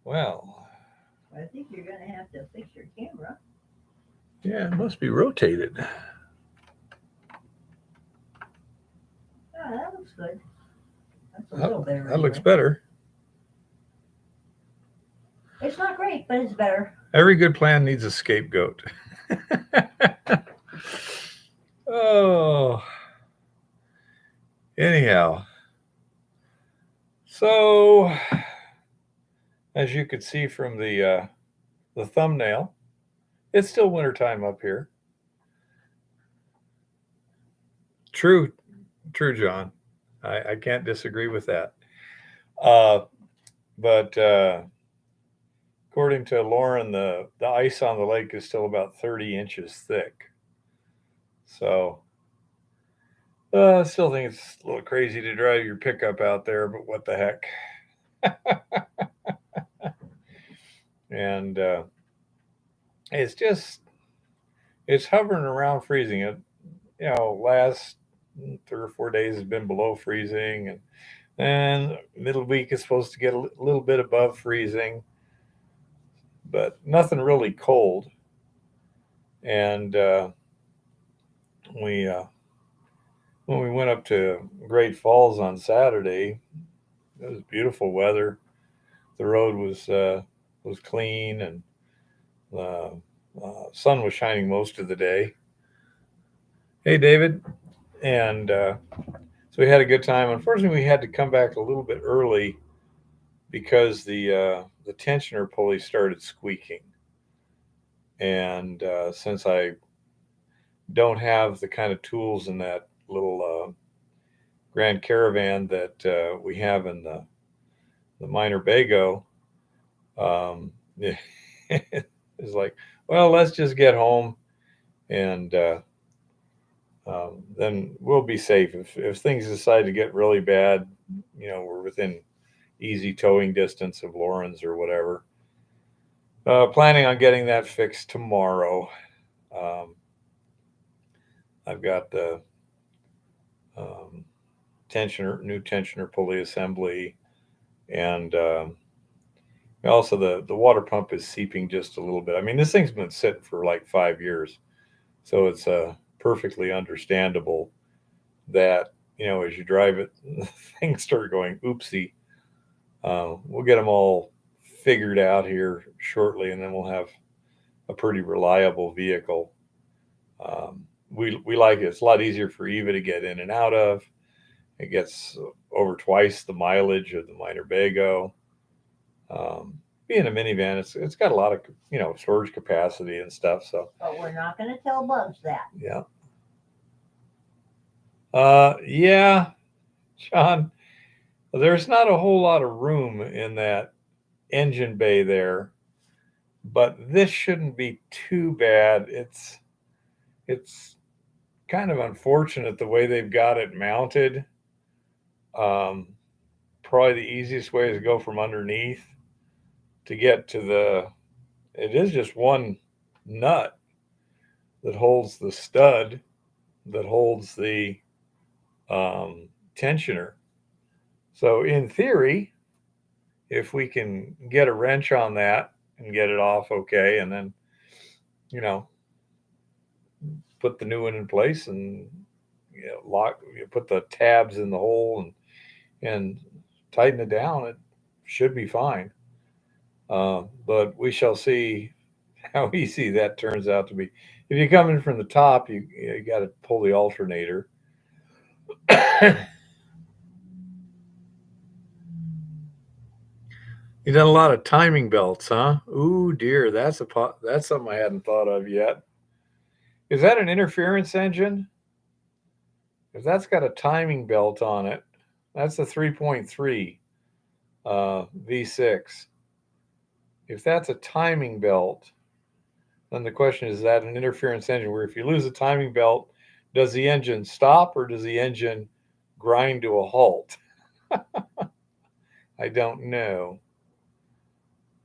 Well, I think you're going to have to fix your camera. yeah, it must be rotated. Oh, that looks good. That's a That, little better that looks anyway. better. It's not great, but it's better. Every good plan needs a scapegoat. Oh, anyhow, so as you could see from the thumbnail, it's still wintertime up here. True, true, John. I can't disagree with that. Uh, but according to Lauren, the ice on the lake is still about 30 inches thick. So I still think it's a little crazy to drive your pickup out there, but what the heck? And it's just it's hovering around freezing. It last 3 or 4 days has been below freezing, and middle week is supposed to get a little bit above freezing, but nothing really cold. And we when we went up to Great Falls on Saturday, it was beautiful weather. The road was clean, and sun was shining most of the day. Hey, David, and so we had a good time. Unfortunately, we had to come back a little bit early because the tensioner pulley started squeaking, and since I don't have the kind of tools in that little Grand Caravan that we have in the minor Bago, it's like, well, let's just get home, and then we'll be safe. If things decide to get really bad, we're within easy towing distance of Lawrence or whatever. Planning on getting that fixed tomorrow. Um, I've got the um, new tensioner pulley assembly, and also the water pump is seeping just a little bit. I mean, this thing's been sitting for like 5 years, so it's perfectly understandable that as you drive it, things start going oopsie. We'll get them all figured out here shortly, and then we'll have a pretty reliable vehicle. Um, we like it. It's a lot easier for Eva to get in and out of. It gets over twice the mileage of the minor Bago. Um, Being a minivan, it's got a lot of storage capacity and stuff. So But we're not going to tell Bugs that. yeah, yeah, John. There's not a whole lot of room in that engine bay there, but this shouldn't be too bad. It's kind of unfortunate the way they've got it mounted. Um, Probably the easiest way is to go from underneath to get to the. It is just one nut that holds the stud that holds the um, tensioner. So in theory, if we can get a wrench on that and get it off okay, and then you know put the new one in place and lock, put the tabs in the hole and tighten it down, it should be fine. But we shall see how easy that turns out to be. If you come in from the top, you got to pull the alternator. You done a lot of timing belts, huh? Ooh, dear, that's something I hadn't thought of yet. Is that an interference engine? If that's got a timing belt on it, that's a 3.3 V6. If that's a timing belt, then the question is that an interference engine where if you lose a timing belt, does the engine stop or does the engine grind to a halt? I don't know.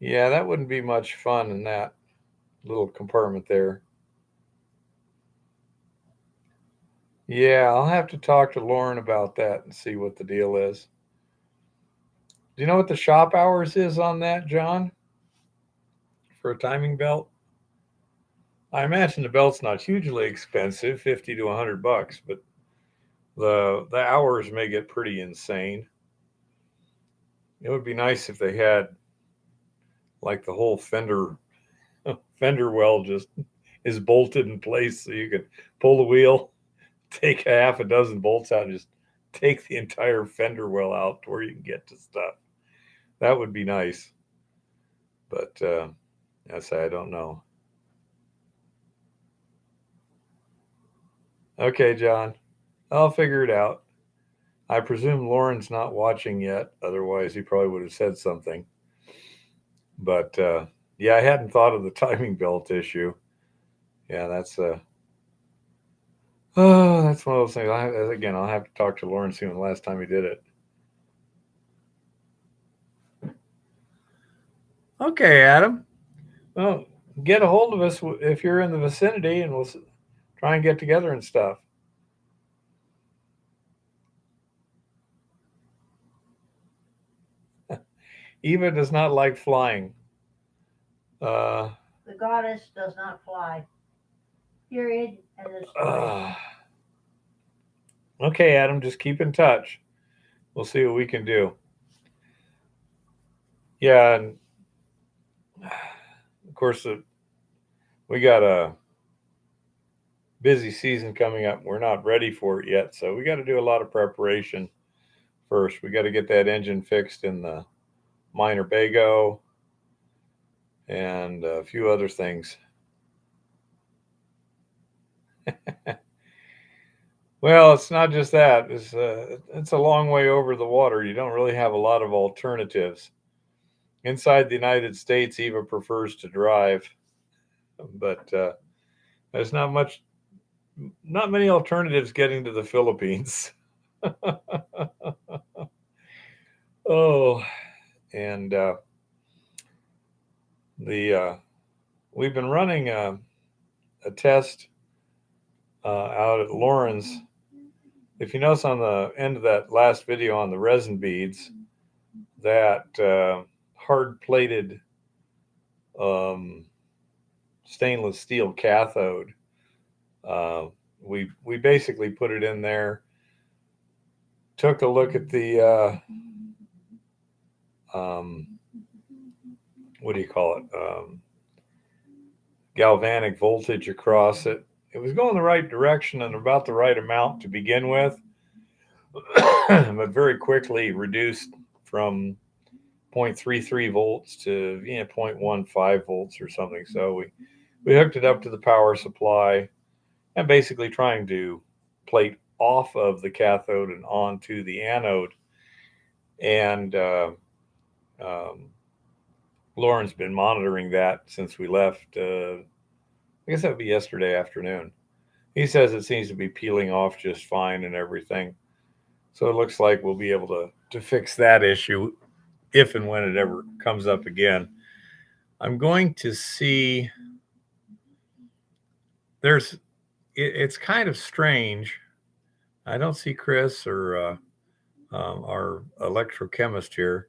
Yeah, that wouldn't be much fun in that little compartment there. Yeah, I'll have to talk to Lauren about that and see what the deal is. Do you know what the shop hours is on that, John, for a timing belt? I imagine the belt's not hugely expensive, 50 to 100 bucks, but the hours may get pretty insane. It would be nice if they had like the whole fender well just is bolted in place so you could pull the wheel, take a half a dozen bolts out, and just take the entire fender well out to where you can get to stuff. That would be nice. But I say I don't know. Okay, John, I'll figure it out. I presume Lauren's not watching yet. Otherwise, he probably would have said something. But yeah, I hadn't thought of the timing belt issue. Yeah, that's one of those things. Again, I'll have to talk to Lauren, see when the last time he did it. Okay, Adam. Well, get a hold of us if you're in the vicinity, and we'll try and get together and stuff. Eva does not like flying. Uh, The goddess does not fly. Period. And the story. Okay, Adam, just keep in touch. We'll see what we can do. Yeah, and of course, we got a busy season coming up. We're not ready for it yet, so we got to do a lot of preparation first. We got to get that engine fixed in the minor Bago and a few other things. Well, it's not just that. It's a long way over the water. You don't really have a lot of alternatives. Inside the United States, Eva prefers to drive, but there's not many alternatives getting to the Philippines. Oh, and the we've been running a test out at Lauren's. If you notice on the end of that last video on the resin beads, that hard plated um, stainless steel cathode, we basically put it in there, took a look at the what do you call it, galvanic voltage across it. It was going the right direction and about the right amount to begin with, but very quickly reduced from 0.33 volts to 0.15 volts or something. So we hooked it up to the power supply and basically trying to plate off of the cathode and onto the anode. And Lauren's been monitoring that since we left. I guess that would be yesterday afternoon. He says it seems to be peeling off just fine and everything. So it looks like we'll be able to fix that issue if and when it ever comes up again. I'm going to see. It's kind of strange. I don't see Chris or our electrochemist here.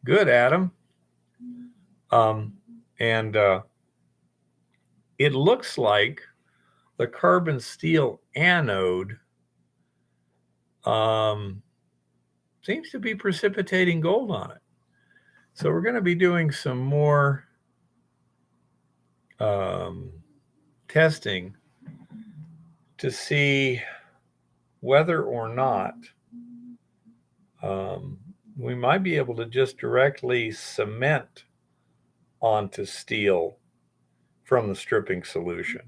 Good, Adam. And it looks like the carbon steel anode seems to be precipitating gold on it. So we're going to be doing some more testing to see whether or not we might be able to just directly cement onto steel from the stripping solution.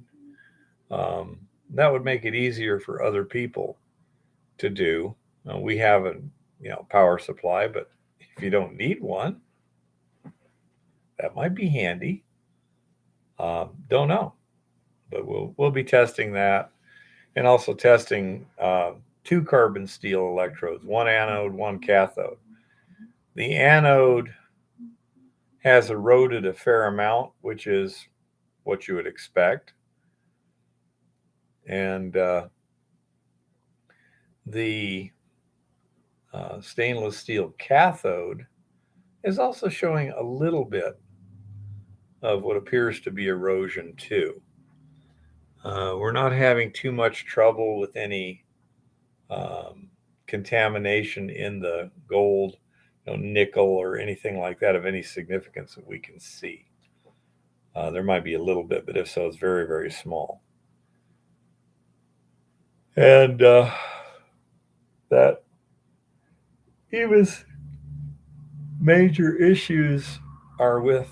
That would make it easier for other people to do. We have a power supply, but if you don't need one, that might be handy. Don't know, but we'll be testing that, and also testing 2 carbon steel electrodes, 1 anode, 1 cathode. The anode has eroded a fair amount, which is what you would expect, and the stainless steel cathode is also showing a little bit of what appears to be erosion too. We're not having too much trouble with any contamination in the gold, nickel, or anything like that of any significance that we can see. There might be a little bit, but if so, it's very, very small. And that Eva's major issues are with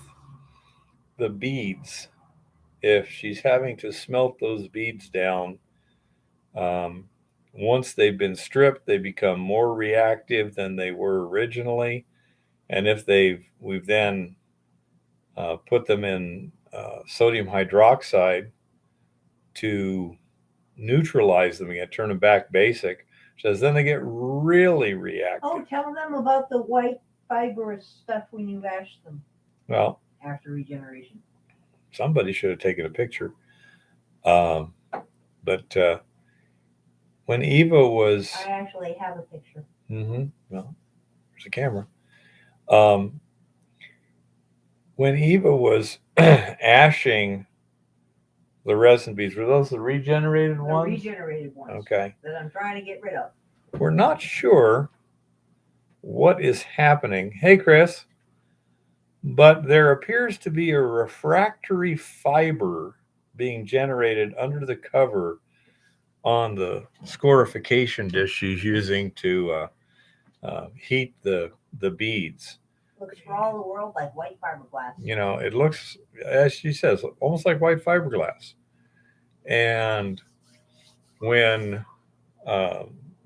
the beads. If she's having to smelt those beads down, um, once they've been stripped, they become more reactive than they were originally. And if we've then put them in sodium hydroxide to neutralize them again, turn them back basic, says then they get really reactive. Oh, tell them about the white fibrous stuff when you wash them Well, after regeneration. somebody should have taken a picture. But when Eva was... I actually have a picture. Mm-hmm. Well, there's a camera. When Eva was ashing the resin beads, were those the regenerated ones? The regenerated ones. Okay. That I'm trying to get rid of. We're not sure what is happening. Hey, Chris. But there appears to be a refractory fiber being generated under the cover on the scorification dish she's using to heat the beads. Looks for all the world like white fiberglass. It looks, as she says, almost like white fiberglass. And when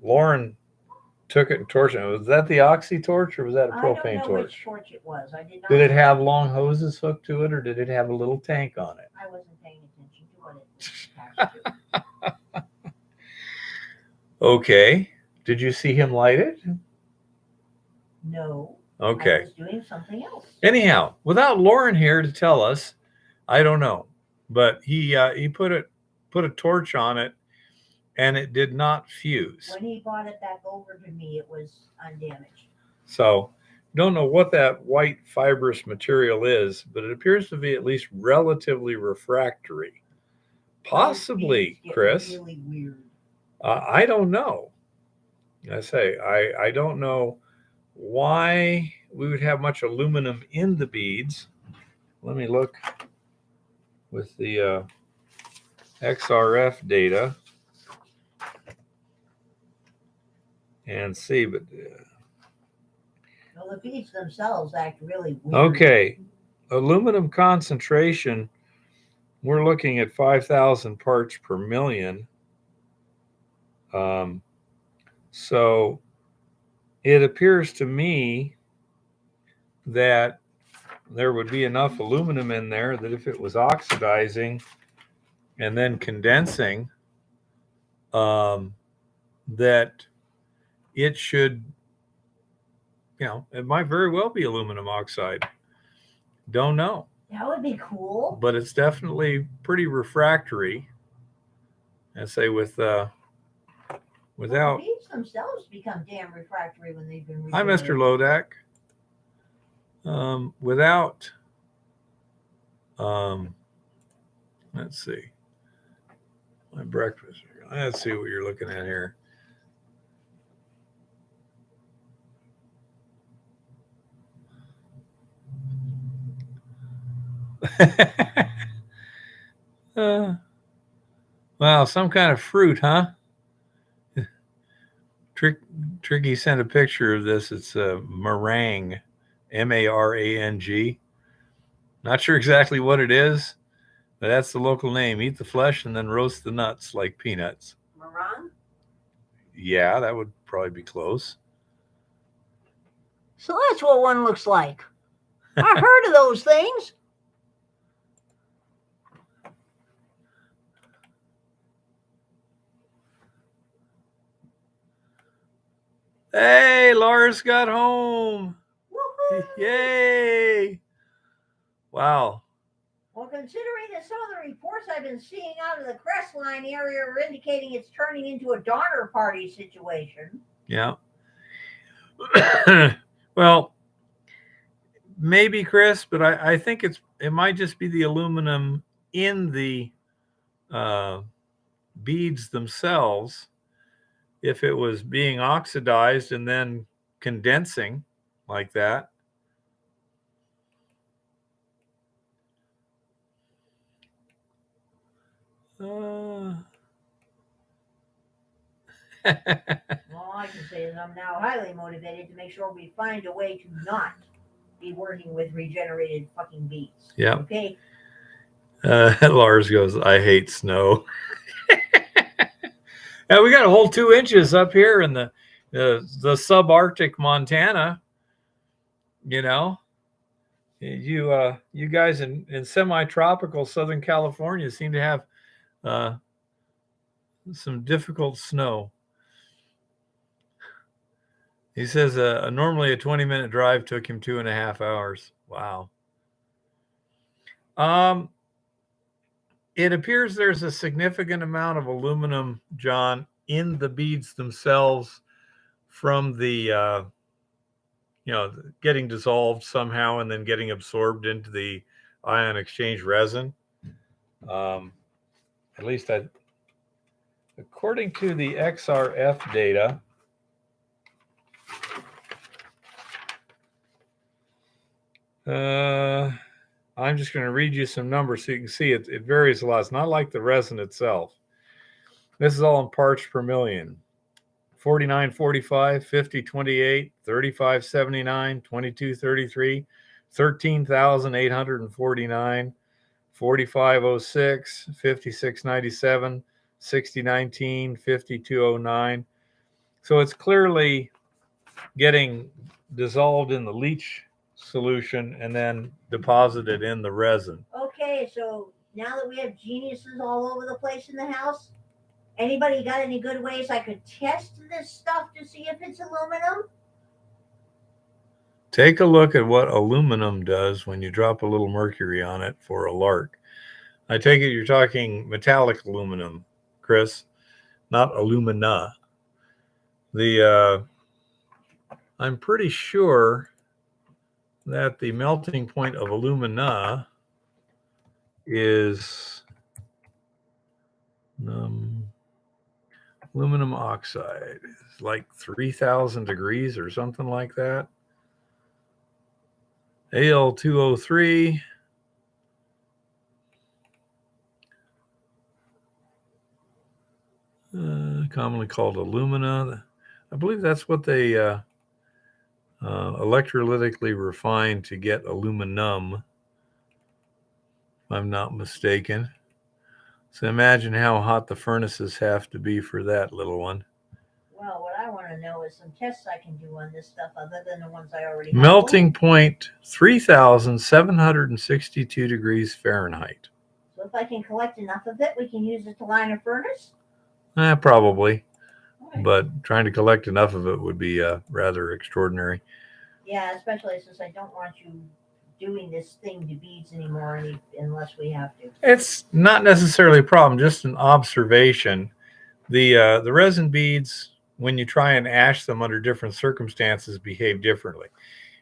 Lauren took it and torched it, was that the oxy torch or was that a propane torch? I don't know which torch it was. I did not. Did it have long hoses hooked to it, or did it have a little tank on it? I wasn't paying attention to what it was attached to. Okay. Did you see him light it? No. Okay. I was doing something else. Anyhow, without Lauren here to tell us, I don't know, but he put a torch on it, and it did not fuse. When he brought it back over to me, it was undamaged. So, don't know what that white fibrous material is, but it appears to be at least relatively refractory. Possibly, Chris. Really weird. I don't know. I say I don't know why we would have much aluminum in the beads. Let me look with the XRF data and see, but well, the beads themselves act really weird. okay, aluminum concentration, we're looking at 5,000 parts per million. So it appears to me that there would be enough aluminum in there that if it was oxidizing and then condensing, that it should, it might very well be aluminum oxide. Don't know. That would be cool. But it's definitely pretty refractory. I say without. Well, the beads themselves become damn refractory when they've been Hi, regenerated. Mr. Lodak. Without, let's see, my breakfast. Let's see what you're looking at here. Wow, some kind of fruit, huh? Tricky sent a picture of this. It's a meringue, M-A-R-A-N-G. Not sure exactly what it is, but that's the local name. Eat the flesh and then roast the nuts like peanuts. Meringue? Yeah, that would probably be close. So that's what one looks like. I heard of those things. Hey, Lars got home. Woo-hoo. Yay. Wow. Well, considering that some of the reports I've been seeing out of the Crestline area are indicating it's turning into a Donner Party situation. Yeah. Well, maybe, Chris, but I think it might just be the aluminum in the uh, beads themselves. If it was being oxidized and then condensing like that. All I can say is I'm now highly motivated to make sure we find a way to not be working with regenerated fucking beads. Yeah. Okay. Lars goes, I hate snow. Yeah, we got a whole 2 inches up here in the subarctic Montana. You know, you guys in semi-tropical Southern California seem to have some difficult snow. He says normally a 20-minute drive took him 2.5 hours. Wow. It appears there's a significant amount of aluminum, John, in the beads themselves from the getting dissolved somehow and then getting absorbed into the ion exchange resin. At least according to the XRF data, I'm just going to read you some numbers so you can see it varies a lot. It's not like the resin itself. This is all in parts per million. 4945, 5028, 3579, 2233, 13,849, 4506, 5697, 6019, 5209. So it's clearly getting dissolved in the leach solution and then deposited in the resin. Okay, so now that we have geniuses all over the place in the house, anybody got any good ways I could test this stuff to see if it's aluminum? Take a look at what aluminum does when you drop a little mercury on it for a lark. I take it you're talking metallic aluminum, Chris, not alumina. I'm pretty sure that the melting point of alumina is aluminum oxide. It's like 3,000 degrees or something like that. Al2O3. Commonly called alumina. I believe that's what they electrolytically refine to get aluminum, if I'm not mistaken. So imagine how hot the furnaces have to be for that little one. Well, what I want to know is some tests I can do on this stuff other than the ones I already have. Melting point 3,762 degrees Fahrenheit. So if I can collect enough of it, we can use it to line a furnace? Probably. Right. But trying to collect enough of it would be rather extraordinary. Yeah, especially since I don't want you doing this thing to beads anymore unless we have to. It's not necessarily a problem, just an observation. The resin beads, when you try and ash them under different circumstances, behave differently.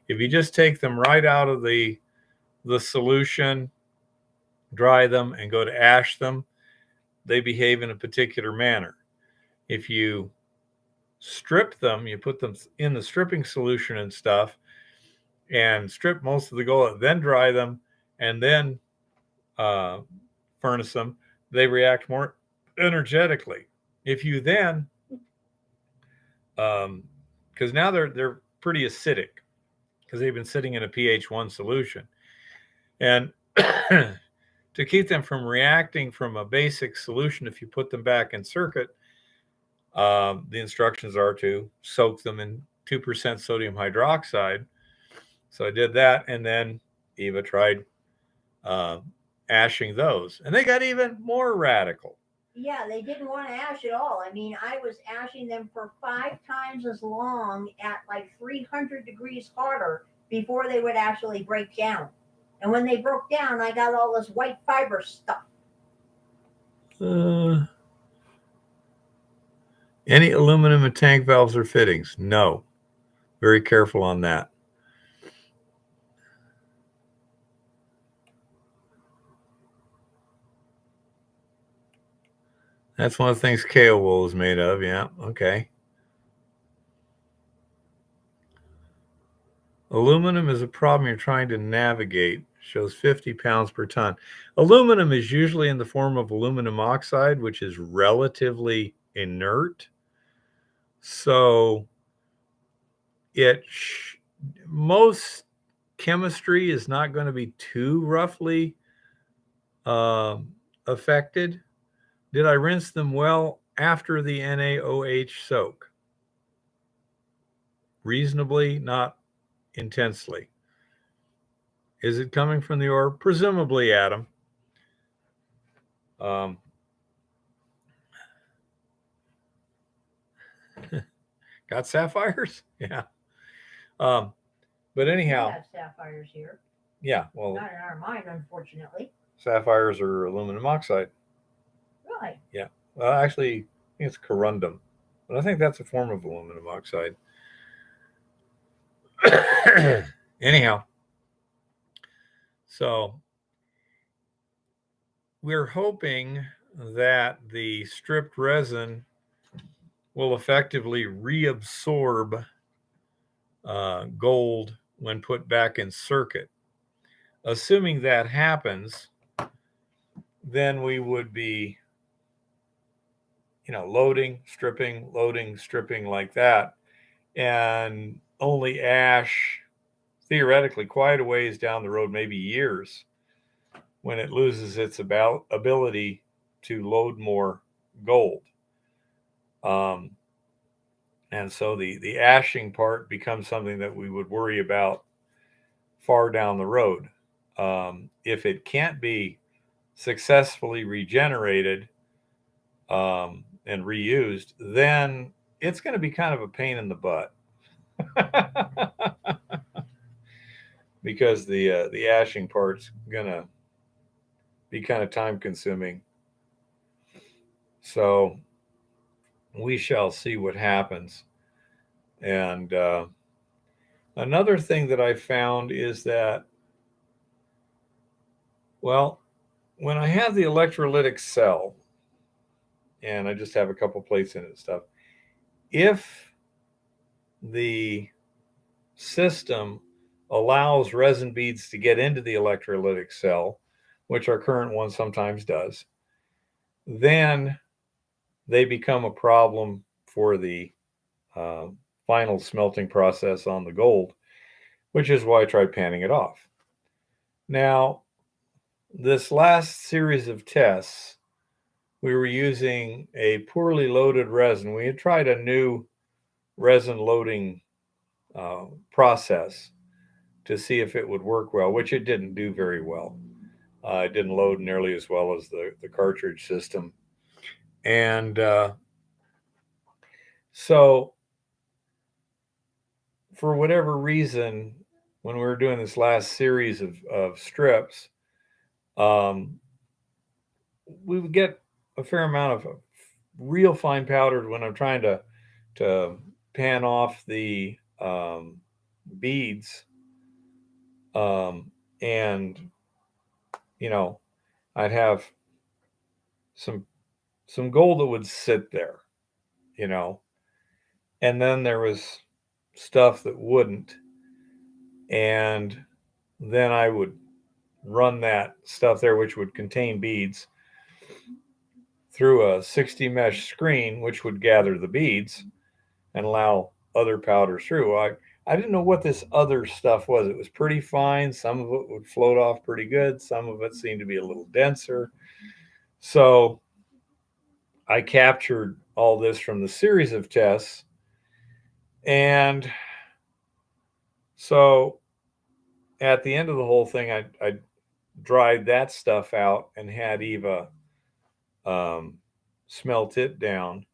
If you just take them right out of the solution, dry them, and go to ash them, they behave in a particular manner. If you strip them, you put them in the stripping solution and stuff, and strip most of the gold, then dry them, and then furnace them, they react more energetically. If you then, because now they're pretty acidic because they've been sitting in a pH 1 solution, and to keep them from reacting from a basic solution, if you put them back in circuit, the instructions are to soak them in 2% sodium hydroxide. So I did that, and then Eva tried ashing those, and they got even more radical. Yeah, they didn't want to ash at all. I mean, I was ashing them for 5 times as long at like 300 degrees hotter before they would actually break down. And when they broke down, I got all this white fiber stuff. Any aluminum in tank valves or fittings? No. Very careful on that. That's one of the things kale wool is made of. Yeah. Okay. Aluminum is a problem you're trying to navigate. Shows 50 pounds per ton. Aluminum is usually in the form of aluminum oxide, which is relatively inert. So it most chemistry is not going to be too roughly um, affected. Did I rinse them well after the NaOH soak? Reasonably, not intensely. Is it coming from the ore? Presumably, Adam. Um, got sapphires? Yeah. Um, but We anyhow, have sapphires here. yeah. Well, Not in our mine, unfortunately. sapphires are aluminum oxide. Really? Yeah. Well, actually, I think it's corundum, but I think that's a form of aluminum oxide. Anyhow, so we're hoping that the stripped resin will effectively reabsorb gold when put back in circuit. Assuming that happens, then we would be, loading, stripping like that, and only ash theoretically quite a ways down the road, maybe years, when it loses its ability to load more gold. Um, and so the ashing part becomes something that we would worry about far down the road. If it can't be successfully regenerated and reused, then it's going to be kind of a pain in the butt because the ashing part's going to be kind of time consuming. So we shall see what happens. And another thing that I found is that, well, when I have the electrolytic cell, and I just have a couple plates in it and stuff, if the system allows resin beads to get into the electrolytic cell, which our current one sometimes does, then they become a problem for the uh, final smelting process on the gold, which is why I tried panning it off. Now, this last series of tests, we were using a poorly loaded resin. We had tried a new resin loading process to see if it would work well, which it didn't do very well. It didn't load nearly as well as the cartridge system. And so, for whatever reason, when we were doing this last series of strips, um, we would get a fair amount of real fine powdered when I'm trying to pan off the beads, um, and I'd have some gold that would sit there, you know, and then there was stuff that wouldn't, and then I would run that stuff there, which would contain beads, through a 60 mesh screen, which would gather the beads and allow other powders through. I didn't know what this other stuff was. It was pretty fine. Some of it would float off pretty good. Some of it seemed to be a little denser. So I captured all this from the series of tests. And so at the end of the whole thing, I dried that stuff out and had Eva um, smelt it down.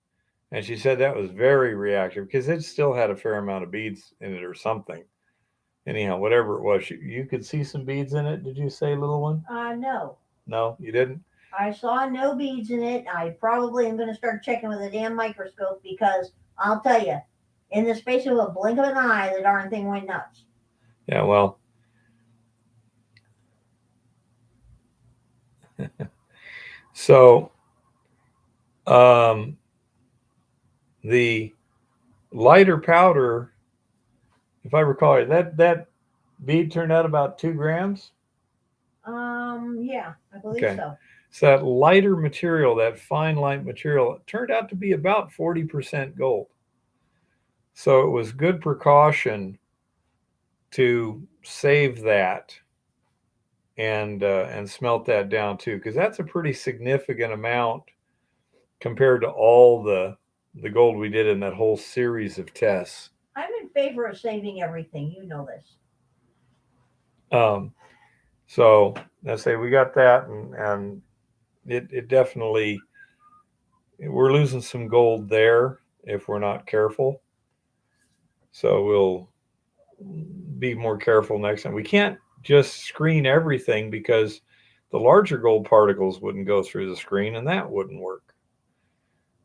And she said that was very reactive because it still had a fair amount of beads in it or something. Anyhow, whatever it was, you could see some beads in it. Did you say, little one? No. No, you didn't? I saw no beads in it. I probably am going to start checking with a damn microscope because I'll tell you, In the space of a blink of an eye, the darn thing went nuts. Yeah, well, so um, the lighter powder, if I recall it, that bead turned out about 2 grams. Yeah, I believe Okay. so. So that lighter material, that fine light material, turned out to be about 40% gold. So it was good precaution to save that and smelt that down too, because that's a pretty significant amount compared to all the gold we did in that whole series of tests. I'm in favor of saving everything. You know this. Um, so I say we got that, and it definitely, we're losing some gold there if we're not careful. So we'll be more careful next time. We can't just screen everything because the larger gold particles wouldn't go through the screen, and that wouldn't work.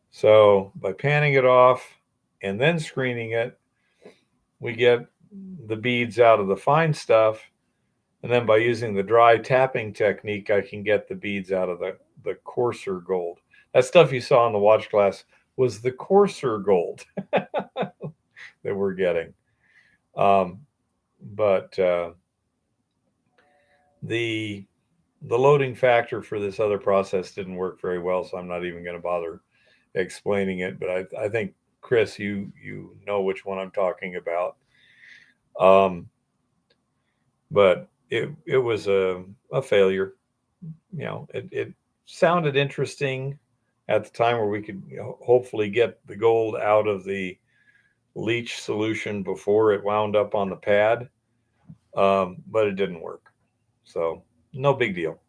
So by panning it off and then screening it, we get the beads out of the fine stuff. And then by using the dry tapping technique, I can get the beads out of the coarser gold. That stuff you saw in the watch glass was the coarser gold that we're getting. Um, but the the loading factor for this other process didn't work very well, so I'm not even going to bother explaining it. But I think Chris, you know which one I'm talking about. Um, but it was a failure. You know, it sounded interesting at the time where we could hopefully get the gold out of the leach solution before it wound up on the pad, but it didn't work. So no big deal.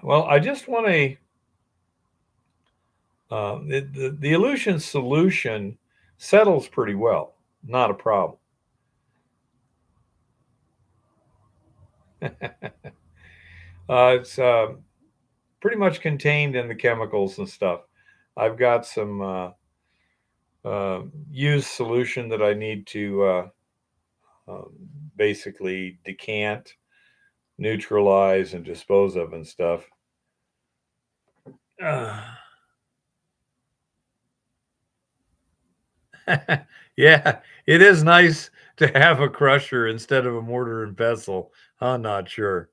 Well, I just want a the illusion solution settles pretty well, not a problem. It's pretty much contained in the chemicals and stuff. I've got some used solution that I need to um, basically decant, neutralize, and dispose of and stuff. Uh, yeah, it is nice to have a crusher instead of a mortar and pestle. I'm not sure.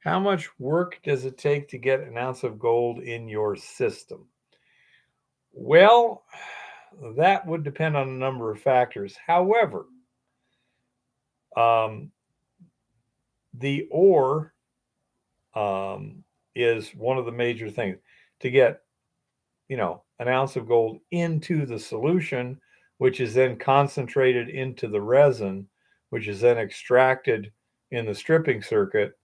How much work does it take to get an ounce of gold in your system? Well, that would depend on a number of factors. However, um, the ore is one of the major things to get, an ounce of gold into the solution, which is then concentrated into the resin, which is then extracted in the stripping circuit.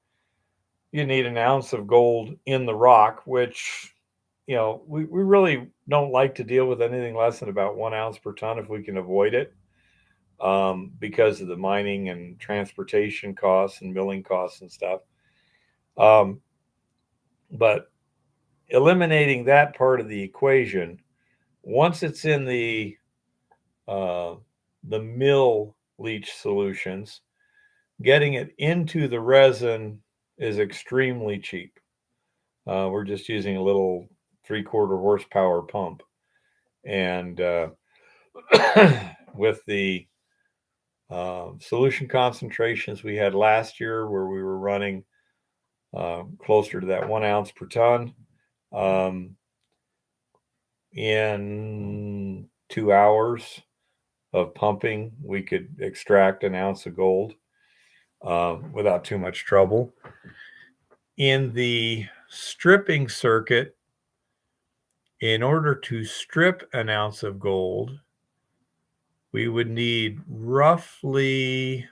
You need an ounce of gold in the rock, which, we really don't like to deal with anything less than about 1 ounce per ton if we can avoid it, because of the mining and transportation costs and milling costs and stuff. Um, but eliminating that part of the equation, once it's in uh, the mill leach solutions, getting it into the resin is extremely cheap. We're just using a little 3/4 horsepower pump, and with the solution concentrations we had last year, where we were running closer to that 1 ounce per ton, um, in 2 hours of pumping, we could extract an ounce of gold without too much trouble. In the stripping circuit, in order to strip an ounce of gold, we would need roughly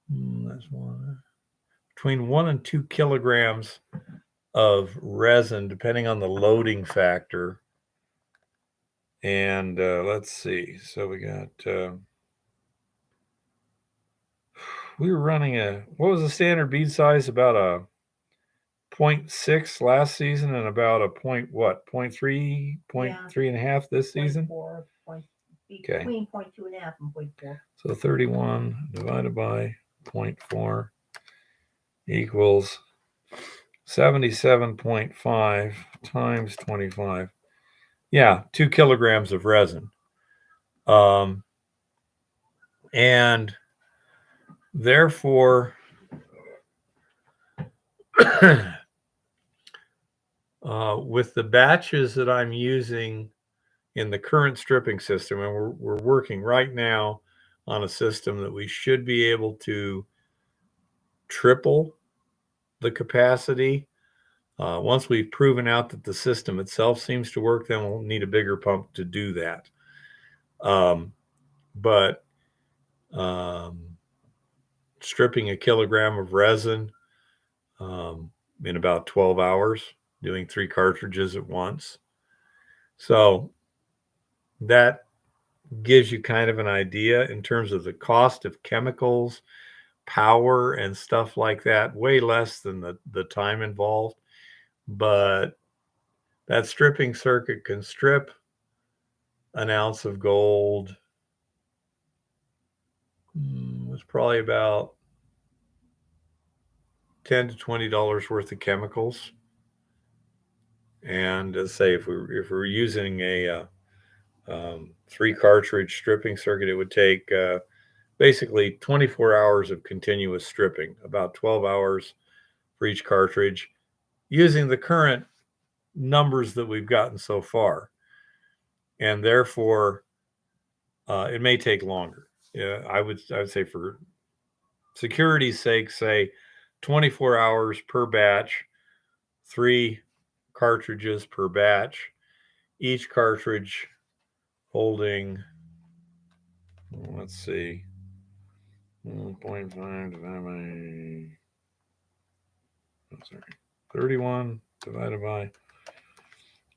that's one, between 1 and 2 kilograms of resin, depending on the loading factor. And let's see. So we got we were running what was the standard bead size? About a 0.6 last season and about a point what? 0.3, Yeah. 0.3.5 this season? 0.4, Okay. between 0.2.5 and 0.4. So 31 divided by 0.4 equals 77.5 times 25. Yeah, 2 kilograms of resin. And therefore, with the batches that I'm using in the current stripping system, and we're working right now on a system that we should be able to triple the capacity. Once we've proven out that the system itself seems to work, then we'll need a bigger pump to do that. But stripping a kilogram of resin in about 12 hours, doing 3 cartridges at once. So that gives you kind of an idea in terms of the cost of chemicals, power, and stuff like that. Way less than the time involved. But that stripping circuit can strip an ounce of gold. It's probably about $10 to $20 worth of chemicals. And let's say if we're using a 3 cartridge stripping circuit, it would take basically 24 hours of continuous stripping, about 12 hours for each cartridge, using the current numbers that we've gotten so far. And therefore, it may take longer. Yeah, I would say for security's sake, say 24 hours per batch, 3 cartridges per batch, each cartridge holding, let's see, 0.5 divided by, 31 divided by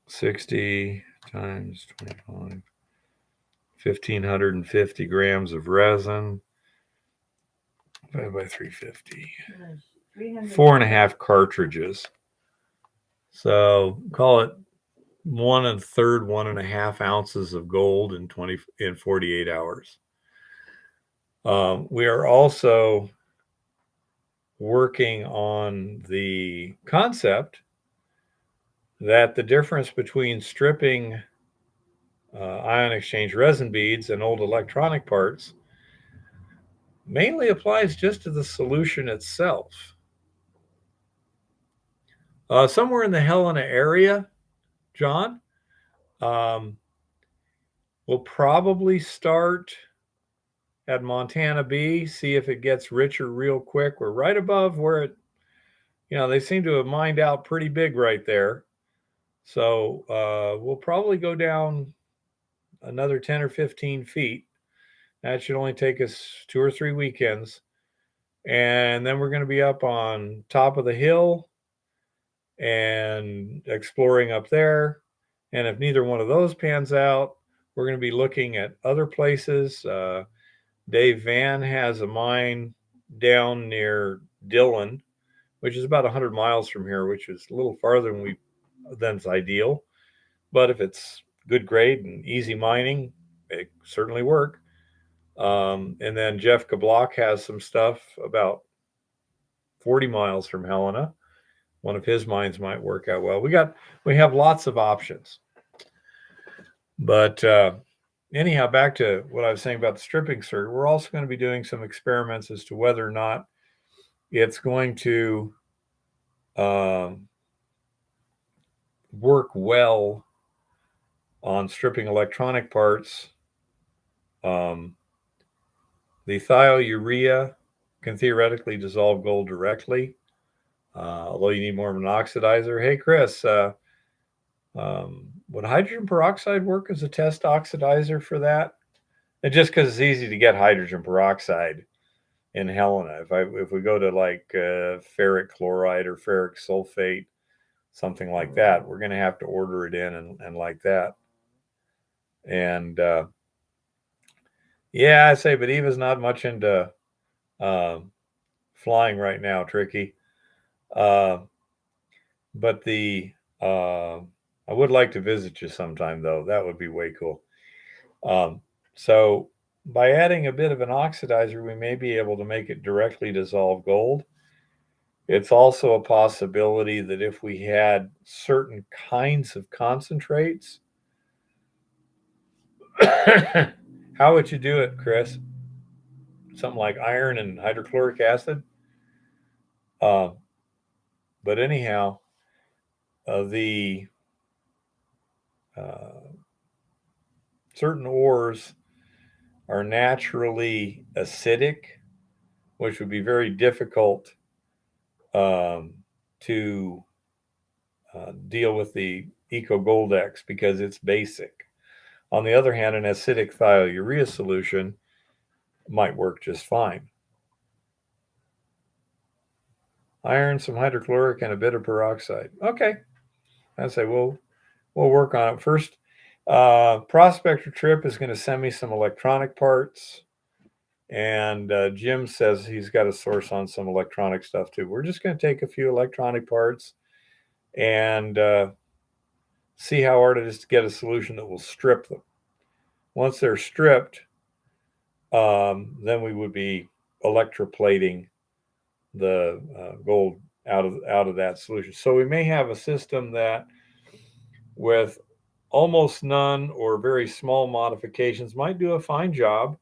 60 times 25, 1,550 grams of resin divided by 350. 4.5 cartridges. So call it 1 1/3, 1.5 ounces of gold in 48 hours. We are also working on the concept that the difference between stripping ion exchange resin beads and old electronic parts mainly applies just to the solution itself. Somewhere in the Helena area, John, we'll probably start at Montana B, see if it gets richer real quick. We're right above where they seem to have mined out pretty big right there. So we'll probably go down another 10 or 15 feet. That should only take us 2 or 3 weekends. And then we're going to be up on top of the hill and exploring up there. And if neither one of those pans out, we're going to be looking at other places. Dave Van has a mine down near Dillon, which is about 100 miles from here, which is a little farther than's ideal. But if it's good grade and easy mining, it certainly work. And then Jeff Kablock has some stuff about 40 miles from Helena. One of his mines might work out well. We have lots of options. But anyhow, back to what I was saying about the stripping circuit, we're also going to be doing some experiments as to whether or not it's going to work well on stripping electronic parts. The thiourea can theoretically dissolve gold directly, although you need more of an oxidizer. Hey, Chris, would hydrogen peroxide work as a test oxidizer for that? And just because it's easy to get hydrogen peroxide in Helena. If we go to like ferric chloride or ferric sulfate, something like that, we're going to have to order it in and like that. And yeah, I say, but Eva's not much into flying right now, Tricky. Uh, but I would like to visit you sometime, though. That would be way cool. Um, so by adding a bit of an oxidizer, we may be able to make it directly dissolve gold. It's also a possibility that if we had certain kinds of concentrates, how would you do it, Chris? Something like iron and hydrochloric acid? Uh, but anyhow, the uh, certain ores are naturally acidic, which would be very difficult um, to deal with the Eco Gold X because it's basic. On the other hand, an acidic thiourea solution might work just fine. Iron, some hydrochloric, and a bit of peroxide. Okay, I say we'll work on it first. Prospector Trip is going to send me some electronic parts, and Jim says he's got a source on some electronic stuff too. We're just going to take a few electronic parts and see how hard it is to get a solution that will strip them. Once they're stripped, then we would be electroplating the gold out of that solution. So we may have a system that, with almost none or very small modifications, might do a fine job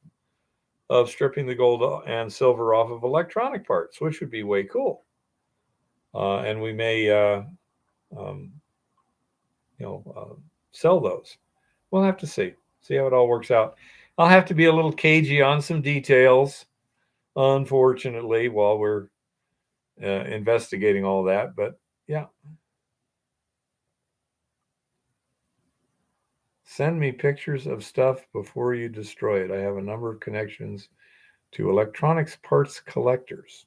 of stripping the gold and silver off of electronic parts, which would be way cool. And we may, um, sell those. We'll have to see how it all works out. I'll have to be a little cagey on some details, unfortunately, while we're investigating all that. But yeah. Send me pictures of stuff before you destroy it. I have a number of connections to electronics parts collectors.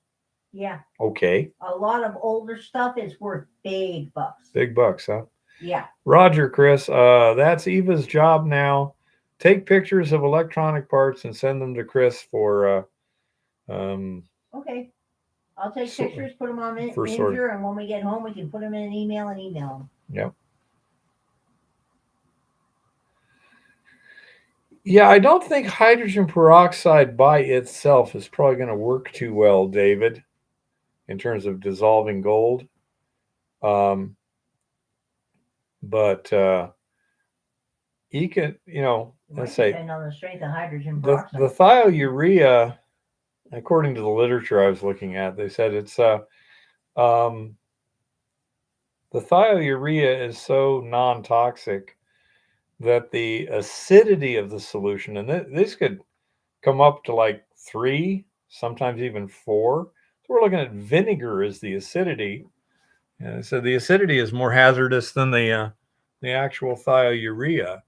Yeah. Okay. A lot of older stuff is worth big bucks. Big bucks, huh? Yeah. Roger, Chris. That's Eva's job now. Take pictures of electronic parts and send them to Chris for. Okay. I'll take pictures, put them on Imgur, and when we get home, we can put them in an email and email them. Yep. Yeah, I don't think hydrogen peroxide by itself is probably going to work too well, David, in terms of dissolving gold. But you can, let's say, depend on the strength of hydrogen peroxide. The thiourea, according to the literature I was looking at, they said it's the thiourea is so non-toxic that the acidity of the solution, and this could come up to like 3, sometimes even 4. So we're looking at vinegar as the acidity. And so the acidity is more hazardous than the actual thiourea.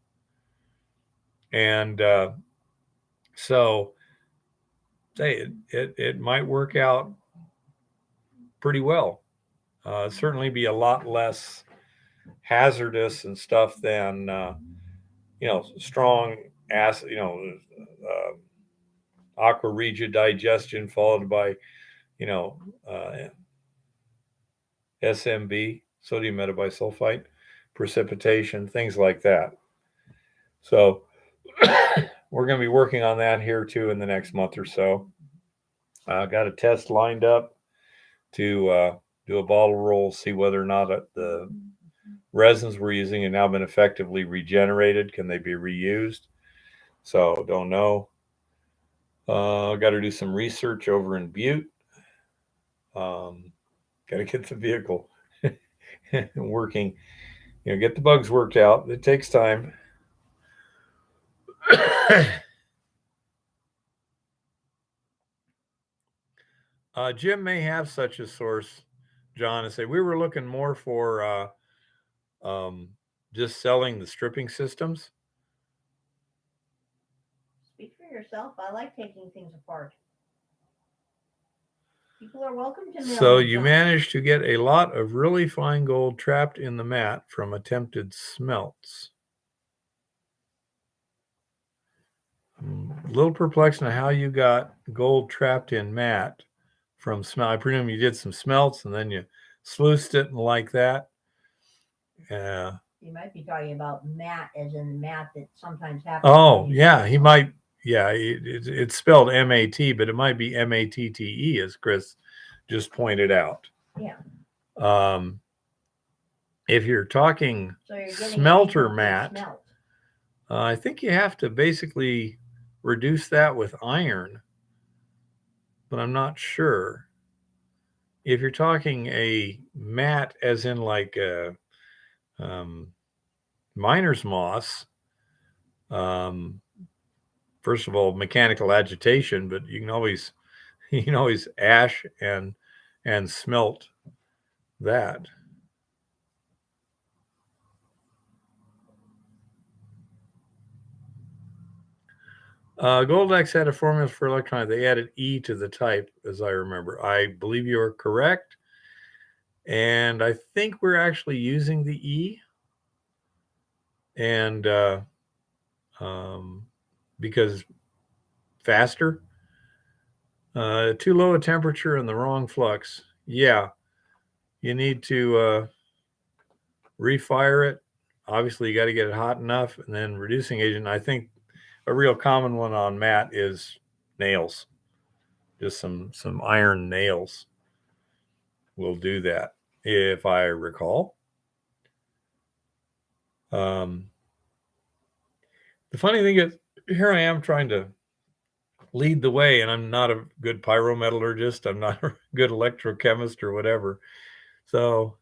And so it might work out pretty well. Certainly be a lot less hazardous and stuff than strong acid, aqua regia digestion followed by SMB, sodium metabisulfite precipitation, things like that. So we're going to be working on that here too in the next month or so. Got a test lined up to do a bottle roll, see whether or not the resins we're using have now been effectively regenerated. Can they be reused? So don't know. Got to do some research over in Butte. Got to get the vehicle working. Get the bugs worked out. It takes time. Jim may have such a source, John, and say we were looking more for just selling the stripping systems. Speak for yourself. I like taking things apart. People are welcome to know. So you managed to get a lot of really fine gold trapped in the mat from attempted smelts. a little perplexed on how you got gold trapped in matte from smelt. I presume you did some smelts and then you sluiced it and like that. Yeah. You might be talking about matte, as in matte that sometimes happens. Oh, yeah. He might. Yeah, it's spelled M-A-T, but it might be M-A-T-T-E, as Chris just pointed out. Yeah. Um, if you're talking So you're smelter matte, I think you have to basically reduce that with iron, but I'm not sure. If you're talking a matte, as in like a um, miner's moss, um, first of all, mechanical agitation, but you can always ash and smelt that. Goldex had a formula for electronic. They added E to the type, as I remember. I believe you are correct. And I think we're actually using the E. And because faster, too low a temperature and the wrong flux. Yeah, you need to refire it. Obviously, you got to get it hot enough, and then reducing agent. I think a real common one on matte is nails. Just some iron nails will do that, if I recall. The funny thing is, here I am trying to lead the way, and I'm not a good pyrometallurgist. I'm not a good electrochemist or whatever. So,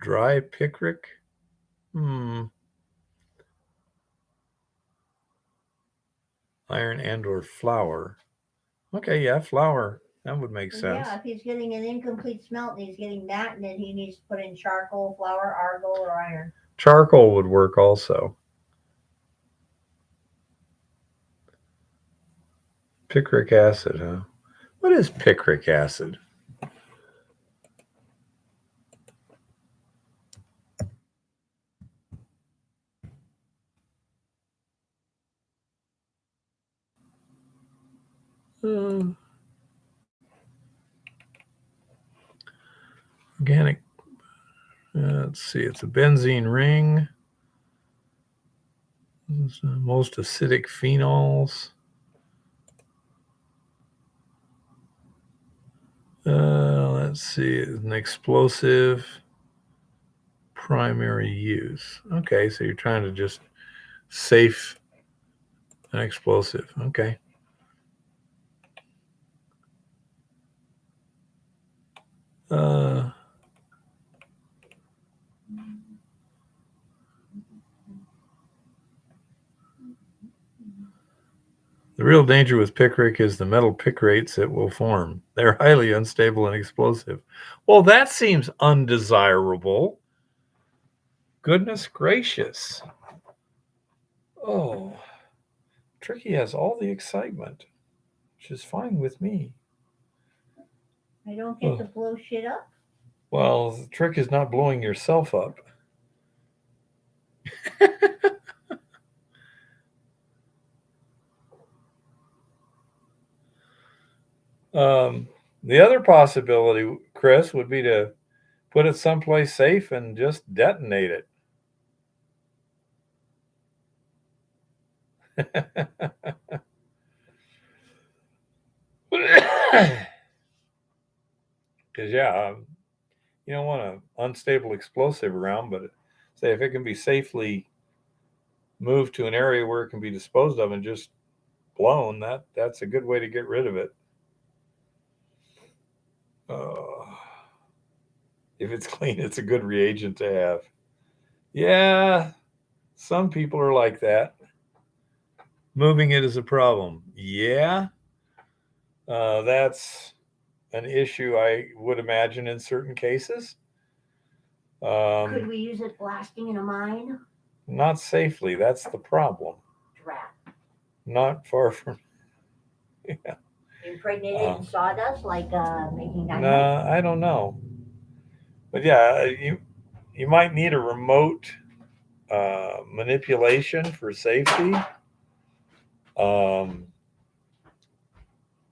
dry picric. Iron and/or flour. Okay, yeah, flour. That would make sense. Yeah, if he's getting an incomplete smelt and he's getting matte, and then he needs to put in charcoal, flour, argol, or iron. Charcoal would work also. Picric acid, huh? What is picric acid? Organic. Let's see. It's a benzene ring. Most acidic phenols. Let's see. It's an explosive primary use. Okay, so you're trying to just safe an explosive. Okay. The real danger with picric is the metal picrates it will form. They're highly unstable and explosive. Well, that seems undesirable. Goodness gracious. Oh, Tricky has all the excitement, which is fine with me. I don't get to blow shit up. Well, the trick is not blowing yourself up. The other possibility, Chris, would be to put it someplace safe and just detonate it. Because, yeah, you don't want an unstable explosive around, but say if it can be safely moved to an area where it can be disposed of and just blown, that's a good way to get rid of it. If it's clean, it's a good reagent to have. Yeah, some people are like that. Moving it is a problem. Yeah, that's an issue, I would imagine, in certain cases. Could we use it blasting in a mine? Not safely. That's the problem. Drat. Not far from. Impregnated in sawdust, like making dynamite? No, I don't know. But yeah, you might need a remote manipulation for safety.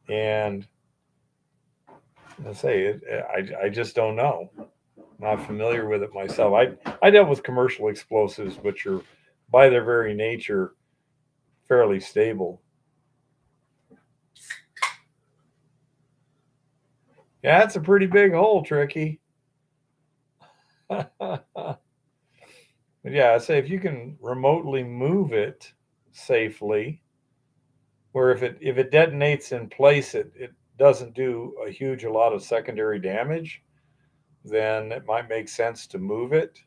And I say I just don't know. Not familiar with it myself. I dealt with commercial explosives, which are by their very nature fairly stable. Yeah, it's a pretty big hole, Tricky. But yeah, I say if you can remotely move it safely, where if it detonates in place, it doesn't do a lot of secondary damage, then it might make sense to move it.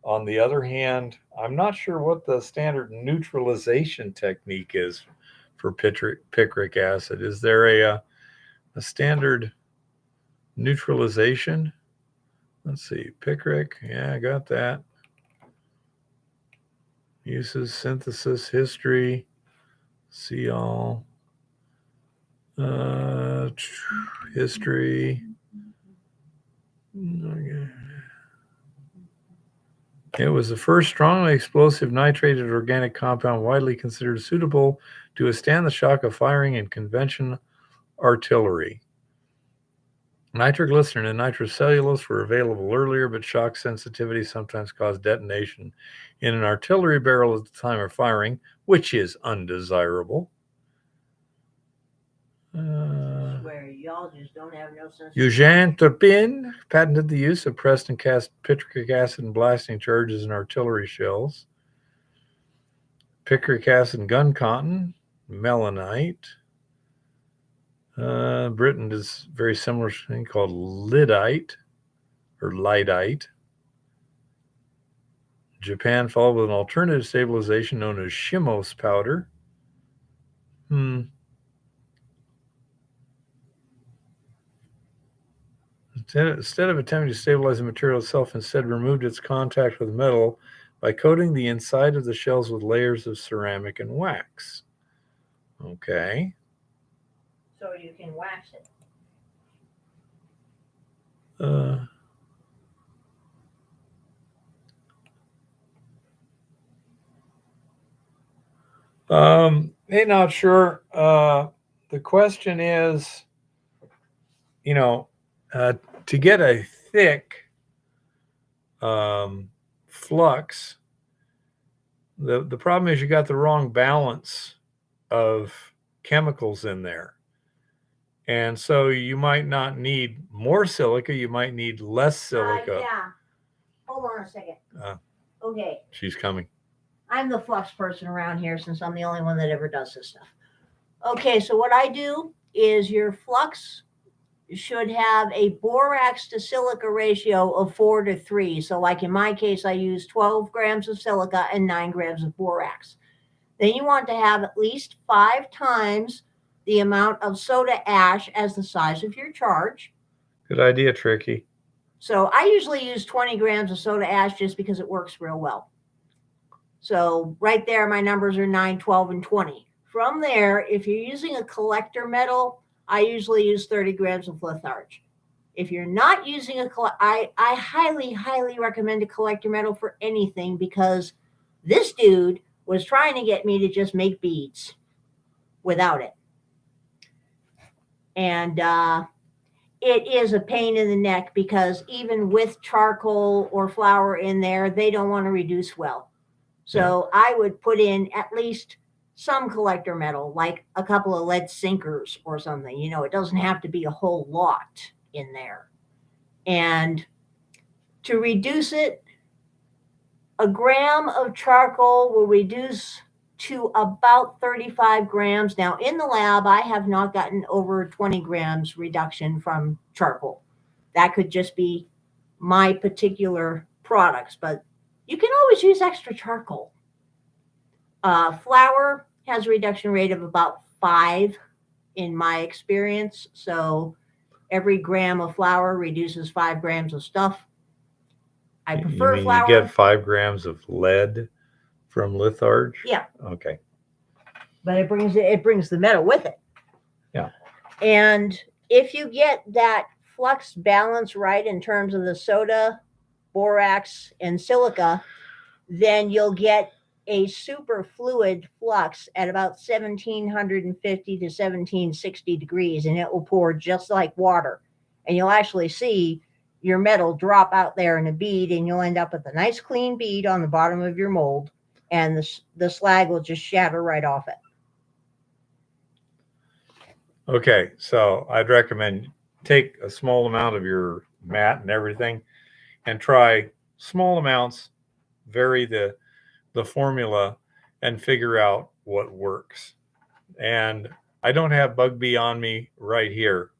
On the other hand, I'm not sure what the standard neutralization technique is for picric acid. Is there a standard neutralization? Let's see, picric. Yeah, I got that. Uses, synthesis, history. See all. History. It was the first strongly explosive nitrated organic compound widely considered suitable to withstand the shock of firing in conventional artillery. Nitroglycerin and nitrocellulose were available earlier, but shock sensitivity sometimes caused detonation in an artillery barrel at the time of firing, which is undesirable. Where y'all just don't have no sense. Eugene Turpin patented the use of pressed and cast picric acid in blasting charges in artillery shells. Picric acid and gun cotton, melanite. Britain is very similar to a thing called lidite or lidite. Japan followed with an alternative stabilization known as shimose powder. Instead of attempting to stabilize the material itself, instead removed its contact with metal by coating the inside of the shells with layers of ceramic and wax. Okay. So you can wax it. Hey, not sure. The question is, to get a thick flux, the problem is you got the wrong balance of chemicals in there. And so you might not need more silica, you might need less silica. Yeah. Hold on a second. Okay. She's coming. I'm the flux person around here since I'm the only one that ever does this stuff. Okay, so what I do is your flux should have a borax to silica ratio of 4:3. So like in my case, I use 12 grams of silica and 9 grams of borax. Then you want to have at least 5 times the amount of soda ash as the size of your charge. Good idea, Tricky. So I usually use 20 grams of soda ash just because it works real well. So right there, my numbers are 9, 12, and 20. From there, if you're using a collector metal, I usually use 30 grams of litharge. If you're not using I highly, highly recommend a collector metal for anything because this dude was trying to get me to just make beads without it. And it is a pain in the neck because even with charcoal or flour in there, they don't want to reduce well. So I would put in at least some collector metal, like a couple of lead sinkers or something. It doesn't have to be a whole lot in there. And to reduce it, a gram of charcoal will reduce to about 35 grams. Now, in the lab, I have not gotten over 20 grams reduction from charcoal. That could just be my particular products, but you can always use extra charcoal. Flour has a reduction rate of about 5 in my experience. So every gram of flour reduces 5 grams of stuff. I prefer flour. You get 5 grams of lead from litharge? Yeah. Okay. But it brings the metal with it. Yeah. And if you get that flux balance right in terms of the soda, borax, and silica, then you'll get a super fluid flux at about 1750 to 1760 degrees, and it will pour just like water. And you'll actually see your metal drop out there in a bead, and you'll end up with a nice clean bead on the bottom of your mold, and the slag will just shatter right off it. Okay, so I'd recommend take a small amount of your mat and everything and try small amounts, vary the formula, and figure out what works. And I don't have Bug Bee on me right here,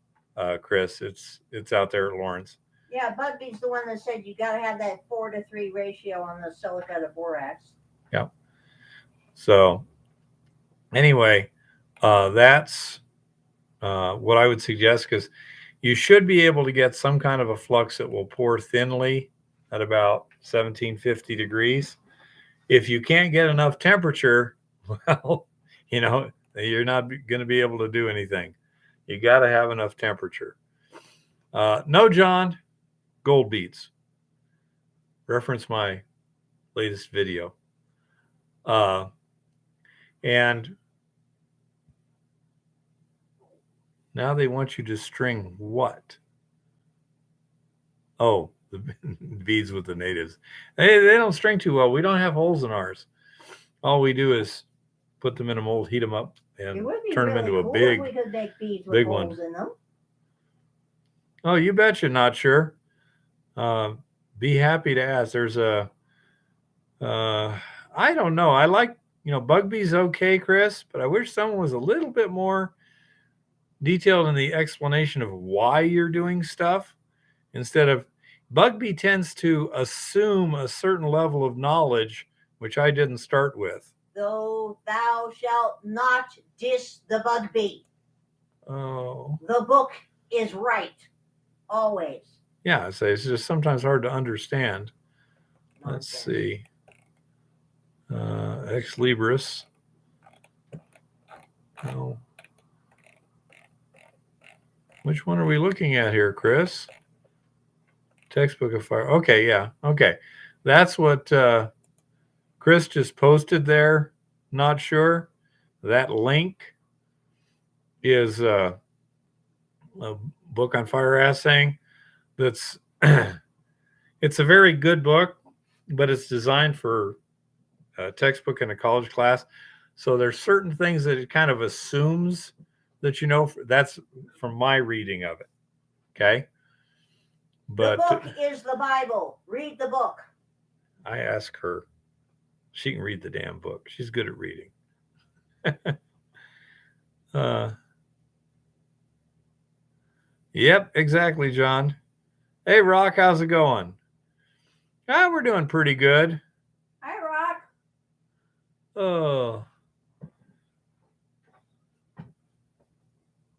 Chris. It's out there at Lawrence. Yeah, Bugby's the one that said you got to have that 4-to-3 ratio on the silica to borax. Yeah. So anyway, that's what I would suggest, because you should be able to get some kind of a flux that will pour thinly at about 1750 degrees. If you can't get enough temperature, well, you're not going to be able to do anything. You got to have enough temperature. No, John, gold beads. Reference my latest video. And now they want you to string what? Oh, the beads with the natives. They don't string too well. We don't have holes in ours. All we do is put them in a mold, heat them up, and turn them into a big, we could make beads with big holes one. in them. Oh, you betcha. Not sure. Be happy to ask. There's a, I don't know. I like, Bug Bee's okay, Chris, but I wish someone was a little bit more detailed in the explanation of why you're doing stuff, instead of Bug Bee tends to assume a certain level of knowledge, which I didn't start with. Though thou shalt not diss the Bug Bee. Oh. The book is right. Always. Yeah, so it's just sometimes hard to understand. Let's see. Ex Libris. Oh. Which one are we looking at here, Chris? Textbook of Fire. Okay, yeah. Okay. That's what Chris just posted there. Not sure. That link is a book on fire assaying. That's it's a very good book, but it's designed for a textbook in a college class. So there's certain things that it kind of assumes that that's from my reading of it. Okay. But the book is the Bible. Read the book. I ask her. She can read the damn book. She's good at reading. Yep, exactly, John. Hey, Rock, how's it going? We're doing pretty good. Hi, Rock. Oh.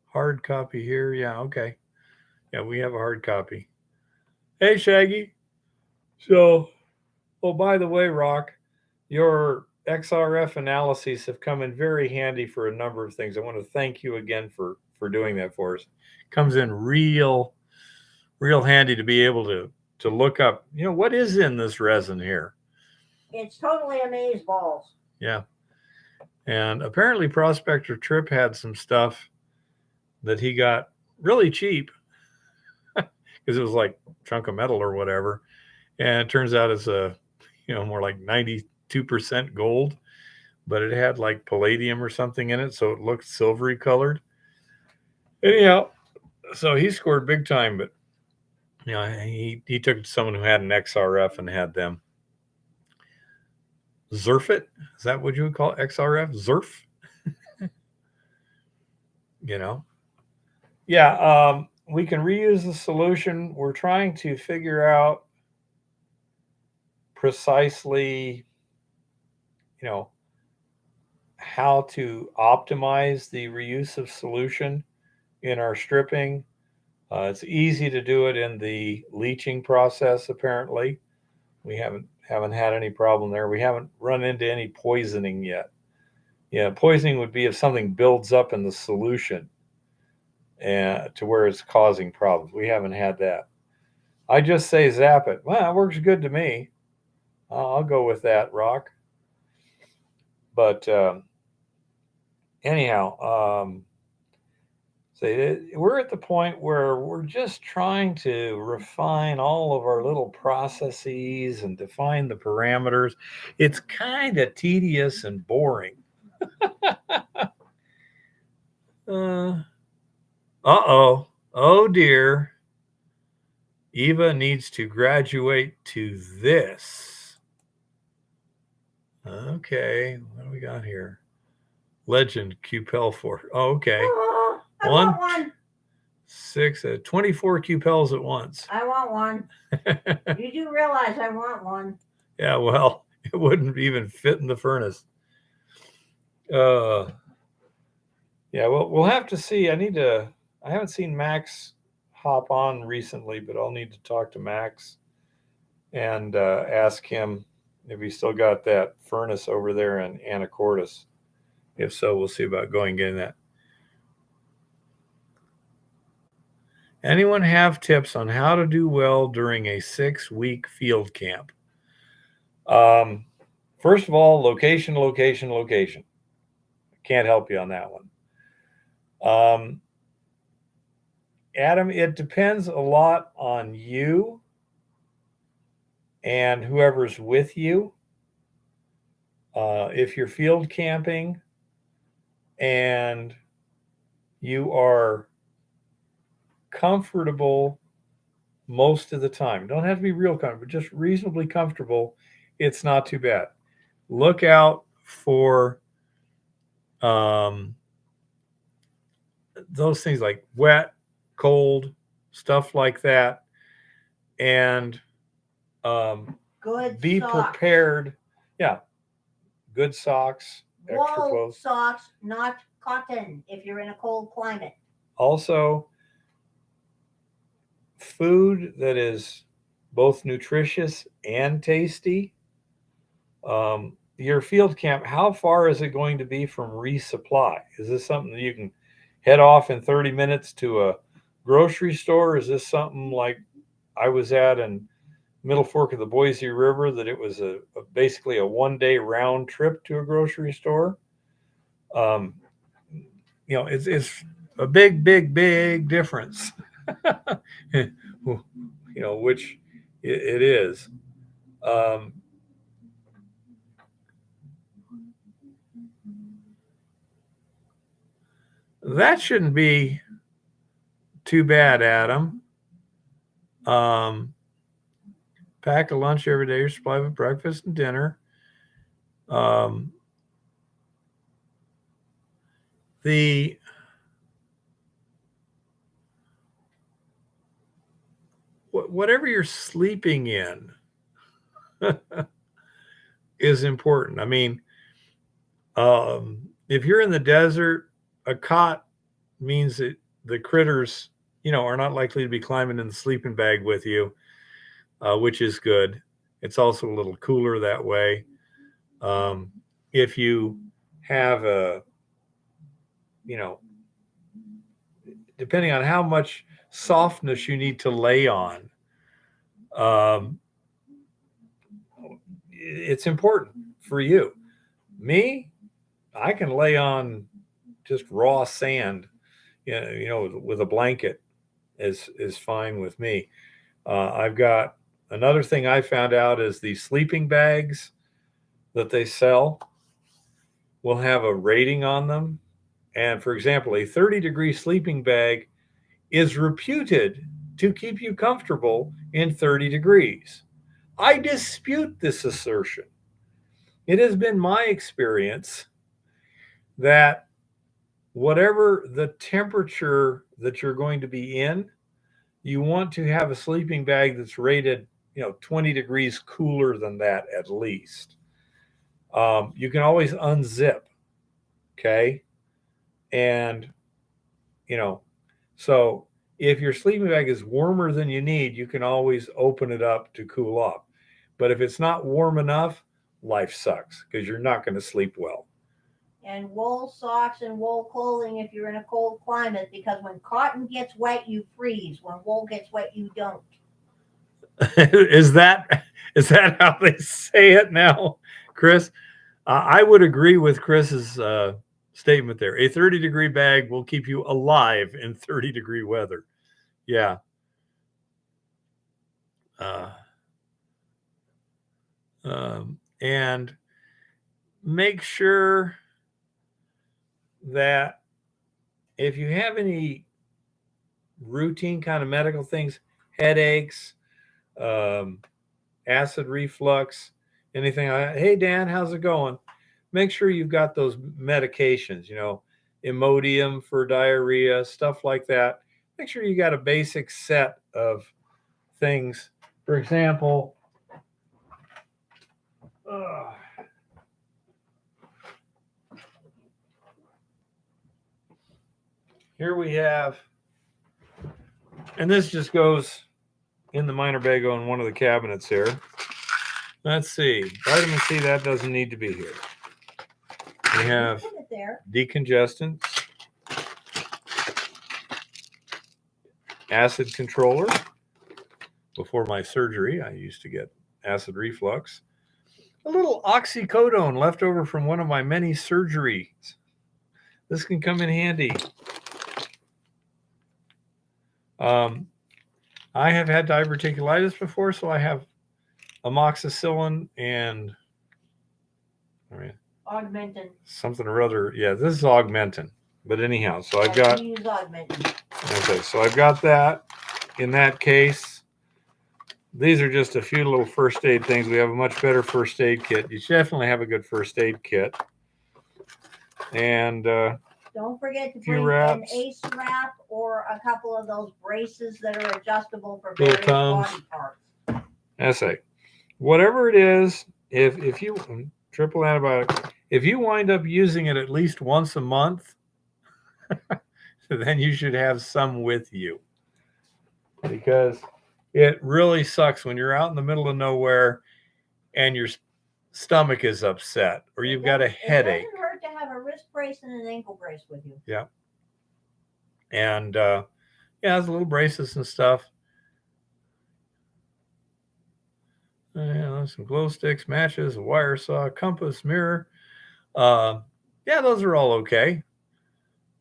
Hard copy here. Yeah, okay. Yeah, we have a hard copy. Hey, Shaggy. So, by the way, Rock, your XRF analyses have come in very handy for a number of things. I want to thank you again for doing that for us. Comes in real handy to be able to look up, what is in this resin here. It's totally amazeballs. Yeah. And apparently Prospector Trip had some stuff that he got really cheap because it was like a chunk of metal or whatever. And it turns out it's a, more like 92% gold, but it had like palladium or something in it. So it looked silvery colored. Anyhow, so he scored big time, but he took it to someone who had an XRF and had them Zerf it. Is that what you would call it? XRF? Zerf? Yeah, we can reuse the solution. We're trying to figure out precisely, how to optimize the reuse of solution in our stripping. It's easy to do it in the leaching process, apparently. We haven't had any problem there. We haven't run into any poisoning yet. Yeah, poisoning would be if something builds up in the solution. and to where it's causing problems. We haven't had that. I just say zap it. Well, it works good to me. I'll go with that, Rock. But anyhow, so we're at the point where we're just trying to refine all of our little processes and define the parameters. It's kind of tedious and boring. Uh oh. Oh dear. Eva needs to graduate to this. Okay, what do we got here? Legend Cupel for. Oh, okay. Oh, I want one. 6, 24 Cupels at once. I want one. You do realize I want one. Yeah, well, it wouldn't even fit in the furnace. Yeah, well, we'll have to see. I haven't seen Max hop on recently, but I'll need to talk to Max and ask him if he's still got that furnace over there in Anacortes. If so, we'll see about going getting that. Anyone have tips on how to do well during a 6-week field camp? First of all, location, location, location. Can't help you on that one. Adam, it depends a lot on you and whoever's with you. If you're field camping and you are comfortable most of the time, don't have to be real comfortable, just reasonably comfortable, it's not too bad. Look out for those things like wet, cold, stuff like that, and Good be socks. prepared. Yeah, good socks, extra Wool clothes. socks, not cotton if you're in a cold climate. Also, food that is both nutritious and tasty. Your field camp, how far is it going to be from resupply? Is this something that you can head off in 30 minutes to a grocery store? Is this something like I was at in Middle Fork of the Boise River, that it was basically a 1-day round trip to a grocery store? It's a big difference. Which it is. That shouldn't be too bad, Adam. Pack a lunch every day, your supply of breakfast and dinner. Whatever you're sleeping in is important. I mean, if you're in the desert, a cot means that the critters, are not likely to be climbing in the sleeping bag with you, which is good. It's also a little cooler that way. If you have depending on how much softness you need to lay on, it's important for you. Me, I can lay on just raw sand, with a blanket is fine with me. I've got another thing I found out is the sleeping bags that they sell will have a rating on them. And for example, a 30-degree sleeping bag is reputed to keep you comfortable in 30 degrees. I dispute this assertion. It has been my experience that whatever the temperature that you're going to be in, you want to have a sleeping bag that's rated, 20 degrees cooler than that at least. You can always unzip, okay? And, so if your sleeping bag is warmer than you need, you can always open it up to cool off. But if it's not warm enough, life sucks because you're not going to sleep well. And wool socks and wool clothing if you're in a cold climate, because when cotton gets wet, you freeze. When wool gets wet, you don't. is that how they say it now, Chris? I would agree with Chris's statement there. A 30-degree bag will keep you alive in 30-degree weather. Yeah. Uh, and make sure that if you have any routine kind of medical things, headaches, um, acid reflux, anything like that, hey, Dan, how's it going? Make sure you've got those medications, Imodium for diarrhea, stuff like that. Make sure you got a basic set of things. For example, uh, here we have, and this just goes in the minor bago in one of the cabinets here. Let's see. Vitamin C, that doesn't need to be here. We have decongestants, acid controller. Before my surgery, I used to get acid reflux. A little oxycodone left over from one of my many surgeries. This can come in handy. I have had diverticulitis before, so I have amoxicillin and Augmentin. Something or other. Yeah, this is Augmentin. But anyhow, so I've got. Use Augmentin. Okay, so I've got that. In that case, these are just a few little first aid things. We have a much better first aid kit. You should definitely have a good first aid kit. And don't forget to bring an ace wrap or a couple of those braces that are adjustable for various body parts. Essay. Whatever it is, if you triple antibiotic, if you wind up using it at least once a month, then you should have some with you. Because it really sucks when you're out in the middle of nowhere and your stomach is upset or you've got a headache. It doesn't hurt to have a wrist brace and an ankle brace with you. Yeah. And there's little braces and stuff. Some glow sticks, matches, a wire saw, compass, mirror. Those are all okay.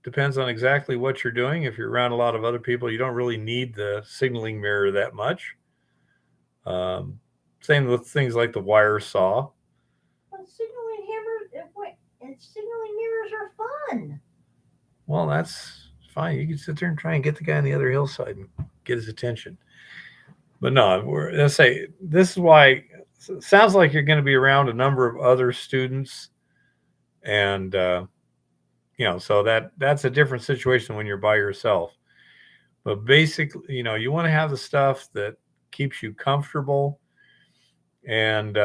Depends on exactly what you're doing. If you're around a lot of other people, you don't really need the signaling mirror that much. Same with things like the wire saw. But signaling mirrors are fun. Well, that's fine. You can sit there and try and get the guy on the other hillside and get his attention. But no, let's say this is why it sounds like you're going to be around a number of other students. And, so that's a different situation when you're by yourself. But basically, you want to have the stuff that keeps you comfortable. And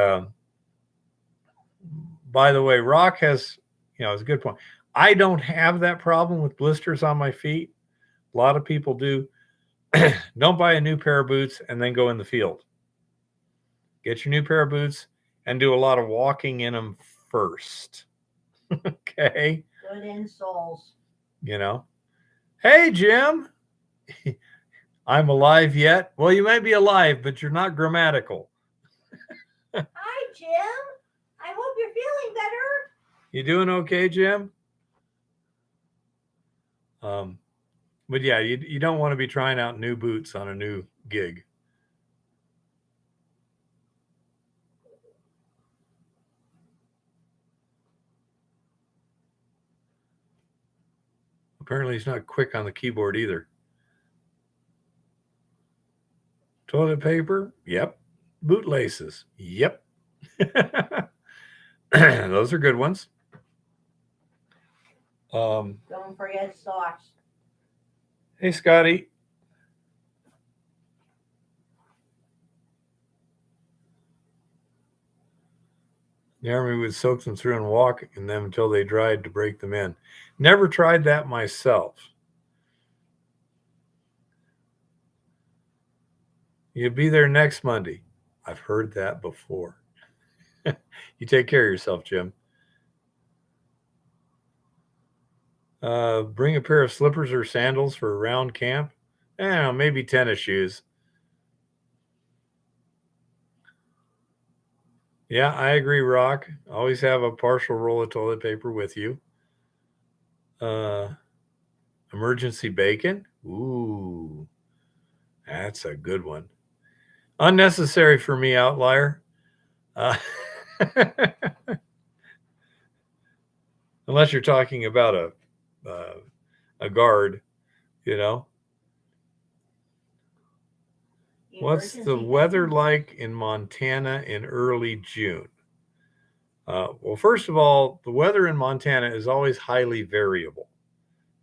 by the way, Rock has, it's a good point. I don't have that problem with blisters on my feet. A lot of people do. Don't buy a new pair of boots and then go in the field. Get your new pair of boots and do a lot of walking in them first. Okay. Good insoles. Hey, Jim. I'm alive yet? Well, you might be alive, but you're not grammatical. Hi, Jim. I hope you're feeling better. You doing okay, Jim? But yeah, you don't want to be trying out new boots on a new gig. Apparently he's not quick on the keyboard either. Toilet paper? Yep. Bootlaces? Yep. Those are good ones. Don't forget socks. Hey, Scotty. The Army would soak them through and walk in them until they dried to break them in. Never tried that myself. You'll be there next Monday. I've heard that before. You take care of yourself, Jim. Bring a pair of slippers or sandals for a round camp. I don't know, maybe tennis shoes. Yeah, I agree, Rock. Always have a partial roll of toilet paper with you. Uh, emergency bacon. Ooh, that's a good one. Unnecessary for me, outlier. Uh, unless you're talking about a guard, you know. What's the weather like in Montana in early June? Well, first of all, the weather in Montana is always highly variable.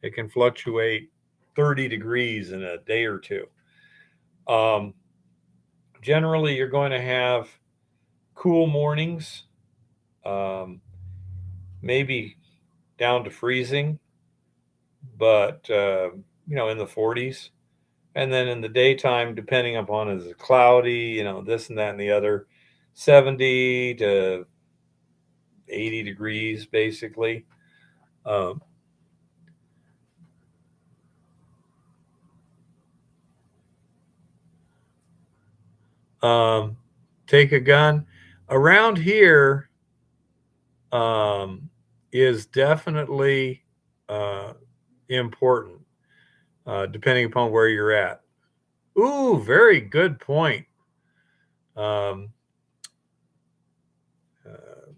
It can fluctuate 30 degrees in a day or two. Um, generally, you're going to have cool mornings, um, maybe down to freezing, but in the 40s. And then in the daytime, depending upon is it cloudy, this and that and the other, 70 to 80 degrees basically. Um, um, take a gun around here is definitely uh, important, depending upon where you're at. Ooh, very good point. Um,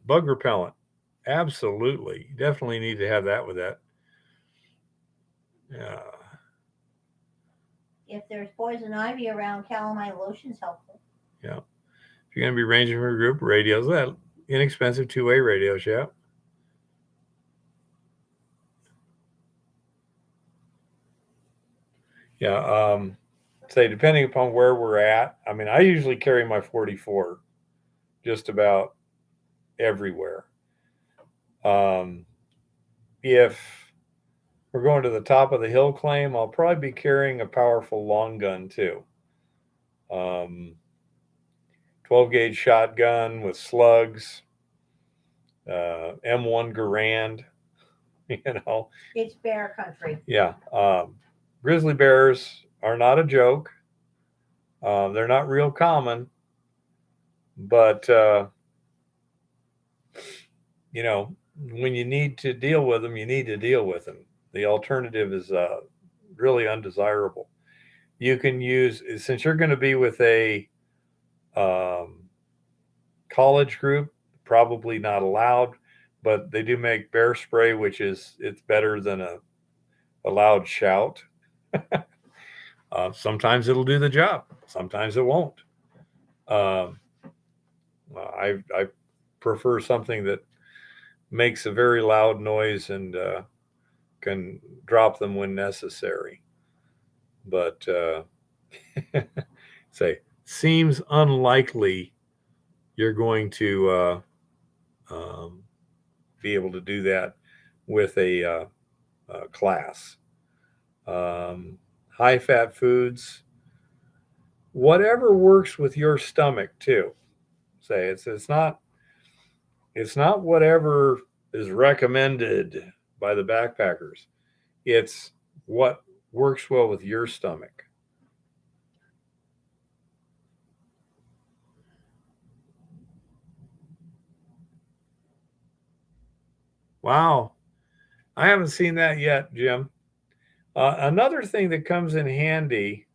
bug repellent, absolutely, you definitely need to have that with that. Yeah. If there's poison ivy around, calamine lotion's helpful. Yeah. If you're going to be ranging for a group, radios, that inexpensive two-way radios, yeah. Yeah. Say, depending upon where we're at, I mean, I usually carry my 44 just about everywhere. If we're going to the top of the hill claim, I'll probably be carrying a powerful long gun too. 12 gauge shotgun with slugs, M1 Garand, It's bear country. Yeah. Grizzly bears are not a joke. They're not real common, but when you need to deal with them, you need to deal with them. The alternative is really undesirable. You can use, since you're going to be with a um, college group, probably not allowed, but they do make bear spray, which it's better than a loud shout. Sometimes it'll do the job. Sometimes it won't. Um, I prefer something that makes a very loud noise and can drop them when necessary. But say seems unlikely you're going to be able to do that with a class. High fat foods, whatever works with your stomach too. Say it's not whatever is recommended by the backpackers. It's what works well with your stomach. Wow. I haven't seen that yet, Jim. Another thing that comes in handy,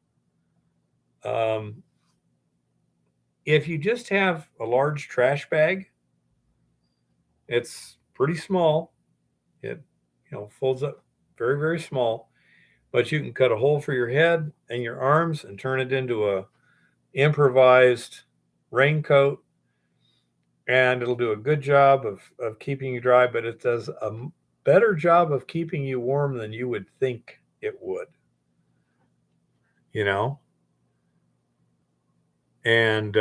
um, if you just have a large trash bag, it's pretty small. It folds up very, very small, but you can cut a hole for your head and your arms and turn it into a improvised raincoat, and it'll do a good job of keeping you dry, but it does a better job of keeping you warm than you would think it would. You know, and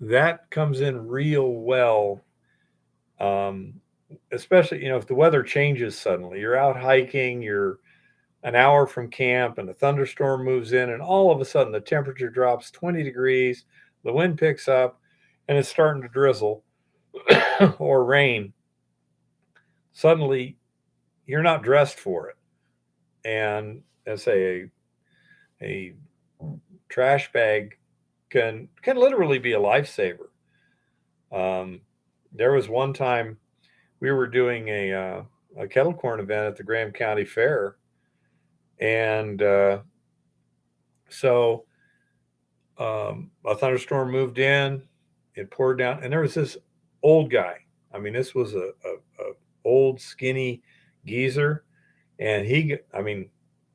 that comes in real well, um, especially if the weather changes suddenly. You're out hiking, you're an hour from camp, and a thunderstorm moves in, and all of a sudden the temperature drops 20 degrees, the wind picks up, and it's starting to drizzle or rain. Suddenly, you're not dressed for it. And let's say a trash bag can literally be a lifesaver. Um, there was one time we were doing a kettle corn event at the Graham County Fair, and so a thunderstorm moved in, it poured down, and there was this old guy. I mean, this was a old skinny geezer, and I mean,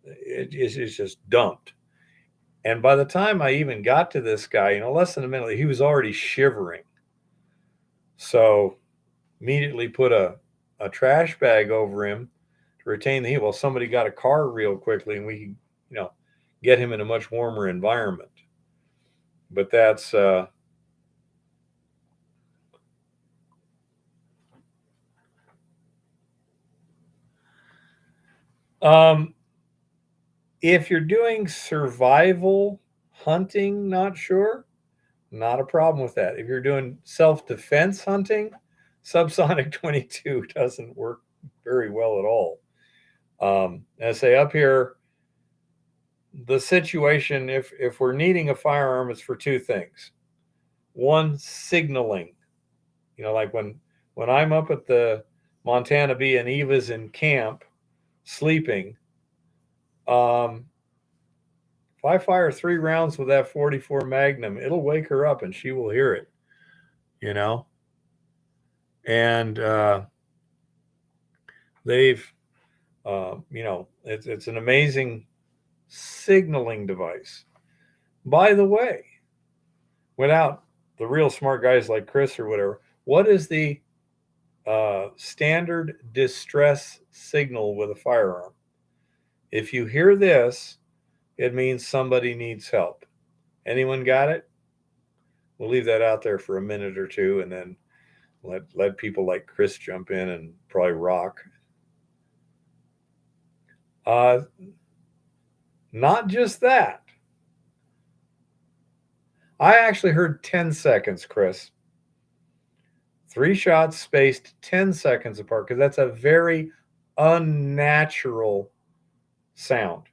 it's just dumped. And by the time I even got to this guy, less than a minute, he was already shivering. So immediately put a trash bag over him to retain the heat. Well, somebody got a car real quickly, and we could, get him in a much warmer environment. But that's um, if you're doing survival hunting, not a problem with that. If you're doing self-defense hunting, subsonic 22 doesn't work very well at all. I say up here, the situation, if we're needing a firearm, is for two things. One, signaling. Like when I'm up at the Montana Bee and Eva's in camp sleeping, if I fire 3 rounds with that 44 Magnum, it'll wake her up and she will hear it. And they've it's an amazing signaling device. By the way, without the real smart guys like Chris or whatever, what is the standard distress signal with a firearm? If you hear this, it means somebody needs help. Anyone got it? We'll leave that out there for a minute or two, and then let people like Chris jump in and probably rock. Not just that. I actually heard 10 seconds, Chris. 3 shots spaced 10 seconds apart, because that's a very unnatural sound.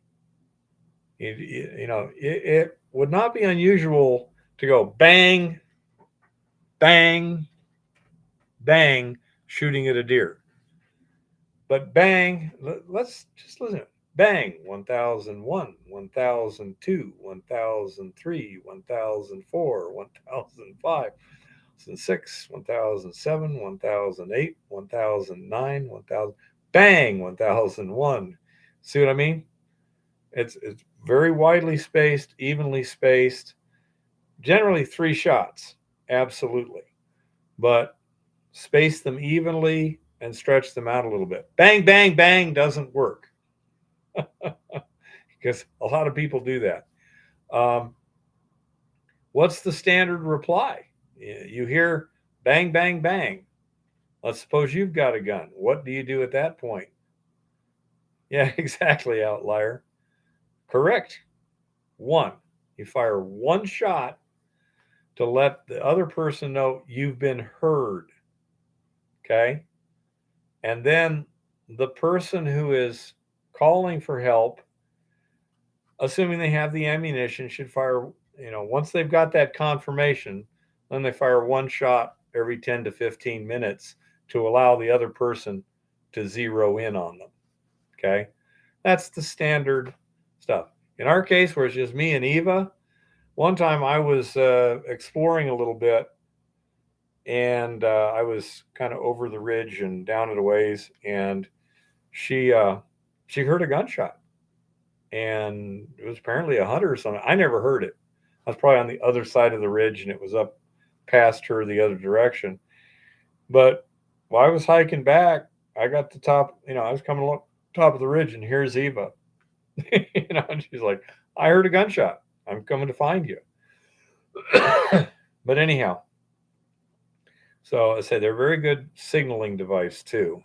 It would not be unusual to go bang, bang, bang, shooting at a deer. But bang, let's just listen. Bang, 1001, 1002, 1003, 1004, 1005, 1006, 1007, 1008, 1009, 1000. Bang, 1001. See what I mean? It's very widely spaced, evenly spaced. Generally 3 shots, absolutely. But space them evenly and stretch them out a little bit. Bang, bang, bang doesn't work. Because a lot of people do that. What's the standard reply? You hear bang, bang, bang. Let's suppose you've got a gun. What do you do at that point? Yeah, exactly, outlier. Correct. 1. You fire 1 shot to let the other person know you've been heard. Okay? And then the person who is calling for help, assuming they have the ammunition, should fire, once they've got that confirmation, then they fire 1 shot every 10 to 15 minutes to allow the other person to zero in on them. Okay? That's the standard stuff. In our case, where it's just me and Eva, one time I was exploring a little bit, and I was kind of over the ridge and down at a ways, and she heard a gunshot, and it was apparently a hunter or something. I never heard it. I was probably on the other side of the ridge, and it was up past her the other direction. But while I was hiking back, I got to top. I was coming along top of the ridge, and here's Eva. And she's like, "I heard a gunshot. I'm coming to find you." But anyhow, so I say they're a very good signaling device too.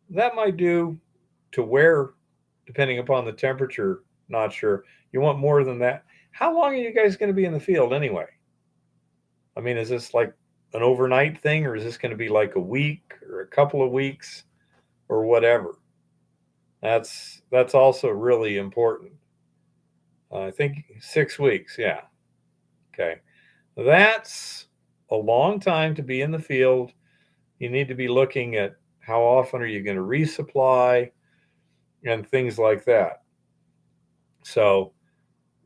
That might do to wear, depending upon the temperature. Not sure. You want more than that. How long are you guys going to be in the field anyway? I mean, is this like an overnight thing, or is this going to be like a week or a couple of weeks or whatever? That's also really important. I think 6 weeks. Yeah. Okay. That's a long time to be in the field. You need to be looking at how often are you going to resupply and things like that. So,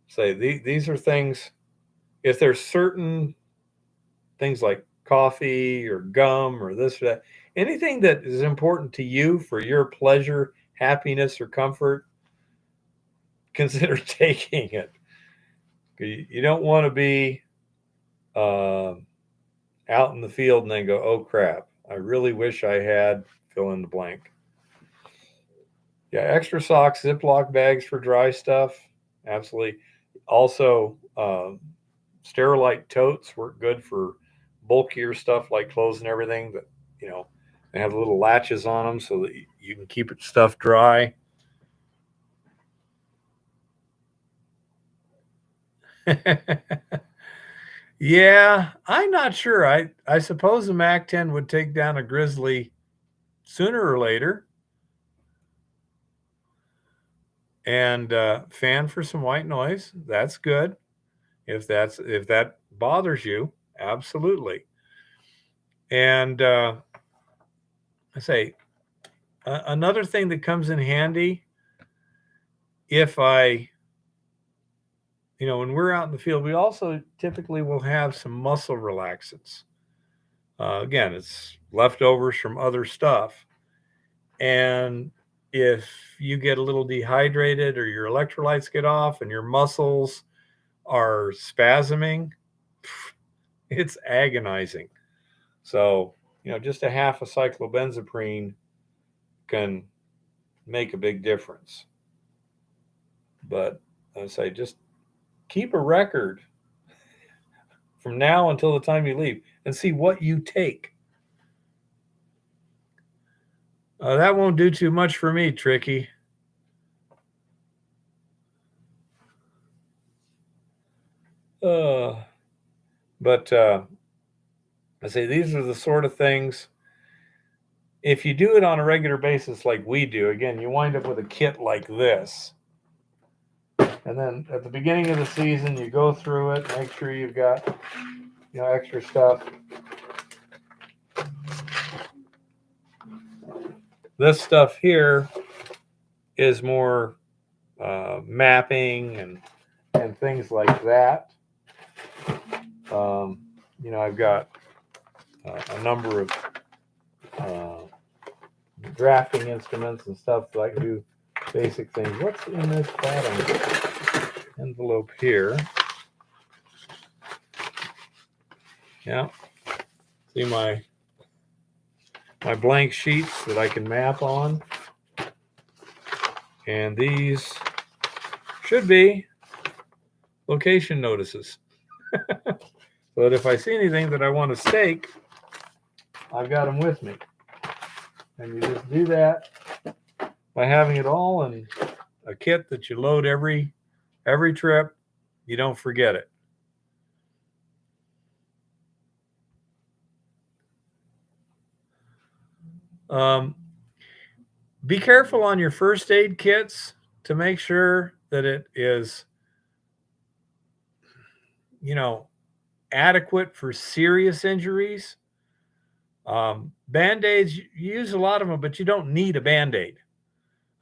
say these are things. If there's certain things like coffee or gum or this or that, anything that is important to you for your pleasure, happiness, or comfort, consider taking it. You don't want to be uh, out in the field and then go, oh crap, I really wish I had fill in the blank. Yeah, extra socks, Ziploc bags for dry stuff. Absolutely. Also, Sterilite totes work good for bulkier stuff like clothes and everything that, you know, they have little latches on them so that you can keep it stuff dry. Yeah, I'm not sure. I suppose a Mac 10 would take down a grizzly sooner or later. And fan for some white noise. That's good. If that bothers you, absolutely. And I say another thing that comes in handy if when we're out in the field, we also typically will have some muscle relaxants. Again, it's leftovers from other stuff. And if you get a little dehydrated or your electrolytes get off and your muscles are spasming, it's agonizing. So, just a half a cyclobenzaprine can make a big difference. But I say just keep a record from now until the time you leave and see what you take. That won't do too much for me, Tricky. But I say these are the sort of things. If you do it on a regular basis like we do, again, you wind up with a kit like this. And then at the beginning of the season, you go through it, make sure you've got extra stuff. This stuff here is more mapping and things like that. I've got a number of drafting instruments and stuff that I can do basic things. What's in this bottom envelope here? Yeah. See my blank sheets that I can map on. And these should be location notices. So that if I see anything that I want to stake, I've got them with me. And you just do that by having it all in a kit that you load every trip. You don't forget it. Be careful on your first aid kits to make sure that it is, adequate for serious injuries. Band-aids, you use a lot of them, but you don't need a Band-aid.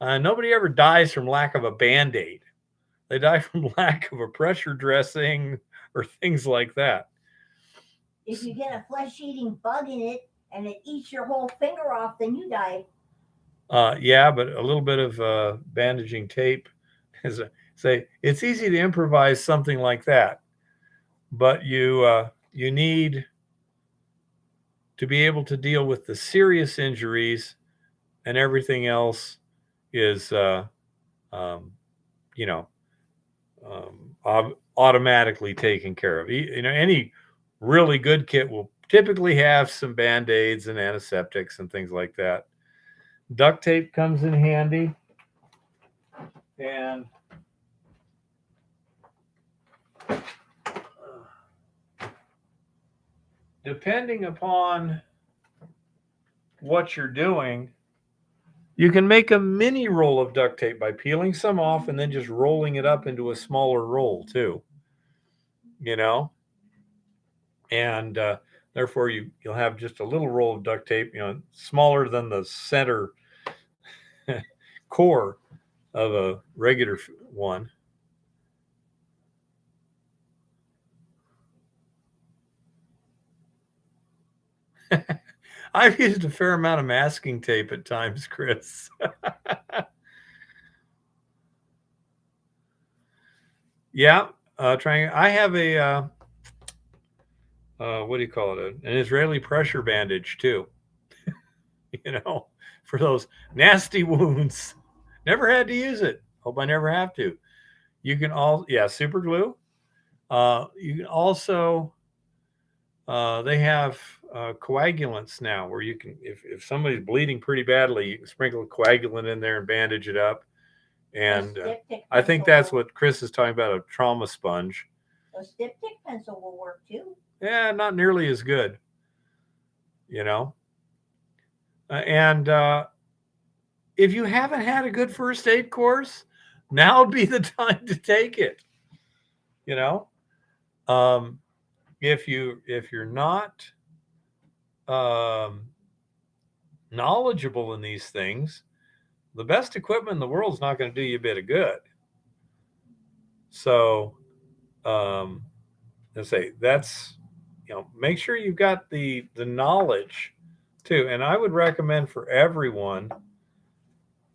Nobody ever dies from lack of a Band-aid. They die from lack of a pressure dressing or things like that. If you get a flesh-eating bug in it and it eats your whole finger off, then you die. Yeah, but a little bit of bandaging tape it's easy to improvise something like that, but you need to be able to deal with the serious injuries, and everything else is automatically taken care of. Any really good kit will typically have some Band-aids and antiseptics and things like that. Duct tape comes in handy, and depending upon what you're doing, you can make a mini roll of duct tape by peeling some off and then just rolling it up into a smaller roll too. You know, and therefore you'll have just a little roll of duct tape, smaller than the center core of a regular one. I've used a fair amount of masking tape at times, Chris. Yeah, trying. I have a what do you call it? An Israeli pressure bandage too. For those nasty wounds. Never had to use it. Hope I never have to. You can super glue. You can also they have coagulants now where you can, if somebody's bleeding pretty badly, you can sprinkle a coagulant in there and bandage it up. And I think that's what Chris is talking about, a trauma sponge. A styptic pencil will work too. Yeah, not nearly as good. And if you haven't had a good first aid course, now would be the time to take it. If you're not knowledgeable in these things, the best equipment in the world is not going to do you a bit of good. So, let's say that's, make sure you've got the knowledge too. And I would recommend for everyone,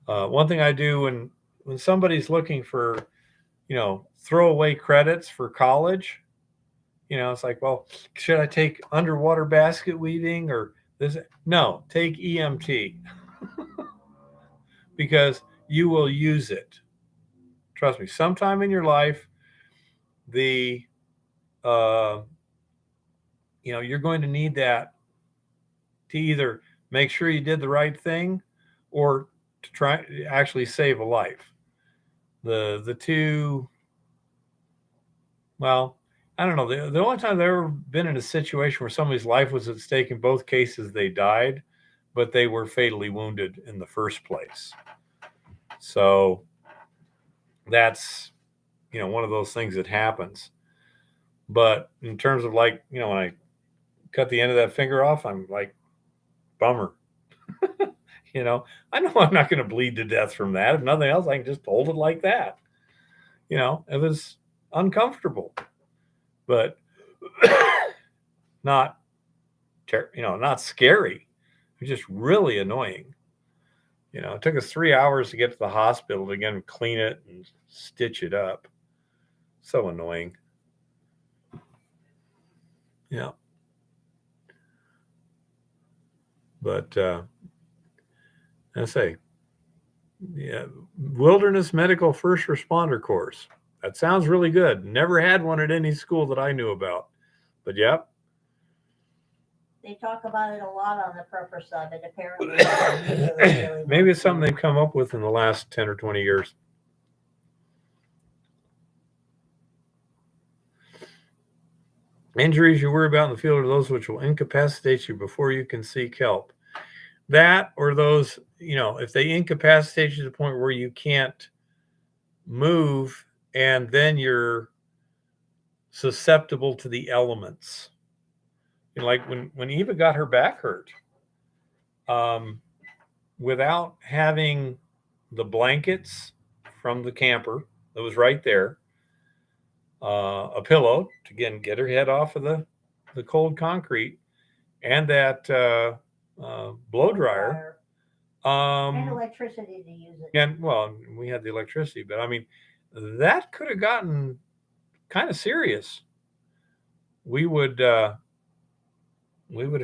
one thing I do when somebody's looking for, throwaway credits for college, it's like, well, should I take underwater basket weaving or this? No, take EMT because you will use it. Trust me, sometime in your life, you're going to need that to either make sure you did the right thing or to try to actually save a life. The two, well, I don't know. The only time I've ever been in a situation where somebody's life was at stake, in both cases, they died, but they were fatally wounded in the first place. So that's, one of those things that happens. But in terms of when I cut the end of that finger off, I'm like, bummer. I know I'm not going to bleed to death from that. If nothing else, I can just hold it like that. It was uncomfortable, but not scary. It was just really annoying. It took us 3 hours to get to the hospital to again clean it and stitch it up. So annoying. Yeah. But I say, yeah, Wilderness Medical First Responder course. That sounds really good. Never had one at any school that I knew about. But yeah. They talk about it a lot on the purpose of it, apparently. Maybe it's something they've come up with in the last 10 or 20 years. Injuries you worry about in the field are those which will incapacitate you before you can seek help. That or those, if they incapacitate you to the point where you can't move and then you're susceptible to the elements. Like when Eva got her back hurt, without having the blankets from the camper that was right there, a pillow to again get her head off of the cold concrete, and that blow dryer, and electricity to use it. And well, we had the electricity, but I mean, that could have gotten kind of serious. We would have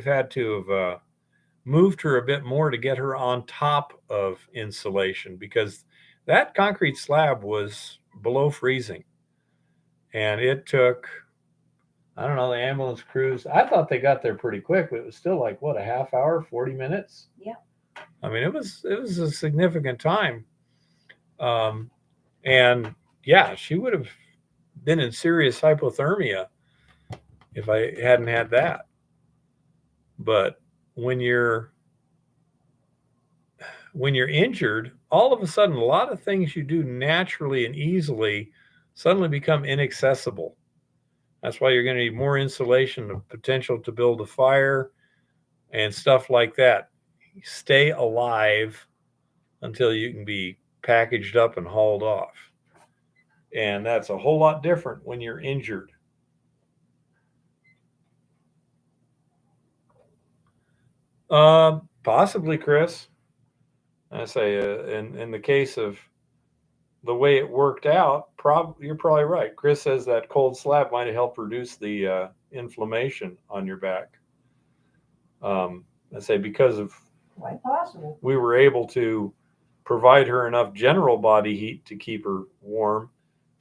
had to have moved her a bit more to get her on top of insulation, because that concrete slab was below freezing. And it took, I don't know, the ambulance crews, I thought they got there pretty quick, but it was still like, what, a half hour, 40 minutes? Yeah. I mean, it was a significant time. And yeah, she would have been in serious hypothermia if I hadn't had that. But when you're injured, all of a sudden a lot of things you do naturally and easily suddenly become inaccessible. That's why you're going to need more insulation, the potential to build a fire and stuff like that. Stay alive until you can be packaged up and hauled off. And that's a whole lot different when you're injured. Possibly, Chris. I say, in the case of the way it worked out, you're probably right. Chris says that cold slab might have helped reduce the inflammation on your back. I say because of quite possible. We were able to provide her enough general body heat to keep her warm.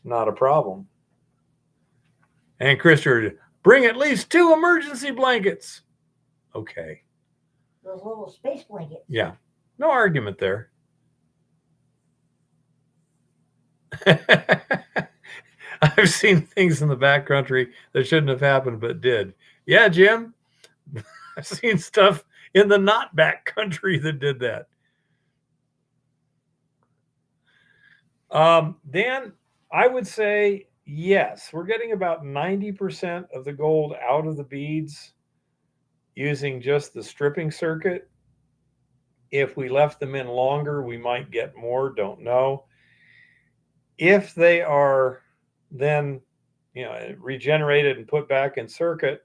Not a problem. And Christopher, bring at least 2 emergency blankets. Okay. Those little space blankets. Yeah. No argument there. I've seen things in the backcountry that shouldn't have happened but did. Yeah, Jim. I've seen stuff in the not backcountry that did that. Dan, I would say yes. We're getting about 90% of the gold out of the beads using just the stripping circuit. If we left them in longer, we might get more. Don't know. If they are then, regenerated and put back in circuit,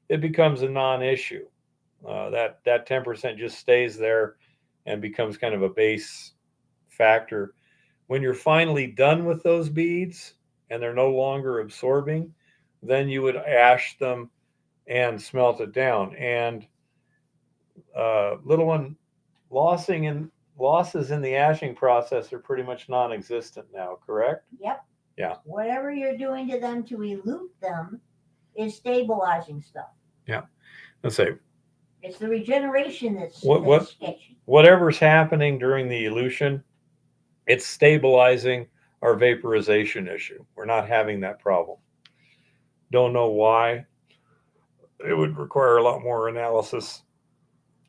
it becomes a non-issue. That 10% just stays there and becomes kind of a base factor. When you're finally done with those beads and they're no longer absorbing, then you would ash them and smelt it down. And little one, losses in the ashing process are pretty much non-existent now, correct? Yep. Yeah. Whatever you're doing to them to elute them is stabilizing stuff. Yeah. Let's say it's the regeneration that's sketchy. Whatever's happening during the elution, it's stabilizing our vaporization issue. We're not having that problem. Don't know why. It would require a lot more analysis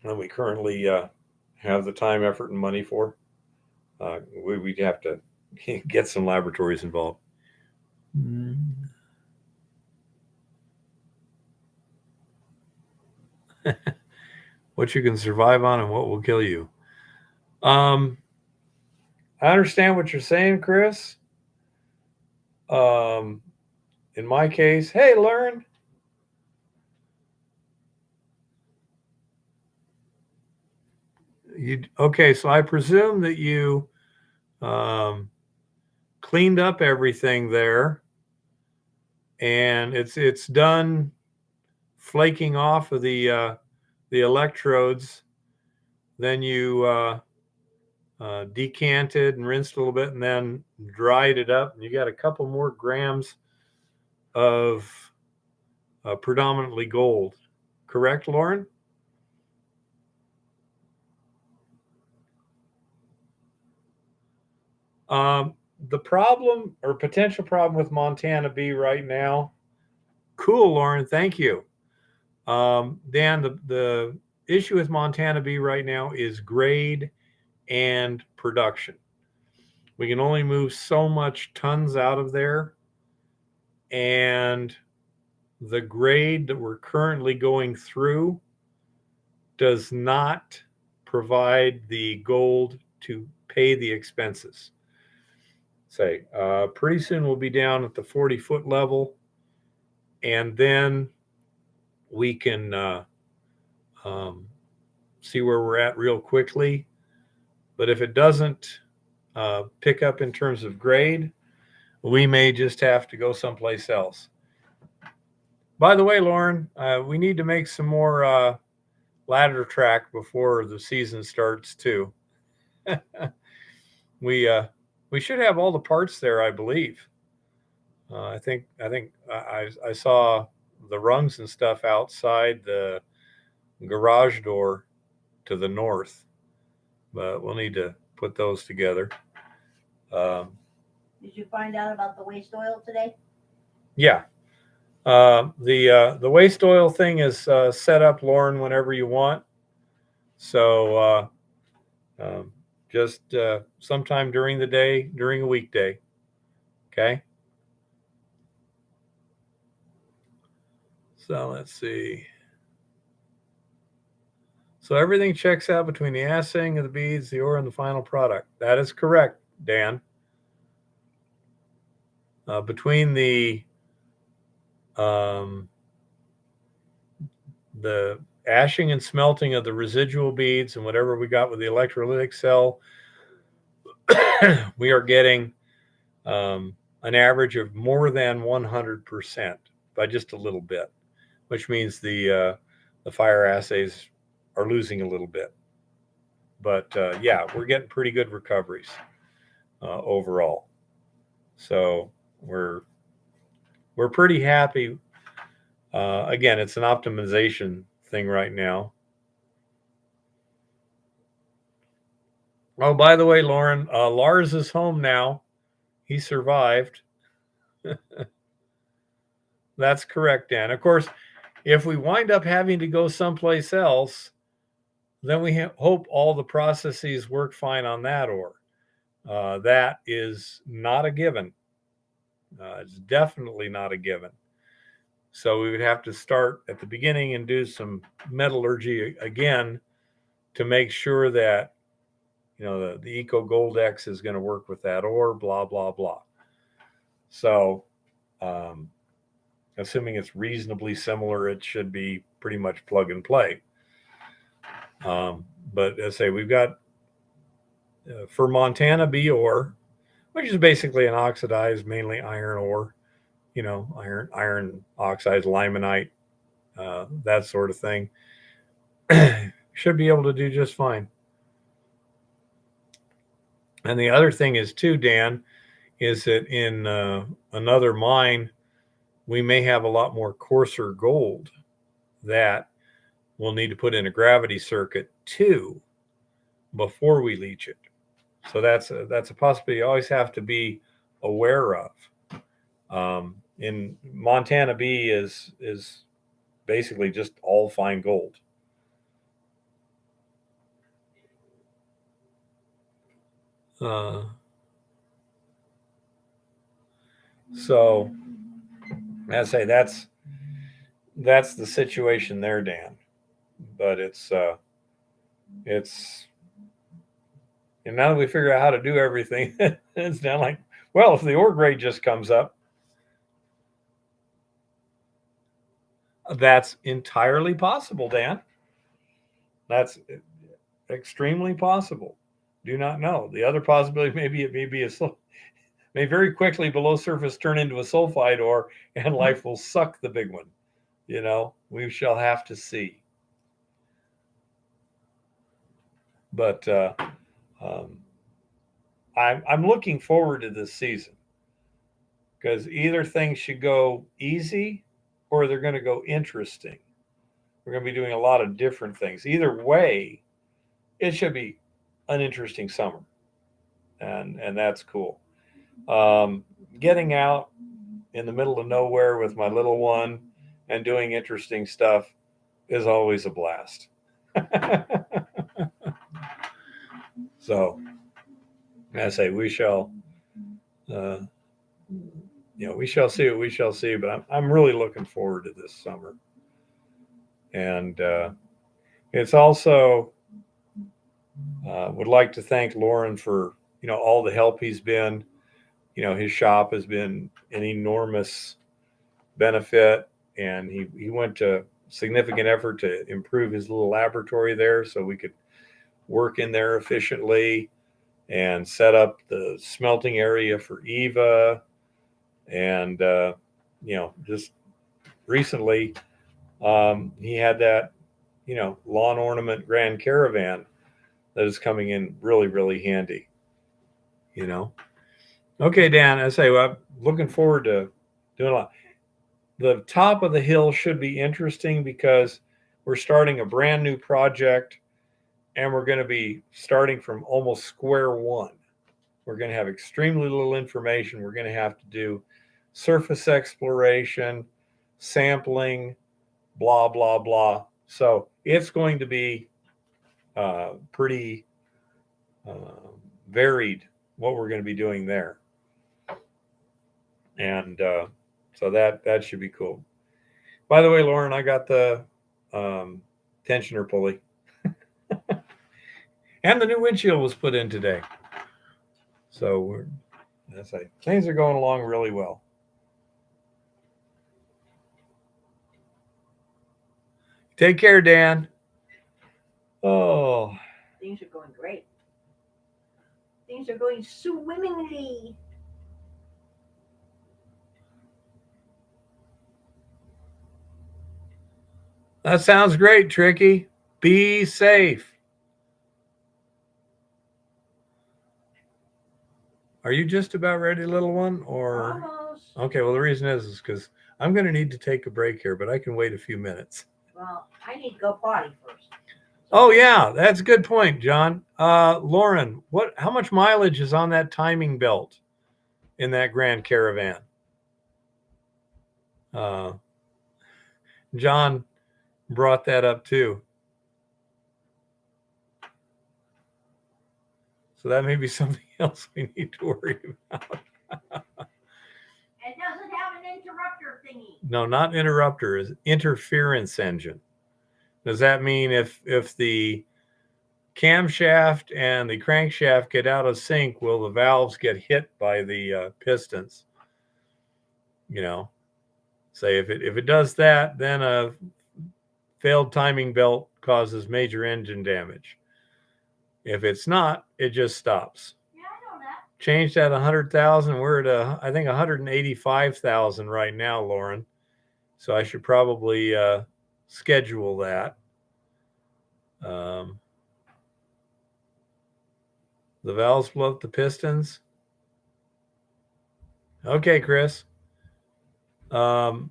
than we currently have the time, effort, and money for. We'd have to get some laboratories involved. What you can survive on and what will kill you. I understand what you're saying, Chris. In my case, hey, Lauren. Okay, so I presume that you cleaned up everything there, and it's done flaking off of the electrodes. Then you decanted and rinsed a little bit, and then dried it up, and you got a couple more grams of predominantly gold. Correct, Lauren? The problem or potential problem with Montana B right now. Cool, Lauren. Thank you. Dan, the issue with Montana B right now is grade and production. We can only move so much tons out of there. And the grade that we're currently going through does not provide the gold to pay the expenses. Say, pretty soon we'll be down at the 40-foot level, and then we can see where we're at real quickly. But if it doesn't pick up in terms of grade, we may just have to go someplace else. By the way, Lauren, we need to make some more ladder track before the season starts too. We should have all the parts there, I believe. I think I saw the rungs and stuff outside the garage door to the north, but we'll need to put those together. Did you find out about the waste oil today? Yeah. The waste oil thing is set up, Lauren, whenever you want. So um, just sometime during the day, during a weekday. Okay. So let's see. So everything checks out between the assaying of the beads, the ore, and the final product. That is correct, Dan. Between um, the ashing and smelting of the residual beads and whatever we got with the electrolytic cell, we are getting an average of more than 100% by just a little bit, which means the fire assays are losing a little bit. But yeah, we're getting pretty good recoveries overall. So we're pretty happy. Again, it's an optimization thing right now. Oh, by the way, Lauren, Lars is home now. He survived. That's correct, Dan. Of course, if we wind up having to go someplace else, then we hope all the processes work fine on that ore. That is not a given. It's definitely not a given. So we would have to start at the beginning and do some metallurgy again to make sure that the Eco Gold X is going to work with that ore. Blah blah blah. So, assuming it's reasonably similar, it should be pretty much plug and play. But as I say, we've got for Montana B ore, which is basically an oxidized, mainly iron ore. Iron oxides, limonite, that sort of thing. Should be able to do just fine. And the other thing is too, Dan, is that in another mine, we may have a lot more coarser gold that we'll need to put in a gravity circuit too before we leach it. So that's a possibility you always have to be aware of. In Montana B is basically just all fine gold. So as I say, that's the situation there, Dan. But it's and now that we figure out how to do everything, it's now like, well, if the ore grade just comes up, that's entirely possible, Dan. That's extremely possible. Do not know. The other possibility, maybe it may be may very quickly below surface turn into a sulfide ore, and life will suck the big one. We shall have to see. But I'm looking forward to this season because either things should go easy or they're going to go interesting. We're going to be doing a lot of different things. Either way, it should be an interesting summer, and that's cool. Getting out in the middle of nowhere with my little one and doing interesting stuff is always a blast. So, as I say, we shall we shall see what we shall see. But I'm really looking forward to this summer, and it's also would like to thank Lauren for all the help he's been. His shop has been an enormous benefit, and he went to significant effort to improve his little laboratory there so we could work in there efficiently and set up the smelting area for Eva. And just recently he had that lawn ornament Grand Caravan that is coming in really, really handy. Okay, Dan, I say, well, I'm looking forward to doing a lot. The top of the hill should be interesting because we're starting a brand new project and we're going to be starting from almost square one. We're going to have extremely little information. We're going to have to do surface exploration, sampling, blah, blah, blah. So it's going to be pretty varied what we're going to be doing there. And so that should be cool. By the way, Lauren, I got the tensioner pulley. And the new windshield was put in today. So things are going along really well. Take care, Dan. Oh. Things are going great. Things are going swimmingly. That sounds great, Tricky. Be safe. Are you just about ready, little one? Or almost? Okay, well, the reason is because I'm going to need to take a break here, but I can wait a few minutes. Well, I need to go potty first. Oh, yeah, that's a good point, John. Lauren, how much mileage is on that timing belt in that Grand Caravan? John brought that up too. So that may be something else we need to worry about. It doesn't have an interrupter thingy. No, not interrupter, is interference engine. Does that mean if the camshaft and the crankshaft get out of sync, will the valves get hit by the pistons? Say if it does that, then a failed timing belt causes major engine damage. If it's not, it just stops. Yeah, I know that. Changed at 100,000. We're at I think 185,000 right now, Lauren. So I should probably schedule that. The valves blow up the pistons. Okay, Chris. In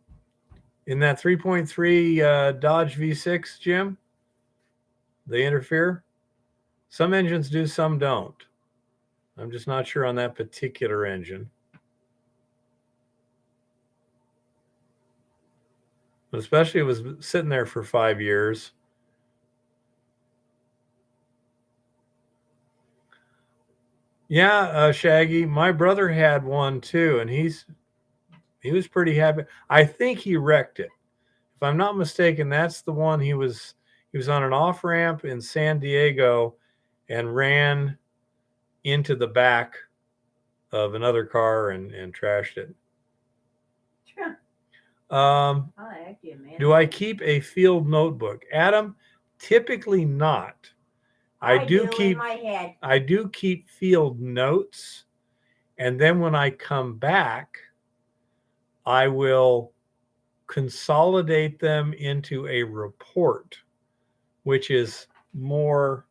that 3.3 Dodge V6, Jim, they interfere. Some engines do, some don't. I'm just not sure on that particular engine. But especially it was sitting there for 5 years. Yeah, Shaggy, my brother had one too, and he was pretty happy. I think he wrecked it. If I'm not mistaken, that's the one he was on an off ramp in San Diego and ran into the back of another car and trashed it. Do I keep a field notebook? Adam, typically not. I do keep in my head. I do keep field notes, and then when I come back, I will consolidate them into a report, which is more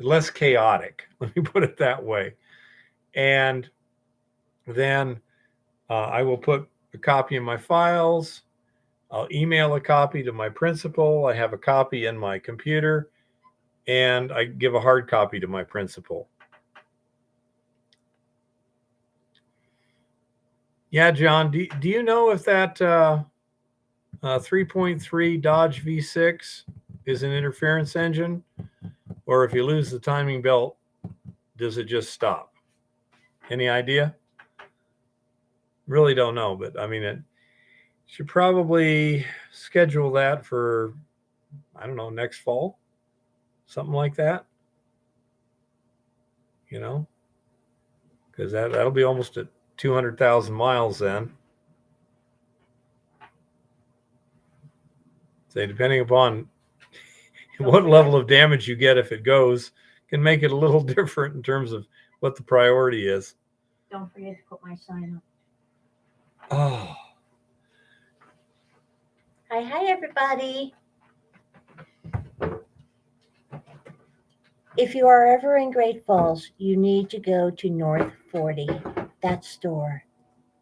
less chaotic. Let me put it that way. And then I will put a copy in my files. I'll email a copy to my principal. I have a copy in my computer, and I give a hard copy to my principal. Yeah, John, do you know if that 3.3 Dodge V6 is an interference engine? Or if you lose the timing belt, does it just stop? Any idea? Really don't know, but I mean, it should probably schedule that for, I don't know, next fall, something like that. Because that'll be almost at 200,000 miles then. Say, depending upon what level of damage you get if it goes, can make it a little different in terms of what the priority is. Don't forget to put my sign up. Oh. Hi, everybody. If you are ever in Great Falls, you need to go to North 40. That store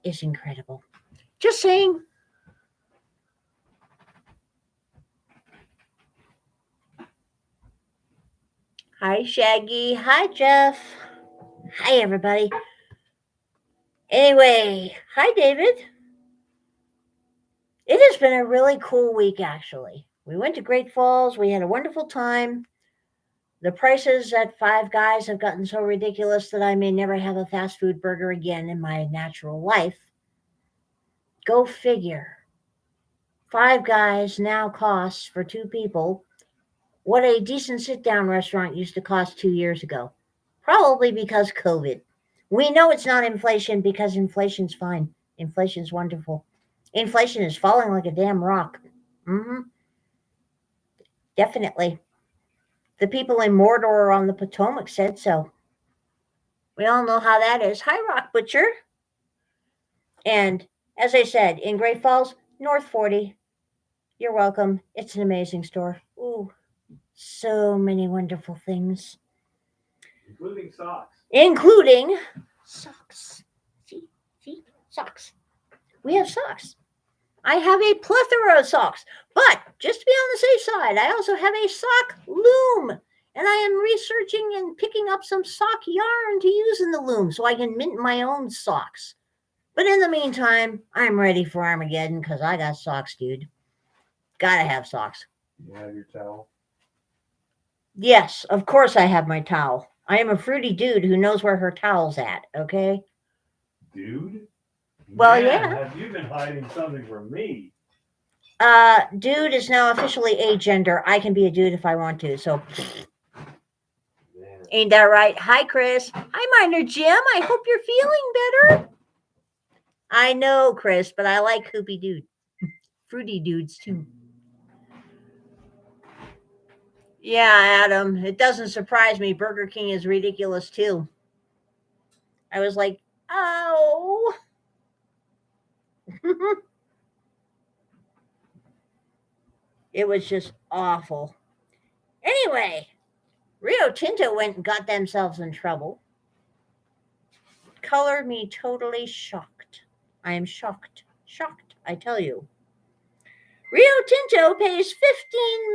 is incredible. Just saying. Hi, Shaggy. Hi, Jeff. Hi, everybody. Anyway, hi, David. has been a really cool week, actually. We went to Great Falls. We had a wonderful time. The prices at Five Guys have gotten so ridiculous that I may never have a fast food burger again in my natural life. Go figure. Five Guys now costs for two people what a decent sit-down restaurant used to cost 2 years ago. Probably because COVID. We know it's not inflation because inflation's fine. Inflation's wonderful. Inflation is falling like a damn rock. Definitely. The people in Mordor on the Potomac said so. We all know how that is. Hi, Rock Butcher. And as I said, in Great Falls, North 40. You're welcome. It's an amazing store. Ooh, so many wonderful things. Including socks. Including socks. See, socks. We have socks. I have a plethora of socks. But just to be on the safe side, I also have a sock loom. And I am researching and picking up some sock yarn to use in the loom so I can mint my own socks. But in the meantime, I'm ready for Armageddon because I got socks, dude. Gotta have socks. You have your towel? Yes, of course I have my towel. I am a fruity dude who knows where her towel's at, okay? Dude? Well, Man, yeah. Have you been hiding something from me? Dude is now officially a gender. I can be a dude if I want to, so... Man. Ain't that right? Hi, Chris. Hi, Minor Jim. I hope you're feeling better. I know, Chris, but I like hoopy dude. Fruity dudes, too. Yeah, Adam, it doesn't surprise me. Burger King is ridiculous, too. I was like, oh. It was just awful. Anyway, Rio Tinto went and got themselves in trouble. Color me totally shocked. I am shocked. Shocked, I tell you. Rio Tinto pays $15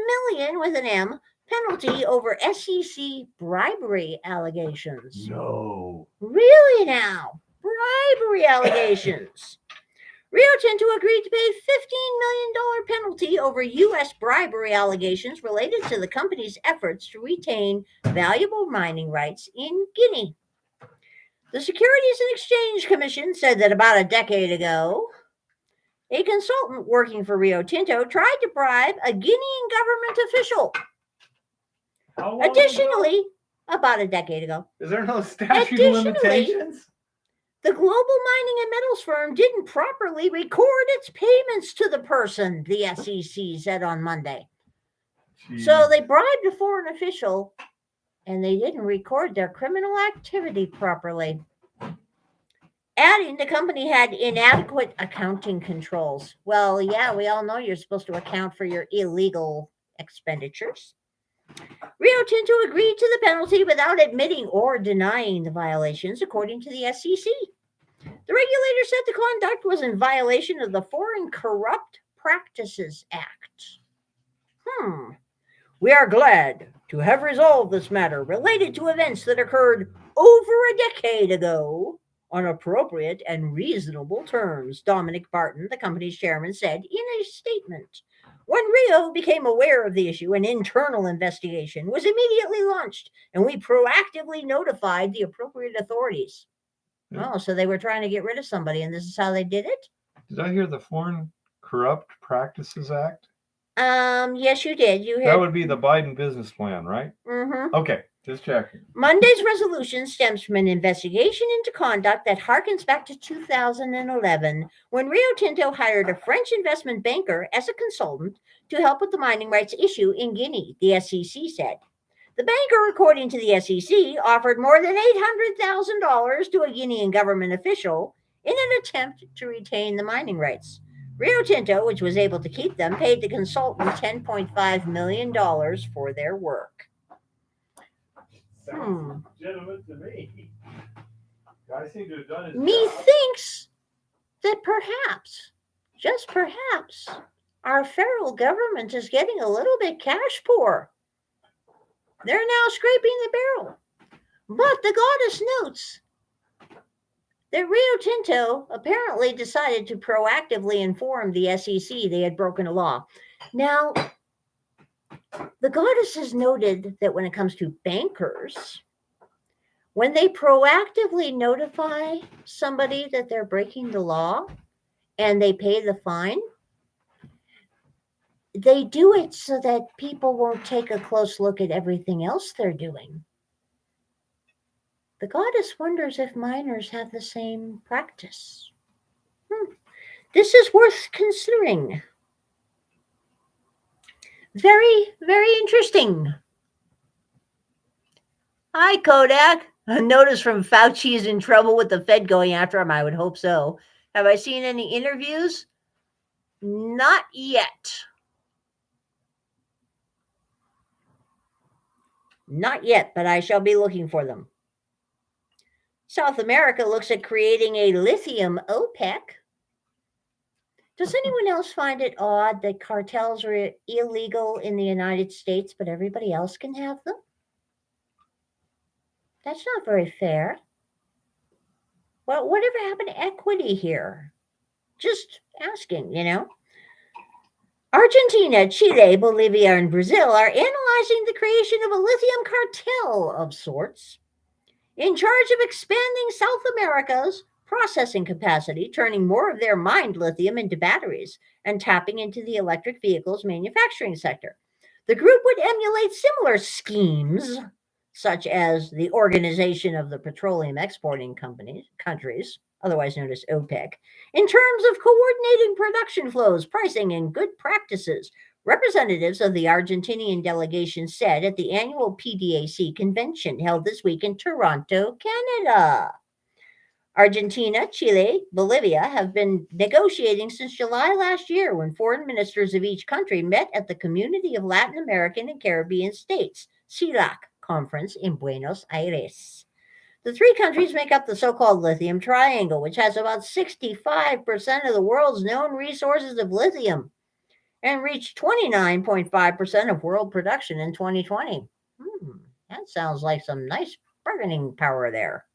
million with an M penalty over SEC bribery allegations. No. Really now? Bribery allegations. Rio Tinto agreed to pay $15 million penalty over U.S. bribery allegations related to the company's efforts to retain valuable mining rights in Guinea. The Securities and Exchange Commission said that about a decade ago, a consultant working for Rio Tinto tried to bribe a Guinean government official. How long Additionally, ago? about a decade ago, Is there no statute of limitations? the global mining and metals firm didn't properly record its payments to the person, the SEC said on Monday. Jeez. So they bribed a foreign official, and they didn't record their criminal activity properly. Adding, the company had inadequate accounting controls. Well, yeah, we all know you're supposed to account for your illegal expenditures. Rio Tinto agreed to the penalty without admitting or denying the violations, according to the SEC. The regulator said the conduct was in violation of the Foreign Corrupt Practices Act. We are glad to have resolved this matter related to events that occurred over a decade ago on appropriate and reasonable terms, Dominic Barton, the company's chairman, said in a statement. When Rio became aware of the issue, an internal investigation was immediately launched, and we proactively notified the appropriate authorities. Oh, so they were trying to get rid of somebody, and this is how they did it? Did I hear the Foreign Corrupt Practices Act? Yes, you did. That would be the Biden business plan, right? Mm-hmm. Okay, just checking. Monday's resolution stems from an investigation into conduct that harkens back to 2011, when Rio Tinto hired a French investment banker as a consultant to help with the mining rights issue in Guinea, the SEC said. The banker, according to the SEC, offered more than $800,000 to a Guinean government official in an attempt to retain the mining rights. Rio Tinto, which was able to keep them, paid the consultant $10.5 million for their work. Sounds legitimate to me. Guy seemed to have done his job. Methinks that perhaps, just perhaps, our federal government is getting a little bit cash poor. They're now scraping the barrel. But the goddess notes that Rio Tinto apparently decided to proactively inform the SEC they had broken a law. Now, the goddess has noted that when it comes to bankers, when they proactively notify somebody that they're breaking the law and they pay the fine, they do it so that people won't take a close look at everything else they're doing. The goddess wonders if miners have the same practice. This is worth considering. Very, very interesting. Hi, Kodak. A notice from Fauci is in trouble with the Fed going after him. I would hope so. Have I seen any interviews? Not yet. Not yet, but I shall be looking for them. South America looks at creating a lithium OPEC. Does anyone else find it odd that cartels are illegal in the United States, but everybody else can have them? That's not very fair. Well, whatever happened to equity here? Just asking, Argentina, Chile, Bolivia, and Brazil are analyzing the creation of a lithium cartel of sorts, in charge of expanding South America's processing capacity, turning more of their mined lithium into batteries, and tapping into the electric vehicles manufacturing sector. The group would emulate similar schemes, such as the Organization of the Petroleum Exporting Countries, otherwise known as OPEC, in terms of coordinating production flows, pricing, and good practices. Representatives of the Argentinian delegation said at the annual PDAC convention held this week in Toronto, Canada. Argentina, Chile, Bolivia have been negotiating since July last year, when foreign ministers of each country met at the Community of Latin American and Caribbean States, CELAC, conference in Buenos Aires. The three countries make up the so-called lithium triangle, which has about 65% of the world's known resources of lithium and reached 29.5% of world production in 2020. That sounds like some nice bargaining power there.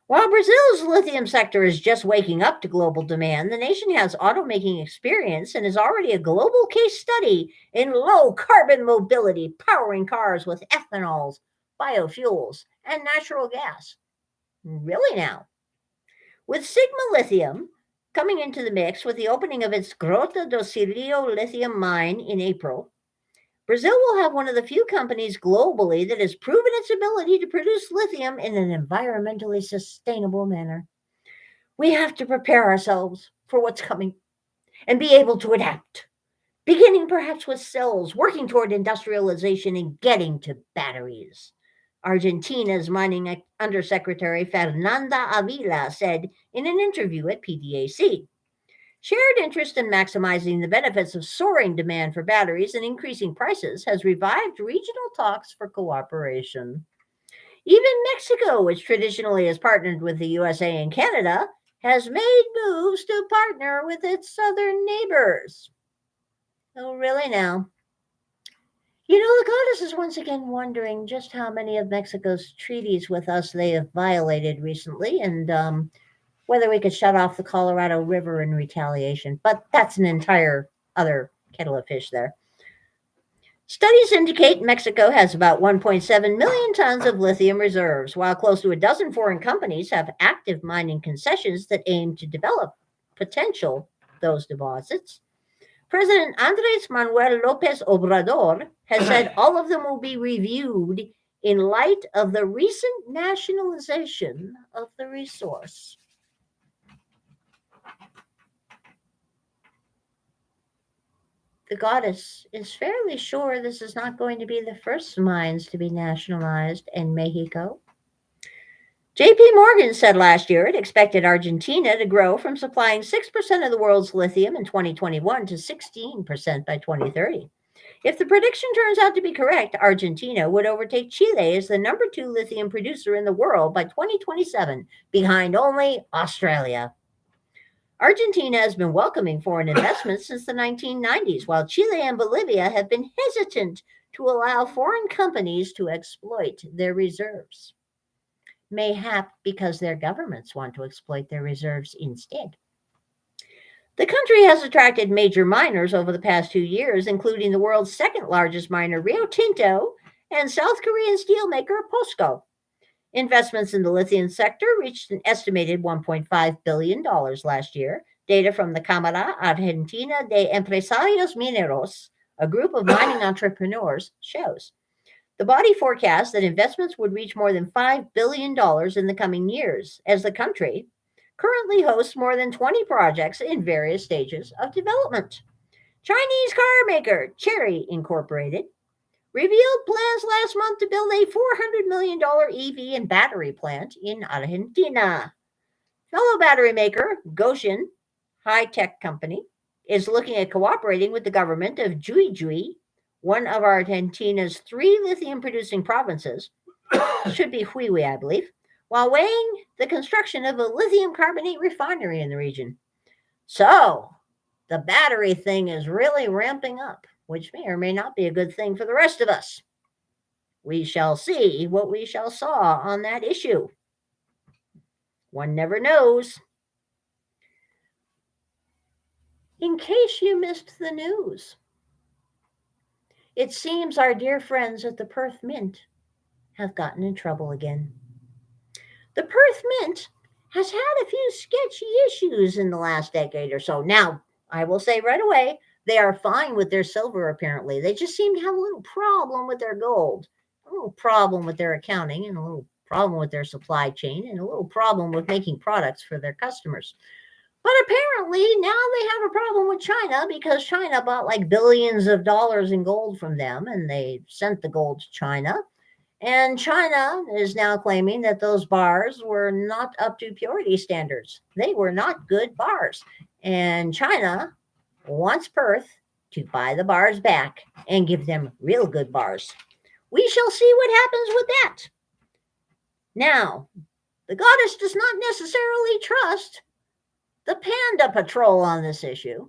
While Brazil's lithium sector is just waking up to global demand, the nation has automaking experience and is already a global case study in low carbon mobility, powering cars with ethanols, biofuels, and natural gas. Really now? With Sigma Lithium coming into the mix with the opening of its Grota do Cirilo lithium mine in April, Brazil will have one of the few companies globally that has proven its ability to produce lithium in an environmentally sustainable manner. We have to prepare ourselves for what's coming and be able to adapt, beginning perhaps with cells, working toward industrialization and getting to batteries. Argentina's mining undersecretary Fernanda Avila said in an interview at PDAC. Shared interest in maximizing the benefits of soaring demand for batteries and increasing prices has revived regional talks for cooperation. Even Mexico, which traditionally has partnered with the USA and Canada, has made moves to partner with its southern neighbors. Oh, really now? The goddess is once again wondering just how many of Mexico's treaties with us they have violated recently, and whether we could shut off the Colorado River in retaliation. But that's an entire other kettle of fish there. Studies indicate Mexico has about 1.7 million tons of lithium reserves, while close to a dozen foreign companies have active mining concessions that aim to develop those deposits. President Andrés Manuel López Obrador has said all of them will be reviewed in light of the recent nationalization of the resource. The goddess is fairly sure this is not going to be the first mines to be nationalized in Mexico. JP Morgan said last year it expected Argentina to grow from supplying 6% of the world's lithium in 2021 to 16% by 2030. If the prediction turns out to be correct, Argentina would overtake Chile as the number 2 lithium producer in the world by 2027, behind only Australia. Argentina has been welcoming foreign investment since the 1990s, while Chile and Bolivia have been hesitant to allow foreign companies to exploit their reserves. mayhap because their governments want to exploit their reserves instead. The country has attracted major miners over the past 2 years, including the world's second largest miner, Rio Tinto, and South Korean steelmaker POSCO. Investments in the lithium sector reached an estimated $1.5 billion last year. Data from the Cámara Argentina de Empresarios Mineros, a group of mining entrepreneurs, shows. The body forecast that investments would reach more than $5 billion in the coming years, as the country currently hosts more than 20 projects in various stages of development. Chinese car maker Chery Incorporated revealed plans last month to build a $400 million EV and battery plant in Argentina. Fellow battery maker Goshen High-Tech Company is looking at cooperating with the government of Jujuy, one of Argentina's 3 lithium-producing provinces, should be Huihui, I believe, while weighing the construction of a lithium carbonate refinery in the region. So, the battery thing is really ramping up, which may or may not be a good thing for the rest of us. We shall see what we shall saw on that issue. One never knows. In case you missed the news, it seems our dear friends at the Perth Mint have gotten in trouble again. The Perth Mint has had a few sketchy issues in the last decade or so. Now, I will say right away, they are fine with their silver, apparently. They just seem to have a little problem with their gold, a little problem with their accounting, and a little problem with their supply chain, and a little problem with making products for their customers. But apparently now they have a problem with China because China bought like billions of dollars in gold from them, and they sent the gold to China. And China is now claiming that those bars were not up to purity standards. They were not good bars. And China wants Perth to buy the bars back and give them real good bars. We shall see what happens with that. Now, the goddess does not necessarily trust the Panda Patrol on this issue,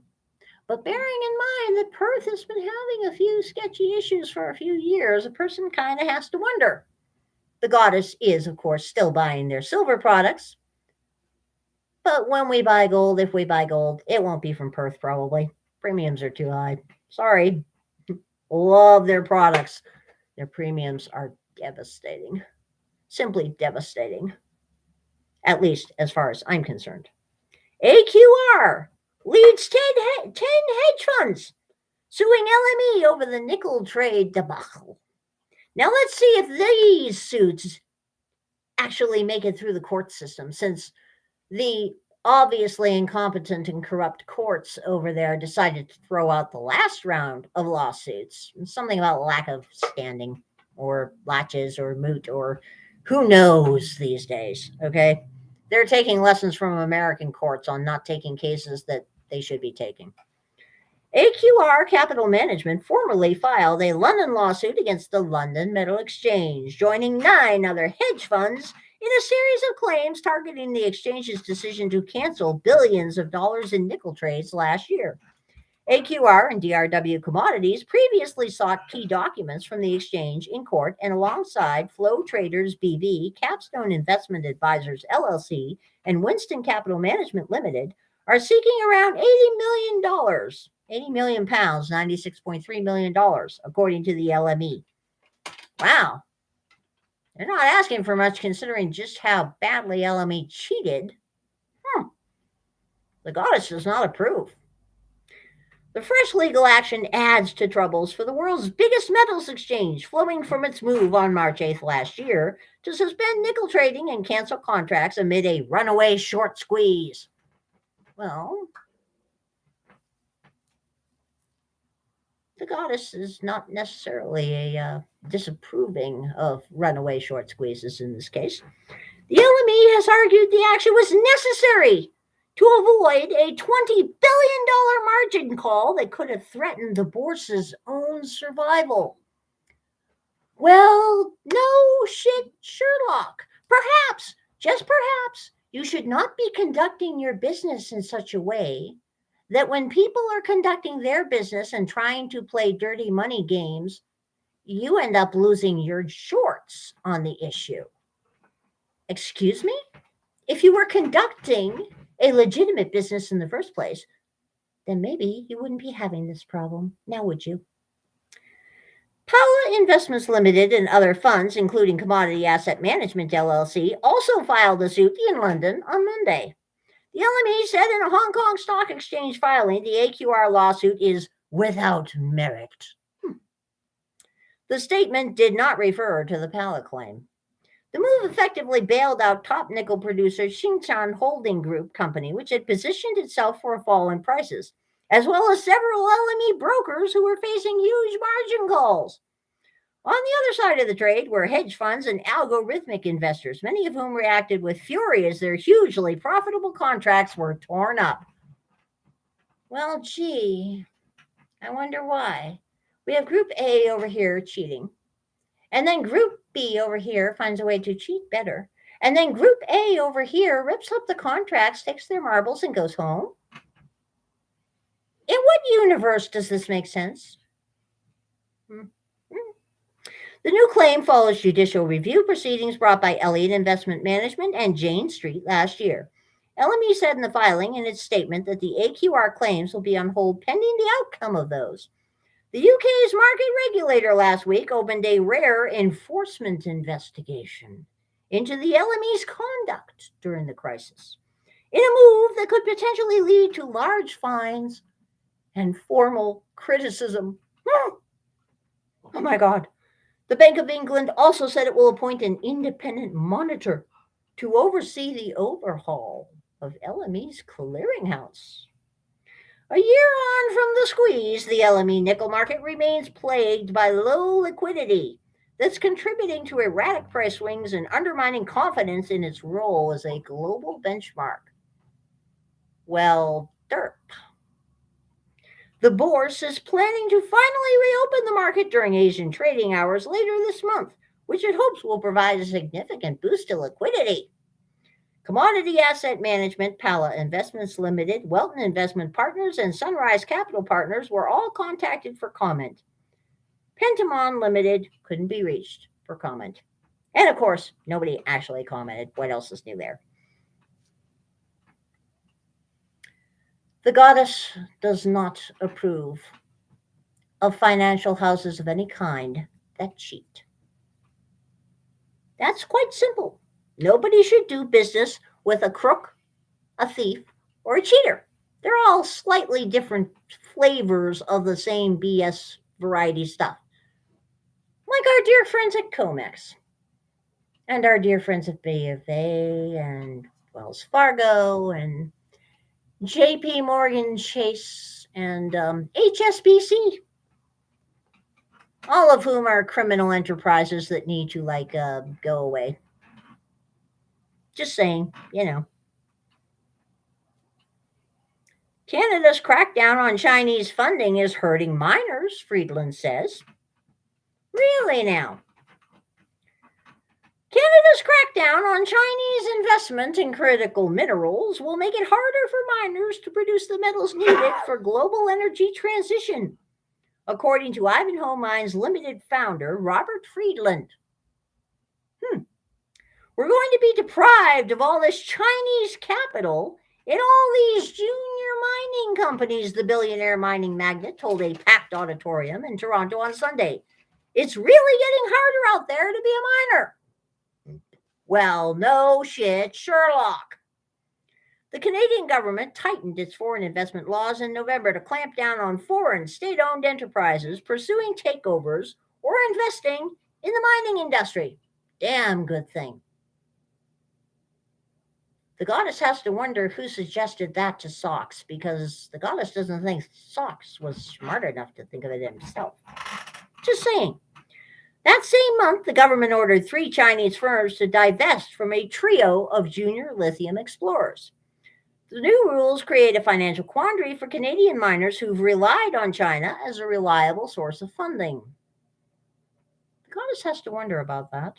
but bearing in mind that Perth has been having a few sketchy issues for a few years, a person kind of has to wonder. The goddess is, of course, still buying their silver products, but when we buy gold, if we buy gold, it won't be from Perth probably. Premiums are too high. Sorry. Love their products. Their premiums are devastating. Simply devastating. At least as far as I'm concerned. AQR leads 10 hedge funds suing LME over the nickel trade debacle. Now let's see if these suits actually make it through the court system, since the obviously incompetent and corrupt courts over there decided to throw out the last round of lawsuits. Something about lack of standing or latches or moot or who knows these days, okay? They're taking lessons from American courts on not taking cases that they should be taking. AQR Capital Management formally filed a London lawsuit against the London Metal Exchange, joining 9 other hedge funds in a series of claims targeting the exchange's decision to cancel billions of dollars in nickel trades last year. AQR and DRW Commodities previously sought key documents from the exchange in court, and alongside Flow Traders BV, Capstone Investment Advisors LLC, and Winston Capital Management Limited, are seeking around $80 million, 80 million pounds, $96.3 million, according to the LME. Wow. They're not asking for much considering just how badly LME cheated. The goddess does not approve. The fresh legal action adds to troubles for the world's biggest metals exchange, flowing from its move on March 8th last year to suspend nickel trading and cancel contracts amid a runaway short squeeze. Well, the goddess is not necessarily disapproving of runaway short squeezes in this case. The LME has argued the action was necessary to avoid a $20 billion margin call that could have threatened the bourse's own survival. Well, no shit, Sherlock. Perhaps, just perhaps, you should not be conducting your business in such a way that when people are conducting their business and trying to play dirty money games, you end up losing your shorts on the issue. Excuse me? If you were conducting a legitimate business in the first place, then maybe you wouldn't be having this problem. Now, would you? Paula Investments Limited and other funds, including Commodity Asset Management LLC, also filed a suit in London on Monday. The LME said in a Hong Kong Stock Exchange filing the AQR lawsuit is without merit. The statement did not refer to the Pala claim. The move effectively bailed out top nickel producer Tsingshan Holding Group Company, which had positioned itself for a fall in prices, as well as several LME brokers who were facing huge margin calls. On the other side of the trade were hedge funds and algorithmic investors, many of whom reacted with fury as their hugely profitable contracts were torn up. Well, gee, I wonder why. We have Group A over here cheating, and then Group B over here finds a way to cheat better, and then Group A over here rips up the contracts, takes their marbles, and goes home. In what universe does this make sense? The new claim follows judicial review proceedings brought by Elliott Investment Management and Jane Street last year. LME said in the filing in its statement that the AQR claims will be on hold pending the outcome of those. The UK's market regulator last week opened a rare enforcement investigation into the LME's conduct during the crisis, in a move that could potentially lead to large fines and formal criticism. Oh my God. The Bank of England also said it will appoint an independent monitor to oversee the overhaul of LME's clearinghouse. A year on from the squeeze, the LME nickel market remains plagued by low liquidity that's contributing to erratic price swings and undermining confidence in its role as a global benchmark. Well, derp. The Bourse is planning to finally reopen the market during Asian trading hours later this month, which it hopes will provide a significant boost to liquidity. Commodity Asset Management, Pala Investments Limited, Welton Investment Partners, and Sunrise Capital Partners were all contacted for comment. Penthouse Limited couldn't be reached for comment. And of course, nobody actually commented. What else is new there? The goddess does not approve of financial houses of any kind that cheat. That's quite simple. Nobody should do business with a crook, a thief, or a cheater. They're all slightly different flavors of the same BS variety stuff. Like our dear friends at Comex, and our dear friends at Bay of A, and Wells Fargo, and JP Morgan Chase, and HSBC, all of whom are criminal enterprises that need to go away. Just saying, Canada's crackdown on Chinese funding is hurting miners, Friedland says. Really now? Canada's crackdown on Chinese investment in critical minerals will make it harder for miners to produce the metals needed for global energy transition, according to Ivanhoe Mines Limited founder Robert Friedland. We're going to be deprived of all this Chinese capital in all these junior mining companies, the billionaire mining magnate told a packed auditorium in Toronto on Sunday. It's really getting harder out there to be a miner. Well, no shit, Sherlock. The Canadian government tightened its foreign investment laws in November to clamp down on foreign state-owned enterprises pursuing takeovers or investing in the mining industry. Damn good thing. The goddess has to wonder who suggested that to Socks, because the goddess doesn't think Socks was smart enough to think of it himself. Just saying. That same month, the government ordered 3 Chinese firms to divest from a trio of junior lithium explorers. The new rules create a financial quandary for Canadian miners who've relied on China as a reliable source of funding. The goddess has to wonder about that.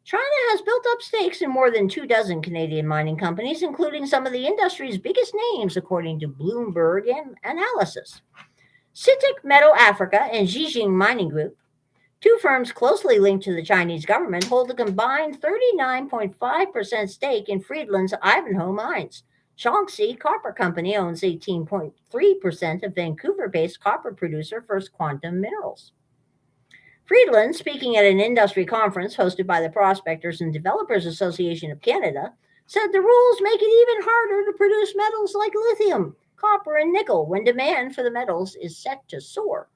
China has built up stakes in more than 24 Canadian mining companies, including some of the industry's biggest names, according to Bloomberg Analysis. CITIC Metal Africa and Zijing Mining Group, Two firms closely linked to the Chinese government hold a combined 39.5% stake in Friedland's Ivanhoe mines. Shaanxi Copper Company owns 18.3% of Vancouver-based copper producer First Quantum Minerals. Friedland, speaking at an industry conference hosted by the Prospectors and Developers Association of Canada, said the rules make it even harder to produce metals like lithium, copper, and nickel when demand for the metals is set to soar.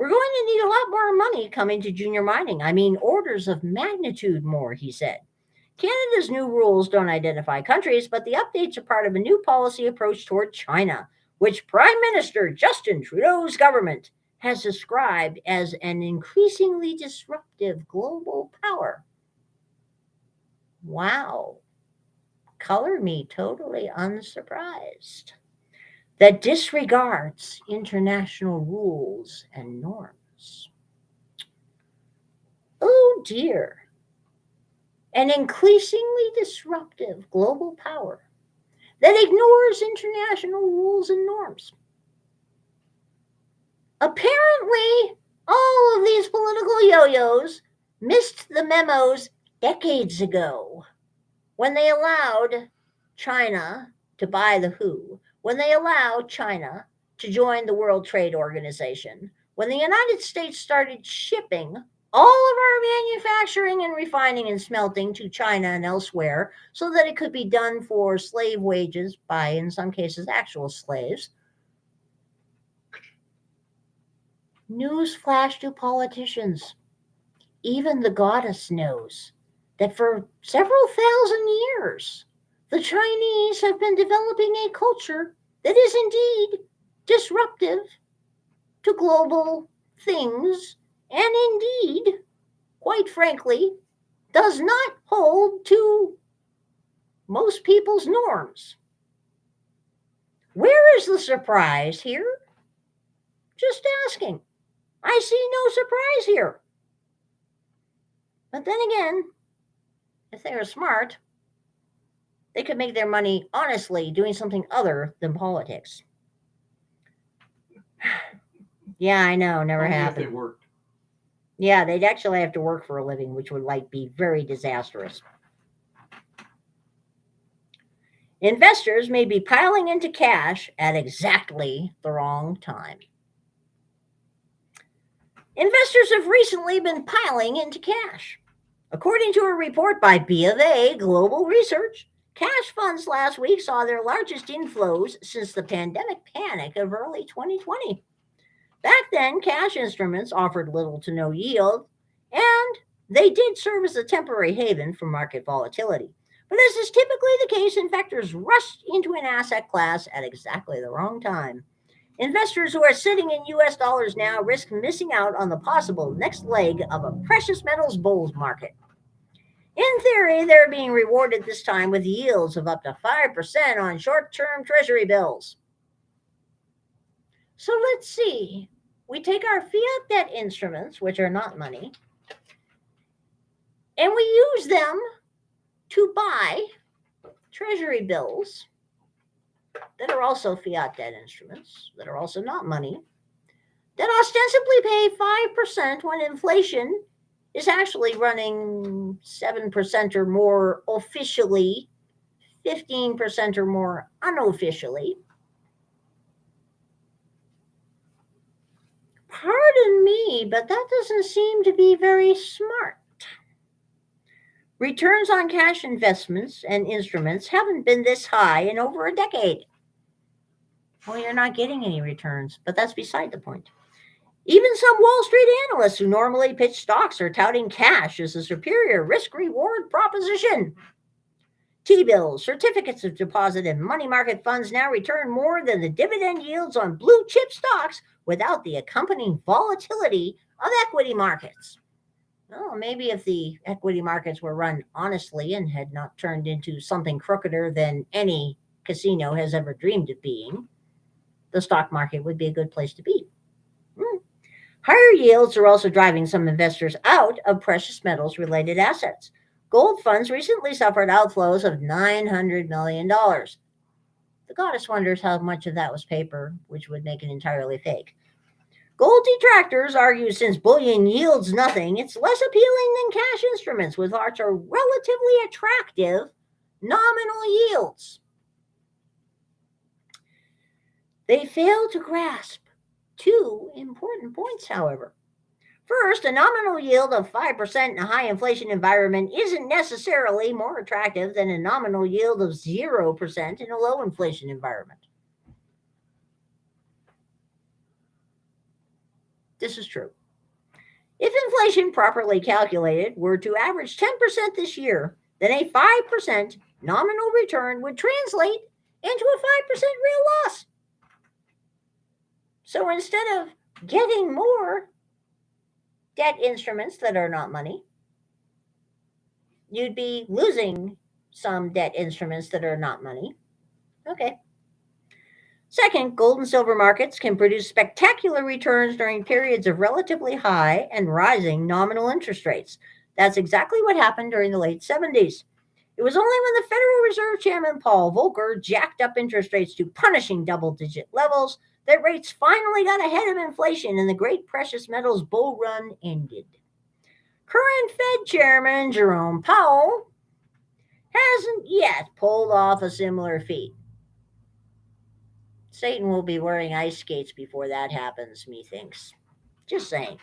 We're going to need a lot more money coming to junior mining. I mean, orders of magnitude more, he said. Canada's new rules don't identify countries, but the updates are part of a new policy approach toward China, which Prime Minister Justin Trudeau's government has described as an increasingly disruptive global power. Wow. Color me totally unsurprised. That disregards international rules and norms. Oh dear. An increasingly disruptive global power that ignores international rules and norms. Apparently, all of these political yo-yos missed the memos decades ago when they allowed China to buy the WHO, when they allowed China to join the World Trade Organization, when the United States started shipping all of our manufacturing and refining and smelting to China and elsewhere so that it could be done for slave wages by, in some cases, actual slaves. Newsflash to politicians. Even the goddess knows that for several thousand years, the Chinese have been developing a culture that is indeed disruptive to global things and indeed, quite frankly, does not hold to most people's norms. Where is the surprise here? Just asking. I see no surprise here. But then again, if they are smart, they could make their money honestly doing something other than politics. Yeah, I know, never Only if happened. they worked. Yeah, they'd actually have to work for a living, which would be very disastrous. Investors may be piling into cash at exactly the wrong time. Investors have recently been piling into cash. According to a report by BofA Global Research, cash funds last week saw their largest inflows since the pandemic panic of early 2020. Back then, cash instruments offered little to no yield, and they did serve as a temporary haven for market volatility. But as is typically the case, investors rushed into an asset class at exactly the wrong time. Investors who are sitting in US dollars now risk missing out on the possible next leg of a precious metals bull market. In theory, they're being rewarded this time with yields of up to 5% on short-term treasury bills. So let's see. We take our fiat debt instruments, which are not money, and we use them to buy treasury bills that are also fiat debt instruments, that are also not money, that ostensibly pay 5% when inflation is actually running 7% or more officially, 15% or more unofficially. Pardon me, but that doesn't seem to be very smart. Returns on cash investments and instruments haven't been this high in over a decade. Well, you're not getting any returns, but that's beside the point. Even some Wall Street analysts who normally pitch stocks are touting cash as a superior risk-reward proposition. T-bills, certificates of deposit, and money market funds now return more than the dividend yields on blue-chip stocks without the accompanying volatility of equity markets. Well, maybe if the equity markets were run honestly and had not turned into something crookeder than any casino has ever dreamed of being, the stock market would be a good place to be. Higher yields are also driving some investors out of precious metals related assets. Gold funds recently suffered outflows of $900 million. The goddess wonders how much of that was paper, which would make it entirely fake. Gold detractors argue since bullion yields nothing, it's less appealing than cash instruments, which are relatively attractive nominal yields. They fail to grasp two important points, however. First, a nominal yield of 5% in a high inflation environment isn't necessarily more attractive than a nominal yield of 0% in a low inflation environment. This is true. If inflation properly calculated were to average 10% this year, then a 5% nominal return would translate into a 5% real loss. So instead of getting more debt instruments that are not money, you'd be losing some debt instruments that are not money. Okay. Second, gold and silver markets can produce spectacular returns during periods of relatively high and rising nominal interest rates. That's exactly what happened during the late 70s. It was only when the Federal Reserve Chairman Paul Volcker jacked up interest rates to punishing double-digit levels that rates finally got ahead of inflation and the great precious metals bull run ended. Current Fed Chairman Jerome Powell hasn't yet pulled off a similar feat. Satan will be wearing ice skates before that happens, methinks. Just saying.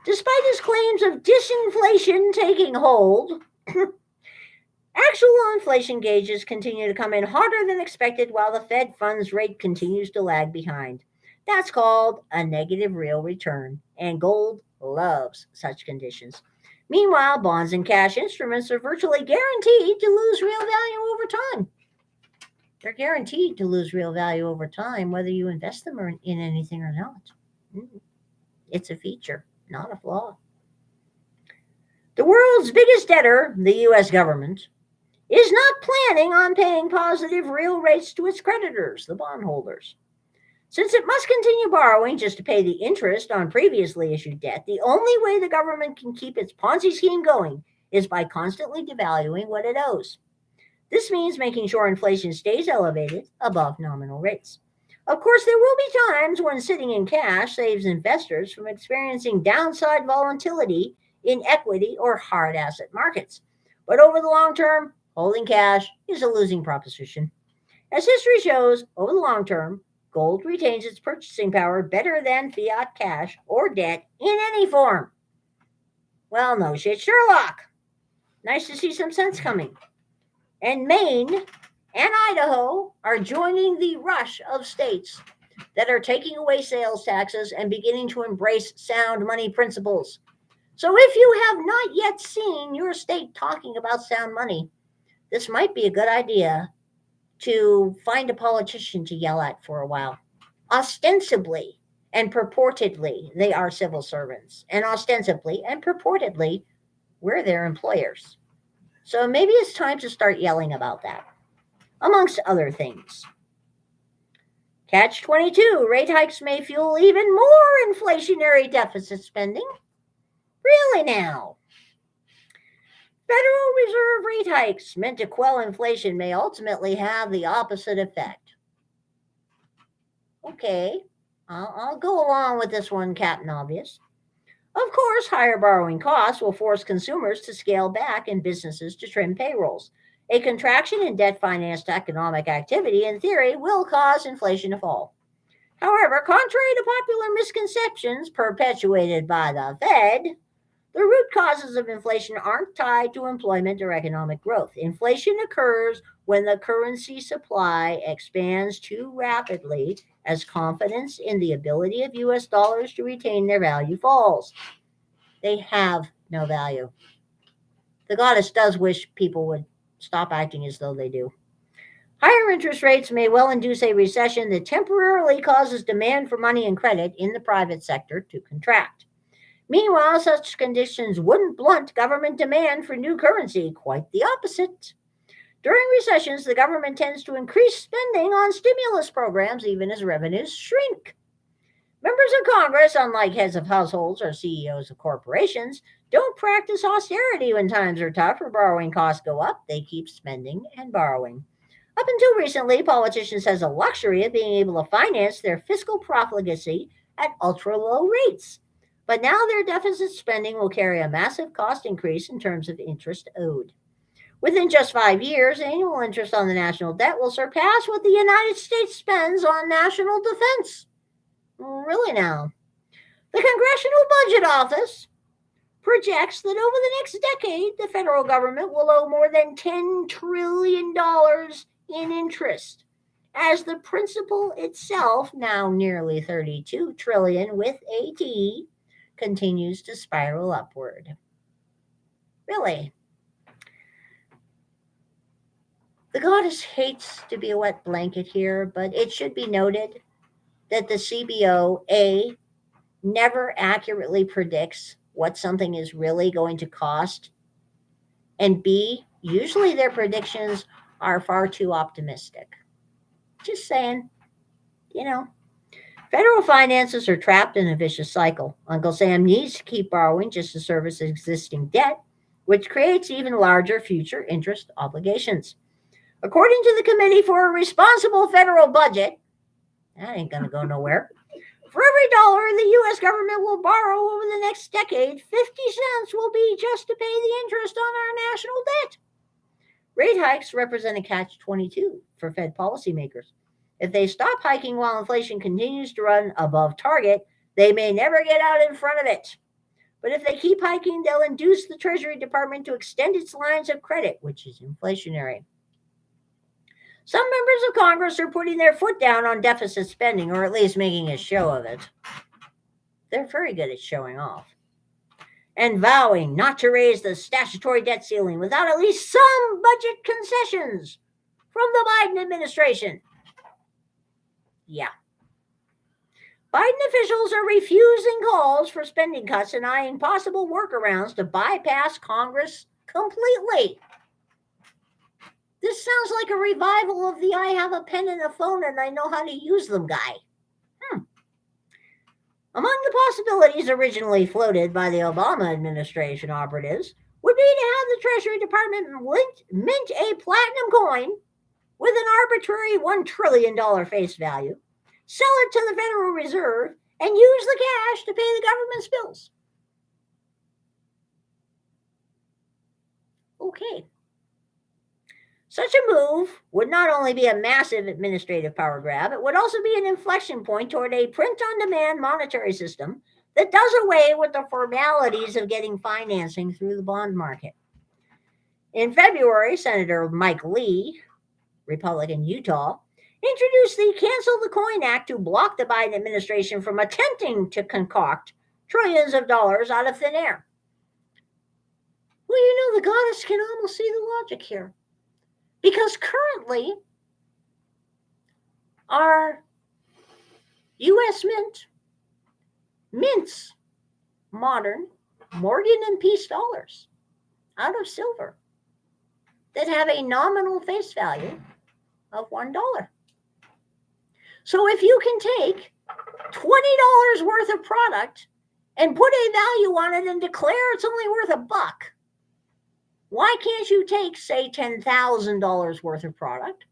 Despite his claims of disinflation taking hold, actual inflation gauges continue to come in harder than expected while the Fed funds rate continues to lag behind. That's called a negative real return, and gold loves such conditions. Meanwhile, bonds and cash instruments are virtually guaranteed to lose real value over time. They're guaranteed to lose real value over time, whether you invest them in anything or not. It's a feature, not a flaw. The world's biggest debtor, the U.S. government, is not planning on paying positive real rates to its creditors, the bondholders. Since it must continue borrowing just to pay the interest on previously issued debt, the only way the government can keep its Ponzi scheme going is by constantly devaluing what it owes. This means making sure inflation stays elevated above nominal rates. Of course, there will be times when sitting in cash saves investors from experiencing downside volatility in equity or hard asset markets. But over the long term, holding cash is a losing proposition. As history shows, over the long term, gold retains its purchasing power better than fiat cash or debt in any form. Well, no shit, Sherlock. Nice to see some sense coming. And Maine and Idaho are joining the rush of states that are taking away sales taxes and beginning to embrace sound money principles. So if you have not yet seen your state talking about sound money, this might be a good idea to find a politician to yell at for a while. Ostensibly and purportedly, they are civil servants. And ostensibly and purportedly, we're their employers. So maybe it's time to start yelling about that, amongst other things. Catch-22, rate hikes may fuel even more inflationary deficit spending. Really now? Federal Reserve rate hikes meant to quell inflation may ultimately have the opposite effect. Okay, I'll go along with this one, Captain Obvious. Of course, higher borrowing costs will force consumers to scale back and businesses to trim payrolls. A contraction in debt-financed economic activity, in theory, will cause inflation to fall. However, contrary to popular misconceptions perpetuated by the Fed, the root causes of inflation aren't tied to employment or economic growth. Inflation occurs when the currency supply expands too rapidly as confidence in the ability of U.S. dollars to retain their value falls. They have no value. The goddess does wish people would stop acting as though they do. Higher interest rates may well induce a recession that temporarily causes demand for money and credit in the private sector to contract. Meanwhile, such conditions wouldn't blunt government demand for new currency, quite the opposite. During recessions, the government tends to increase spending on stimulus programs even as revenues shrink. Members of Congress, unlike heads of households or CEOs of corporations, don't practice austerity when times are tough or borrowing costs go up. They keep spending and borrowing. Up until recently, politicians had the luxury of being able to finance their fiscal profligacy at ultra low rates. But now their deficit spending will carry a massive cost increase in terms of interest owed. Within just 5 years, annual interest on the national debt will surpass what the United States spends on national defense. Really now. The Congressional Budget Office projects that over the next decade, the federal government will owe more than $10 trillion in interest, as the principal itself, now nearly $32 trillion with a T, continues to spiral upward. Really. The goddess hates to be a wet blanket here, but it should be noted that the CBO, A, never accurately predicts what something is really going to cost, and B, usually their predictions are far too optimistic. Just saying, Federal finances are trapped in a vicious cycle. Uncle Sam needs to keep borrowing just to service existing debt, which creates even larger future interest obligations. According to the Committee for a Responsible Federal Budget, that ain't going to go nowhere. For every dollar the U.S. government will borrow over the next decade, 50 cents will be just to pay the interest on our national debt. Rate hikes represent a catch-22 for Fed policymakers. If they stop hiking while inflation continues to run above target, they may never get out in front of it. But if they keep hiking, they'll induce the Treasury Department to extend its lines of credit, which is inflationary. Some members of Congress are putting their foot down on deficit spending, or at least making a show of it. They're very good at showing off. And vowing not to raise the statutory debt ceiling without at least some budget concessions from the Biden administration. Yeah. Biden officials are refusing calls for spending cuts and eyeing possible workarounds to bypass Congress completely. This sounds like a revival of the I have a pen and a phone and I know how to use them guy. Among the possibilities originally floated by the Obama administration operatives would be to have the Treasury Department mint a platinum coin with an arbitrary $1 trillion face value, sell it to the Federal Reserve, and use the cash to pay the government's bills. Okay. Such a move would not only be a massive administrative power grab, it would also be an inflection point toward a print-on-demand monetary system that does away with the formalities of getting financing through the bond market. In February, Senator Mike Lee, Republican Utah, introduced the Cancel the Coin Act to block the Biden administration from attempting to concoct trillions of dollars out of thin air. Well, the goddess can almost see the logic here. Because currently, our U.S. Mint mints modern Morgan and Peace dollars out of silver that have a nominal face value of $1. So if you can take $20 worth of product and put a value on it and declare it's only worth $1, why can't you take, say, $10,000 worth of product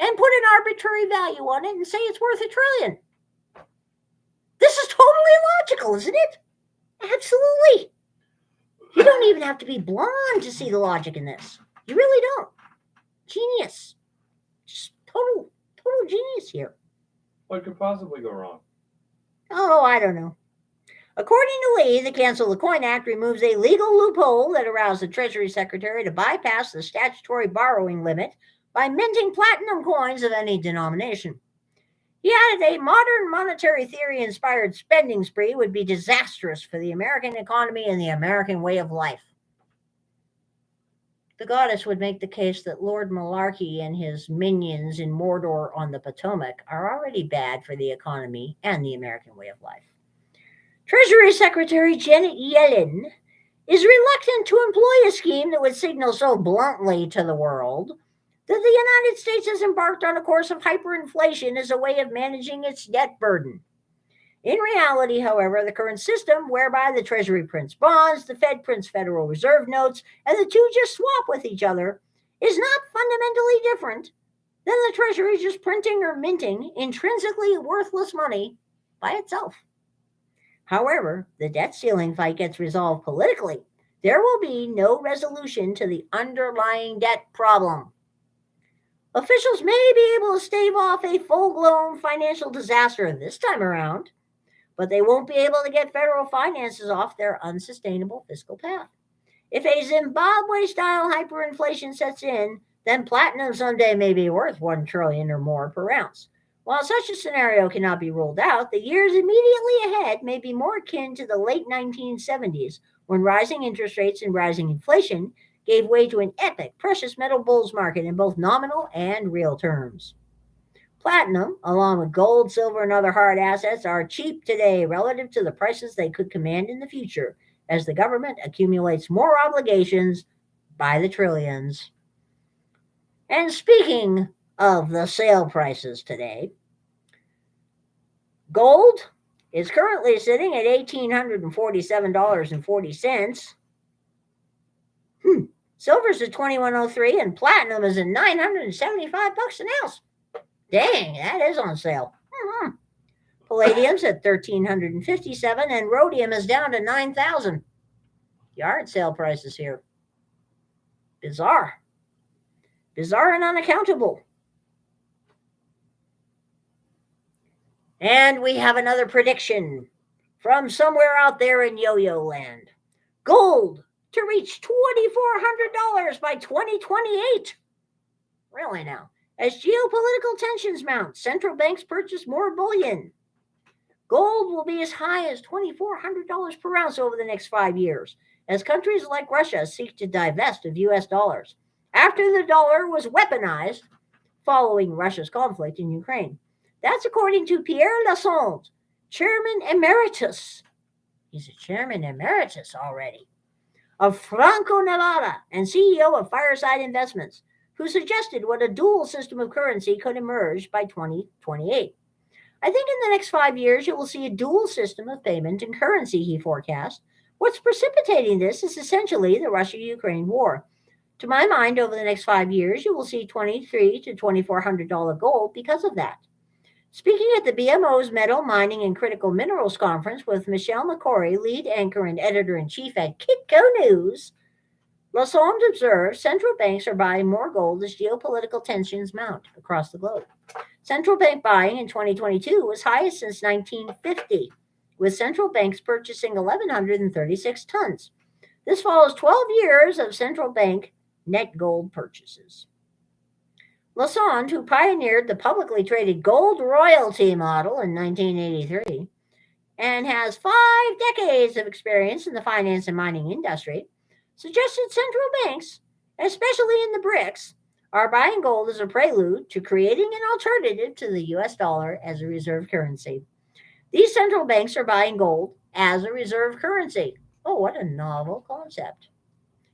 and put an arbitrary value on it and say it's worth $1 trillion? This is totally logical, isn't it? Absolutely. You don't even have to be blonde to see the logic in this. You really don't. Genius. Just total genius here. What could possibly go wrong? Oh, I don't know. According to Lee, the Cancel the Coin Act removes a legal loophole that allows the Treasury Secretary to bypass the statutory borrowing limit by minting platinum coins of any denomination. He added a modern monetary theory-inspired spending spree would be disastrous for the American economy and the American way of life. The goddess would make the case that Lord Malarkey and his minions in Mordor on the Potomac are already bad for the economy and the American way of life. Treasury Secretary Janet Yellen is reluctant to employ a scheme that would signal so bluntly to the world that the United States has embarked on a course of hyperinflation as a way of managing its debt burden. In reality, however, the current system, whereby the Treasury prints bonds, the Fed prints Federal Reserve notes, and the two just swap with each other, is not fundamentally different than the Treasury just printing or minting intrinsically worthless money by itself. However, the debt ceiling fight gets resolved politically. There will be no resolution to the underlying debt problem. Officials may be able to stave off a full-blown financial disaster this time around, but they won't be able to get federal finances off their unsustainable fiscal path. If a Zimbabwe-style hyperinflation sets in, then platinum someday may be worth $1 trillion or more per ounce. While such a scenario cannot be ruled out, the years immediately ahead may be more akin to the late 1970s, when rising interest rates and rising inflation gave way to an epic precious metal bulls market in both nominal and real terms. Platinum, along with gold, silver, and other hard assets, are cheap today relative to the prices they could command in the future as the government accumulates more obligations by the trillions. And speaking of the sale prices today, gold is currently sitting at $1,847.40. Silver's at $2,103 and platinum is at $975 an ounce. Dang, that is on sale. Palladium's at $1,357 and rhodium is down to $9,000. Yard sale prices here. Bizarre and unaccountable. And we have another prediction from somewhere out there in yo-yo land. Gold to reach $2,400 by 2028. Really now. As geopolitical tensions mount, central banks purchase more bullion. Gold will be as high as $2,400 per ounce over the next 5 years, as countries like Russia seek to divest of U.S. dollars. After the dollar was weaponized following Russia's conflict in Ukraine. That's according to Pierre Lassonde, Chairman Emeritus. He's a Chairman Emeritus already. Of Franco-Nevada and CEO of Fireside Investments, who suggested what a dual system of currency could emerge by 2028. I think in the next 5 years, you will see a dual system of payment and currency, he forecast. What's precipitating this is essentially the Russia-Ukraine war. To my mind, over the next 5 years, you will see $2,300 to $2,400 gold because of that. Speaking at the BMO's Metal, Mining, and Critical Minerals Conference with Michelle McCory, lead anchor and editor-in-chief at Kitco News, Lassonde observed central banks are buying more gold as geopolitical tensions mount across the globe. Central bank buying in 2022 was highest since 1950, with central banks purchasing 1,136 tons. This follows 12 years of central bank net gold purchases. Lassonde, who pioneered the publicly traded gold royalty model in 1983 and has 5 decades of experience in the finance and mining industry, suggested central banks, especially in the BRICS, are buying gold as a prelude to creating an alternative to the US dollar as a reserve currency. These central banks are buying gold as a reserve currency. Oh, what a novel concept,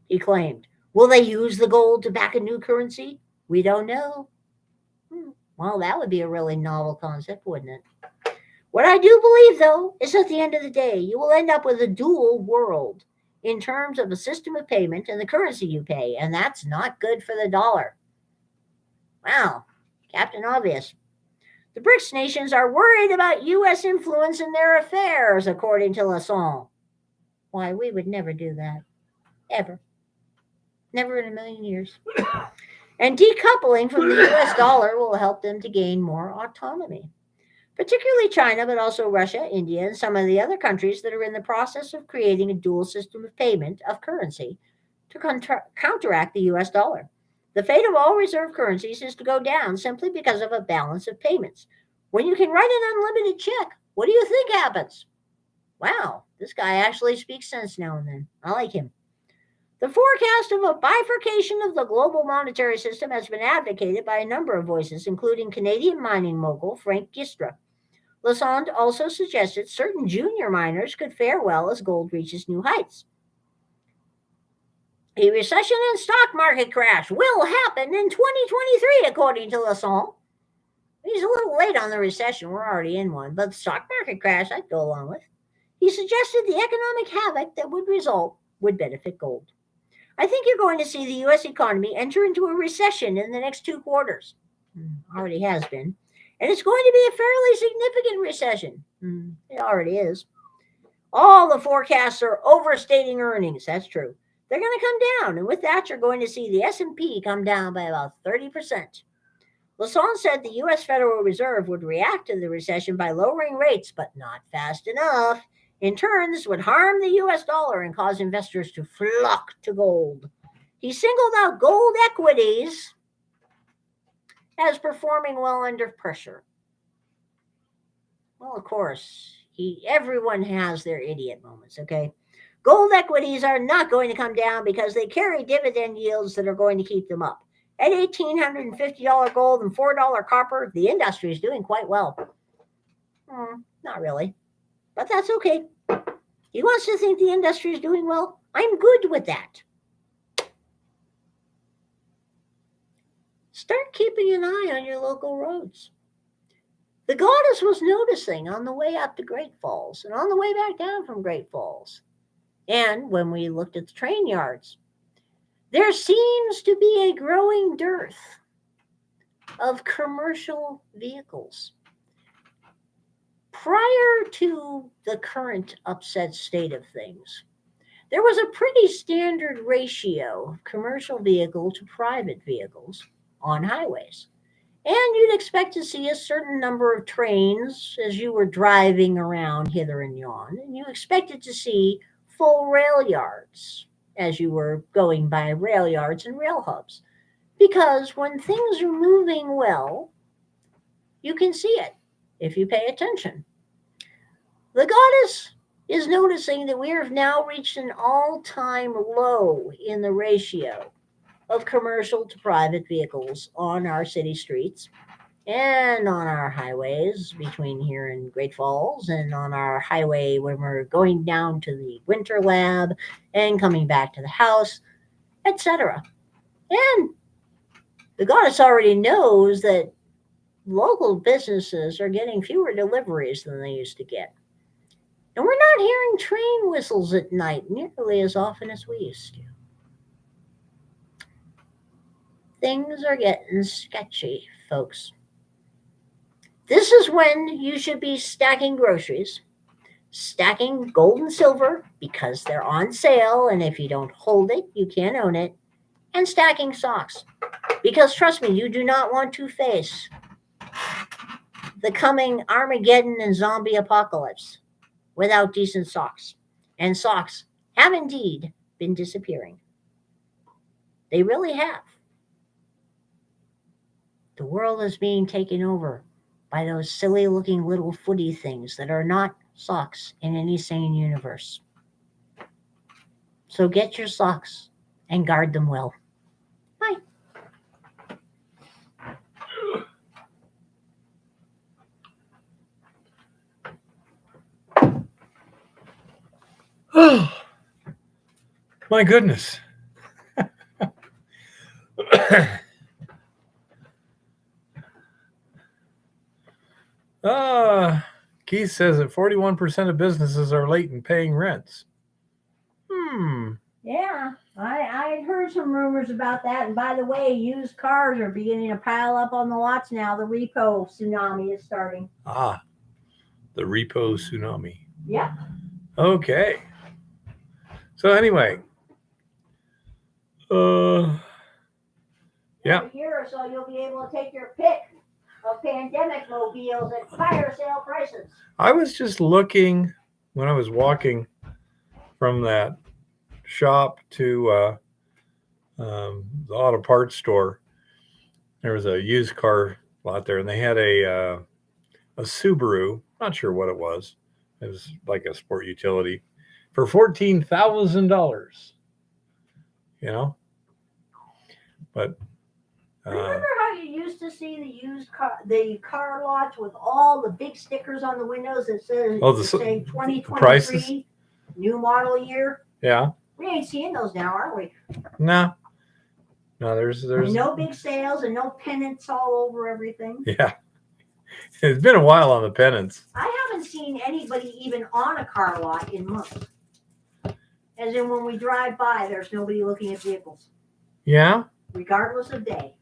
he claimed. Will they use the gold to back a new currency? We don't know. Well, that would be a really novel concept, wouldn't it? What I do believe, though, is at the end of the day, you will end up with a dual world in terms of a system of payment and the currency you pay, and that's not good for the dollar. Wow, Captain Obvious. The BRICS nations are worried about U.S. influence in their affairs, according to Lassonde. Why, we would never do that. Ever. Never in a million years. And decoupling from the U.S. dollar will help them to gain more autonomy. Particularly China, but also Russia, India, and some of the other countries that are in the process of creating a dual system of payment of currency to counteract the U.S. dollar. The fate of all reserve currencies is to go down simply because of a balance of payments. When you can write an unlimited check, what do you think happens? Wow, this guy actually speaks sense now and then. I like him. The forecast of a bifurcation of the global monetary system has been advocated by a number of voices, including Canadian mining mogul Frank Gistra. Lassonde also suggested certain junior miners could fare well as gold reaches new heights. A recession and stock market crash will happen in 2023, according to Lassonde. He's a little late on the recession. We're already in one, but the stock market crash I'd go along with. He suggested the economic havoc that would result would benefit gold. I think you're going to see the U.S. economy enter into a recession in the next 2 quarters. Already has been. And it's going to be a fairly significant recession. It already is. All the forecasts are overstating earnings. That's true. They're going to come down, and with that, you're going to see the S&P come down by about 30%. Lassonde said the U.S. Federal Reserve would react to the recession by lowering rates, but not fast enough. In turn, this would harm the U.S. dollar and cause investors to flock to gold. He singled out gold equities as performing well under pressure. Well, of course, everyone has their idiot moments, okay? Gold equities are not going to come down because they carry dividend yields that are going to keep them up. At $1,850 gold and $4 copper, the industry is doing quite well. Not really, but that's okay. He wants to think the industry is doing well. I'm good with that. Start keeping an eye on your local roads. The goddess was noticing on the way up to Great Falls and on the way back down from Great Falls. And when we looked at the train yards, there seems to be a growing dearth of commercial vehicles. Prior to the current upset state of things, there was a pretty standard ratio of commercial vehicle to private vehicles on highways. And you'd expect to see a certain number of trains as you were driving around hither and yon, and you expected to see full rail yards as you were going by rail yards and rail hubs. Because when things are moving well, you can see it if you pay attention. The goddess is noticing that we have now reached an all-time low in the ratio of commercial to private vehicles on our city streets and on our highways between here and Great Falls and on our highway when we're going down to the winter lab and coming back to the house, etc. And the goddess already knows that local businesses are getting fewer deliveries than they used to get. And we're not hearing train whistles at night nearly as often as we used to. Things are getting sketchy, folks. This is when you should be stacking groceries, stacking gold and silver because they're on sale, and if you don't hold it, you can't own it, and stacking socks. Because trust me, you do not want to face the coming Armageddon and zombie apocalypse without decent socks. And socks have indeed been disappearing. They really have. The world is being taken over by those silly looking little footy things that are not socks in any sane universe. So get your socks and guard them well. Bye. Oh, my goodness. Keith says that 41% of businesses are late in paying rents. Yeah, I heard some rumors about that. And by the way, used cars are beginning to pile up on the lots now. The repo tsunami is starting. The repo tsunami. Yep. Okay. So anyway, yeah. In a year or so, you'll be able to take your pick of pandemic mobiles at fire sale prices. I was just looking when I was walking from that shop to the auto parts store. There was a used car lot there, and they had a Subaru. Not sure what it was. It was like a sport utility for $14,000. You know, but remember how you used to see the car lots with all the big stickers on the windows that say 2023 new model year? Yeah. We ain't seeing those now, are we? No, there's no big sales and no pennants all over everything. Yeah. It's been a while on the pennants. I haven't seen anybody even on a car lot in months. As in when we drive by, there's nobody looking at vehicles. Yeah. Regardless of day.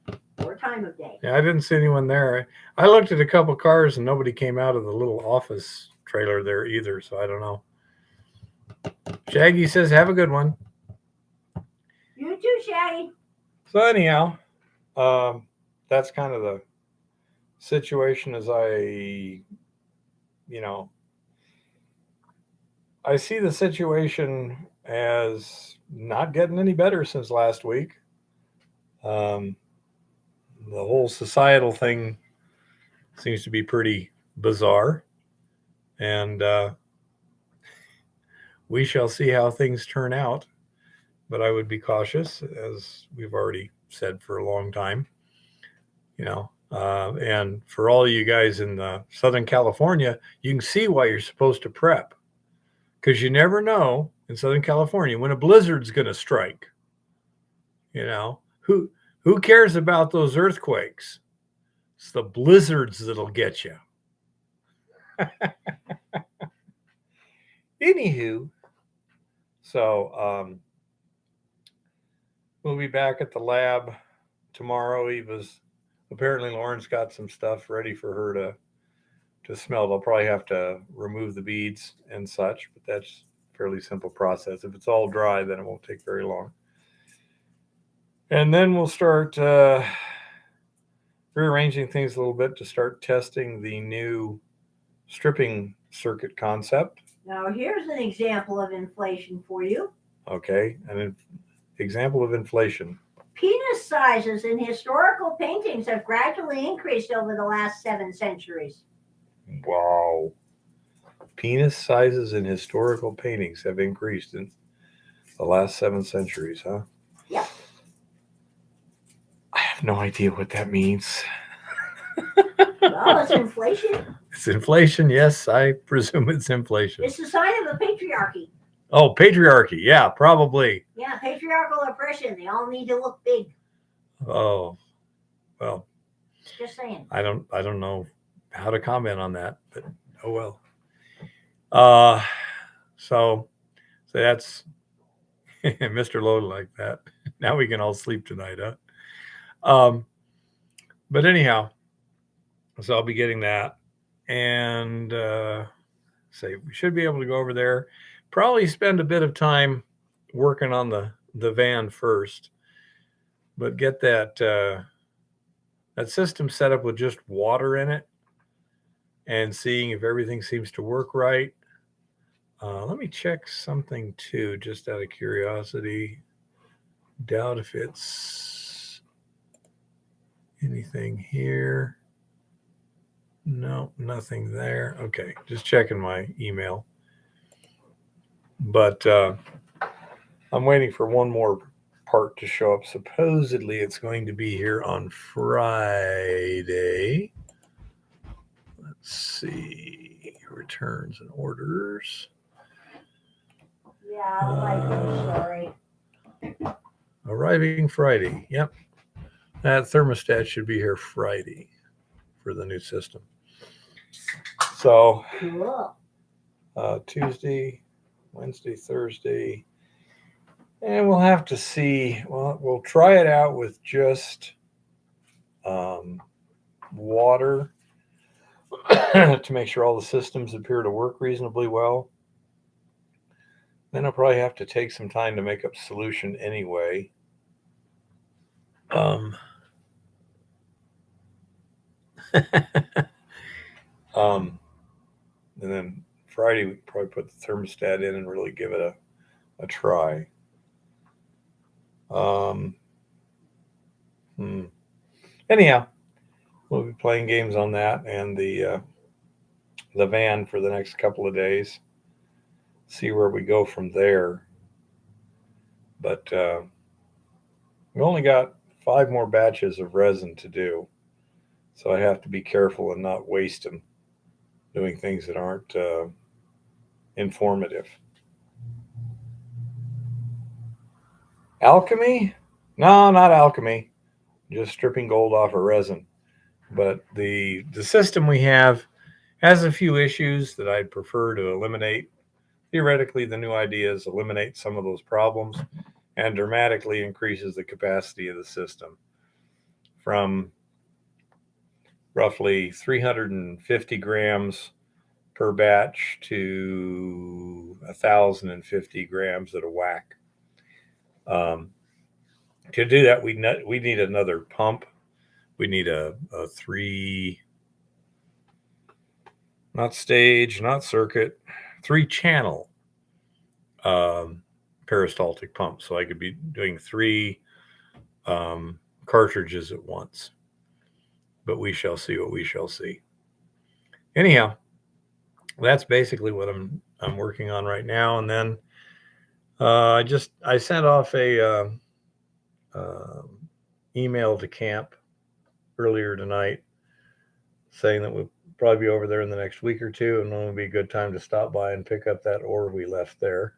or time of day. Yeah, I didn't see anyone there. I looked at a couple cars and nobody came out of the little office trailer there either, so I don't know. Shaggy says, have a good one. You too, Shaggy. So anyhow, that's kind of the situation as I see the situation as not getting any better since last week. The whole societal thing seems to be pretty bizarre, and we shall see how things turn out. But I would be cautious, as we've already said for a long time. And for all you guys in Southern California, you can see why you're supposed to prep, because you never know in Southern California when a blizzard's going to strike. Who cares about those earthquakes? It's the blizzards that'll get you. Anywho, so we'll be back at the lab tomorrow. Apparently Lauren's got some stuff ready for her to smell. They'll probably have to remove the beads and such, but that's a fairly simple process. If it's all dry, then it won't take very long. And then we'll start rearranging things a little bit to start testing the new stripping circuit concept. Now, here's an example of inflation for you. Okay, an example of inflation. Penis sizes in historical paintings have gradually increased over the last 7 centuries. Wow. Penis sizes in historical paintings have increased in the last 7 centuries, huh? Yeah. I have no idea what that means. Well, it's inflation. It's inflation, yes. I presume it's inflation. It's a sign of the patriarchy. Oh, patriarchy. Yeah, probably. Yeah, patriarchal oppression. They all need to look big. Oh, well. Just saying. I don't know how to comment on that, but oh well. So that's Mr. Lowe like that. Now we can all sleep tonight, huh? But anyhow, so I'll be getting that, and we should be able to go over there. Probably spend a bit of time working on the van first, but get that system set up with just water in it and seeing if everything seems to work right. Let me check something too, just out of curiosity. Doubt if it's anything here. No, nothing there. Okay, just checking my email. But I'm waiting for one more part to show up. Supposedly it's going to be here on Friday. Let's see. Returns and orders. Yeah, sorry. Arriving Friday. Yep. That thermostat should be here Friday for the new system. So Cool. Tuesday, Wednesday, Thursday. And we'll have to see. Well, we'll try it out with just water to make sure all the systems appear to work reasonably well. Then I'll probably have to take some time to make up solution anyway. And then Friday we probably put the thermostat in and really give it a try. Anyhow, we'll be playing games on that and the van for the next couple of days. See where we go from there. But we only got 5 more batches of resin to do, so I have to be careful and not waste them doing things that aren't informative. Alchemy? No, not alchemy. Just stripping gold off of resin. But the system we have has a few issues that I'd prefer to eliminate. Theoretically, the new idea is eliminate some of those problems and dramatically increases the capacity of the system. from roughly 350 grams per batch to 1,050 grams at a whack. To do that, we need another pump. We need a 3, not stage, not circuit, 3-channel peristaltic pump. So I could be doing 3 cartridges at once. But we shall see what we shall see. Anyhow, that's basically what I'm working on right now. And then I sent off a email to camp earlier tonight saying that we'll probably be over there in the next week or two, and then it'll be a good time to stop by and pick up that ore we left there.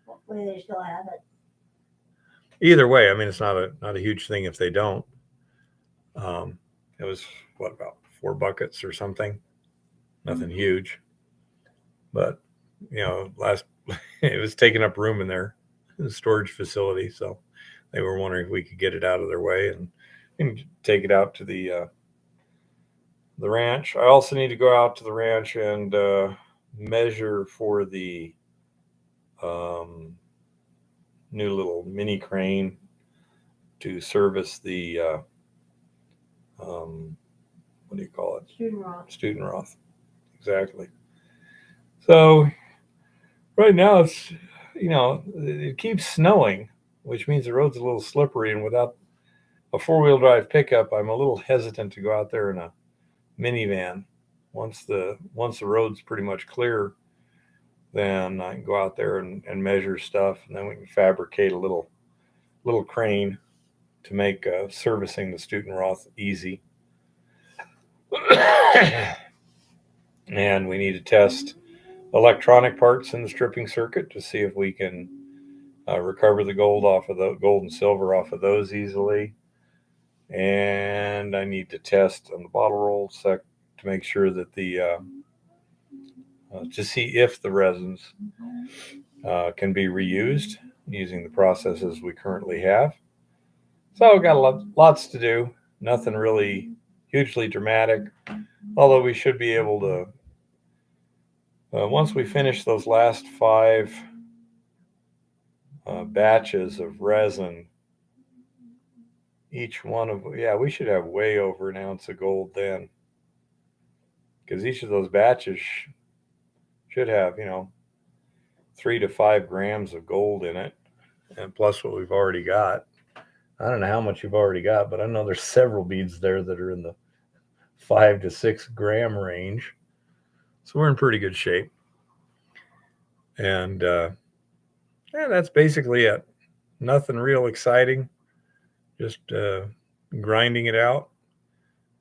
Hopefully they still have it. Either way, I mean, it's not a huge thing if they don't. It was about 4 buckets or something, nothing huge, but it was taking up room in their storage facility, so they were wondering if we could get it out of their way and take it out to the ranch. I also need to go out to the ranch and measure for the new little mini crane to service the what do you call it? Student Roth. Exactly. So right now it's it keeps snowing, which means the road's a little slippery, and without a 4-wheel drive pickup, I'm a little hesitant to go out there in a minivan. Once the road's pretty much clear, then I can go out there and measure stuff, and then we can fabricate a little crane to make servicing the Student Roth easy. And we need to test electronic parts in the stripping circuit to see if we can recover the gold and silver off of those easily. And I need to test on the bottle roll to make sure that to see if the resins can be reused using the processes we currently have. So I've got lots to do. Nothing really hugely dramatic, although we should be able to, once we finish those last 5 batches of resin, each one of, we should have way over an ounce of gold then, because each of those batches should have 3 to 5 grams of gold in it, and plus what we've already got. I don't know how much you've already got, but I know there's several beads there that are in the 5 to 6 gram range, so we're in pretty good shape. And that's basically it. Nothing real exciting, just grinding it out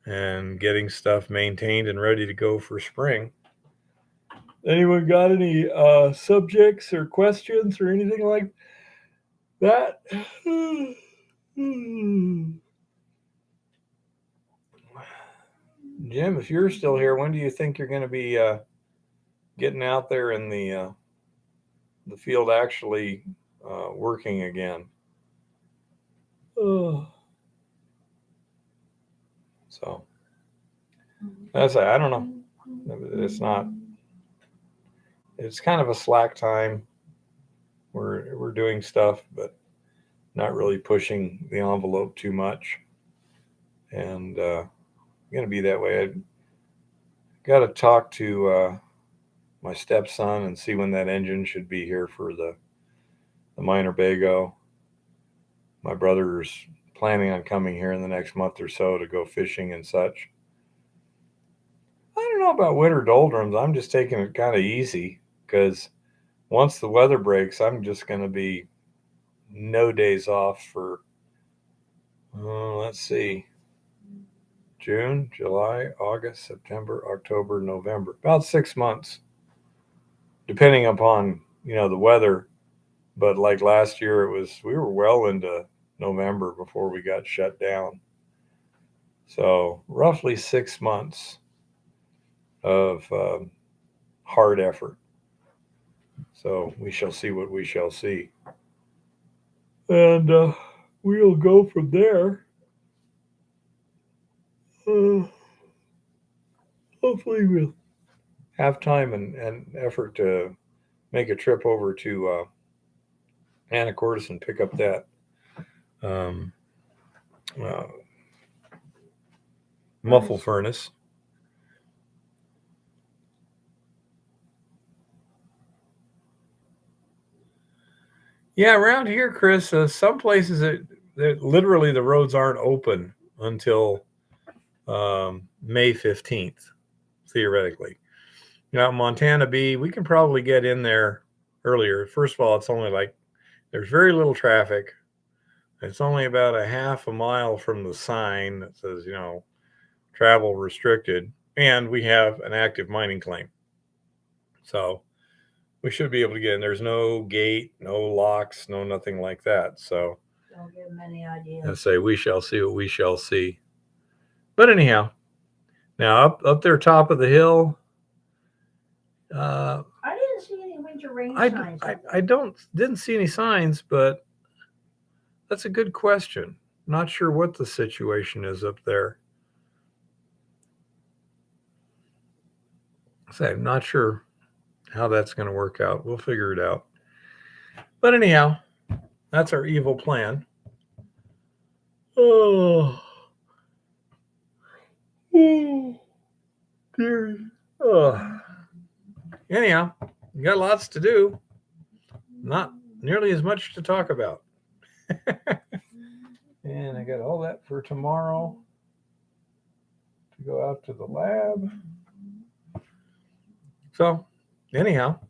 and getting stuff maintained and ready to go for spring. Anyone got any subjects or questions or anything like that? Jim, if you're still here, when do you think you're going to be getting out there in the field actually working again? So that's I don't know. It's kind of a slack time. We're doing stuff, but not really pushing the envelope too much. And going to be that way. I got to talk to my stepson and see when that engine should be here for the minor bago. My brother's planning on coming here in the next month or so to go fishing and such. I don't know about winter doldrums. I'm just taking it kind of easy, because once the weather breaks, I'm just going to be no days off for, let's see, June, July, August, September, October, November, about 6 months, depending upon, the weather. But like last year, we were well into November before we got shut down. So roughly 6 months of hard effort. So we shall see what we shall see. And we'll go from there. Hopefully we'll have time and effort to make a trip over to Anacortes and pick up that um, uh, muffle furnace. Yeah, around here, Chris, some places that literally the roads aren't open until May 15th, theoretically. Now, Montana B, we can probably get in there earlier. First of all, it's only like there's very little traffic. It's only about a half a mile from the sign that says, travel restricted. And we have an active mining claim. So we should be able to get in. There's no gate, no locks, no nothing like that. So Don't give them any ideas. I say we shall see what we shall see. But anyhow, now up there top of the hill, I didn't see any winter rain signs. I didn't see any signs, but that's a good question. Not sure what the situation is up there. So I'm not sure how that's going to work out. We'll figure it out. But anyhow, that's our evil plan. Oh, dear. Oh. Anyhow, you got lots to do. Not nearly as much to talk about. And I got all that for tomorrow to go out to the lab. So, anyhow,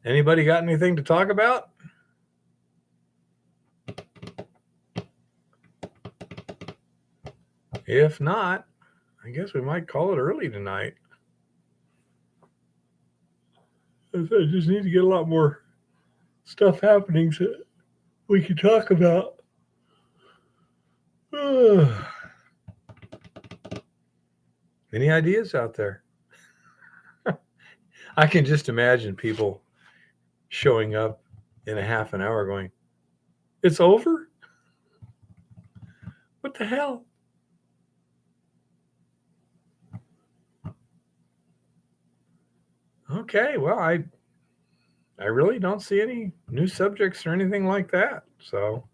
anybody got anything to talk about? If not, I guess we might call it early tonight. I just need to get a lot more stuff happening so we can talk about. Any ideas out there? I can just imagine people showing up in a half an hour going, "It's over? What the hell?" Okay, well, I really don't see any new subjects or anything like that. So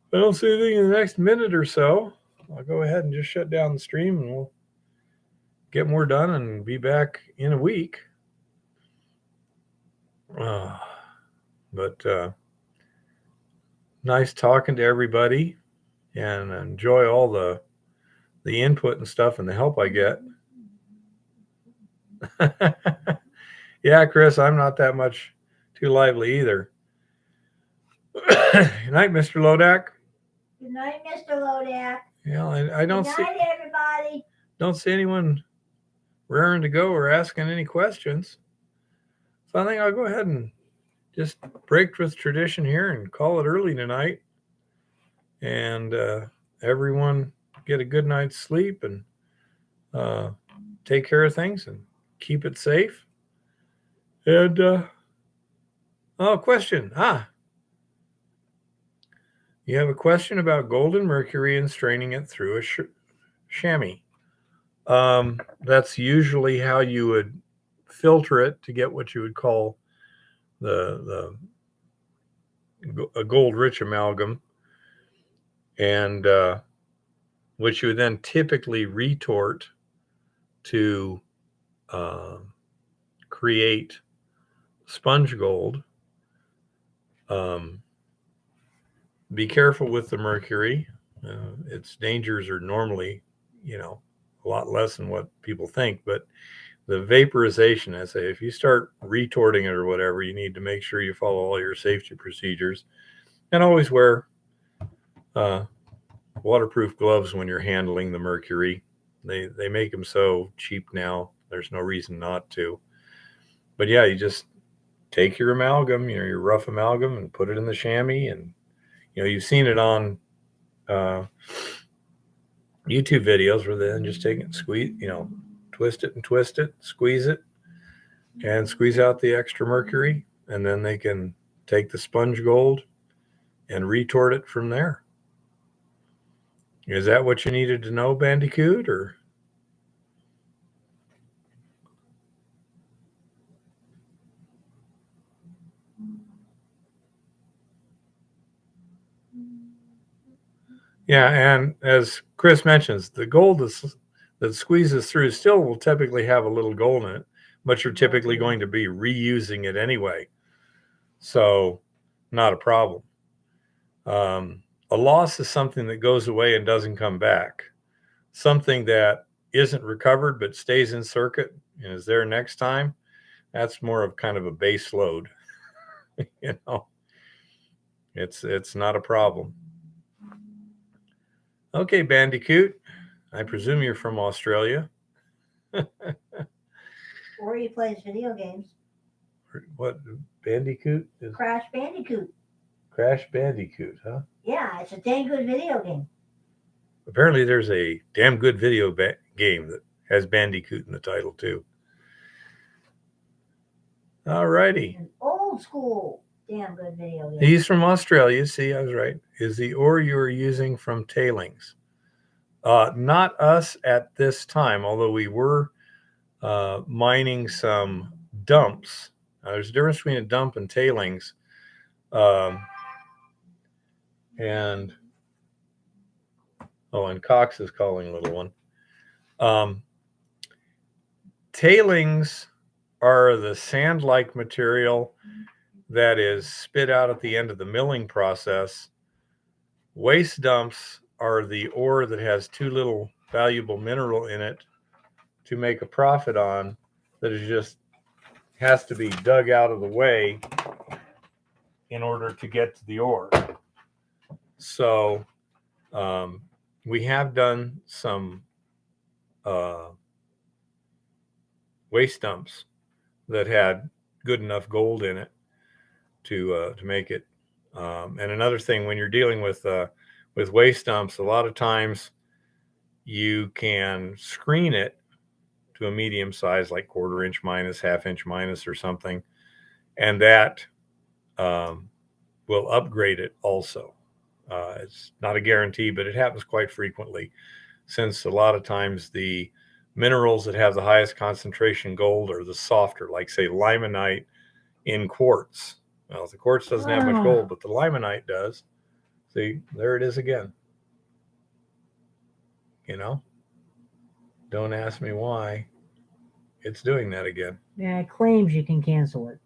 if I don't see anything in the next minute or so, I'll go ahead and just shut down the stream and we'll get more done and be back in a week. But nice talking to everybody and enjoy all the input and stuff and the help I get. Yeah, Chris, I'm not that much too lively either. Good night, Mr. Lodak. Good night, Mr. Lodak. Yeah, I don't Good night, everybody. Don't see anyone raring to go or asking any questions. So I think I'll go ahead and just break with tradition here and call it early tonight. And everyone get a good night's sleep and take care of things and keep it safe. And question. You have a question about golden mercury and straining it through a chamois. That's usually how you would filter it to get what you would call a gold-rich amalgam, and which you would then typically retort to create sponge gold. Be careful with the mercury. Its dangers are normally, a lot less than what people think, but the vaporization, I say, if you start retorting it or whatever, you need to make sure you follow all your safety procedures and always wear waterproof gloves when you're handling the mercury. They make them so cheap now. There's no reason not to. But yeah, you just take your amalgam, your rough amalgam, and put it in the chamois. And, you've seen it on YouTube videos where they then just take it and squeeze, twist it, squeeze it, and squeeze out the extra mercury. And then they can take the sponge gold and retort it from there. Is that what you needed to know, Bandicoot, or? Yeah, and as Chris mentions, the gold that squeezes through still will typically have a little gold in it, but you're typically going to be reusing it anyway. So, not a problem. A loss is something that goes away and doesn't come back. Something that isn't recovered but stays in circuit and is there next time, that's more of kind of a base load. You know, it's not a problem. Okay, Bandicoot, I presume you're from Australia. Or he plays video games. What, Bandicoot? Crash Bandicoot. Crash Bandicoot, huh? Yeah, it's a dang good video game. Apparently there's a damn good video game that has Bandicoot in the title too. All righty. An old school damn good video game. He's from Australia. See, I was right. Is the ore you are using from tailings? Not us at this time, although we were mining some dumps. There's a difference between a dump and tailings. And Cox is calling, little one. Tailings are the sand-like material that is spit out at the end of the milling process. Waste dumps are the ore that has too little valuable mineral in it to make a profit on, that is just has to be dug out of the way in order to get to the ore. So we have done some waste dumps that had good enough gold in it to make it. And another thing, when you're dealing with waste dumps, a lot of times you can screen it to a medium size, like 1/4 inch minus, 1/2 inch minus, or something, and that will upgrade it also. It's not a guarantee, but it happens quite frequently, since a lot of times the minerals that have the highest concentration gold are the softer, like say limonite in quartz. Well, the quartz doesn't have much gold, but the limonite does. See, there it is again. You know, don't ask me why it's doing that again. Yeah, it claims you can cancel it.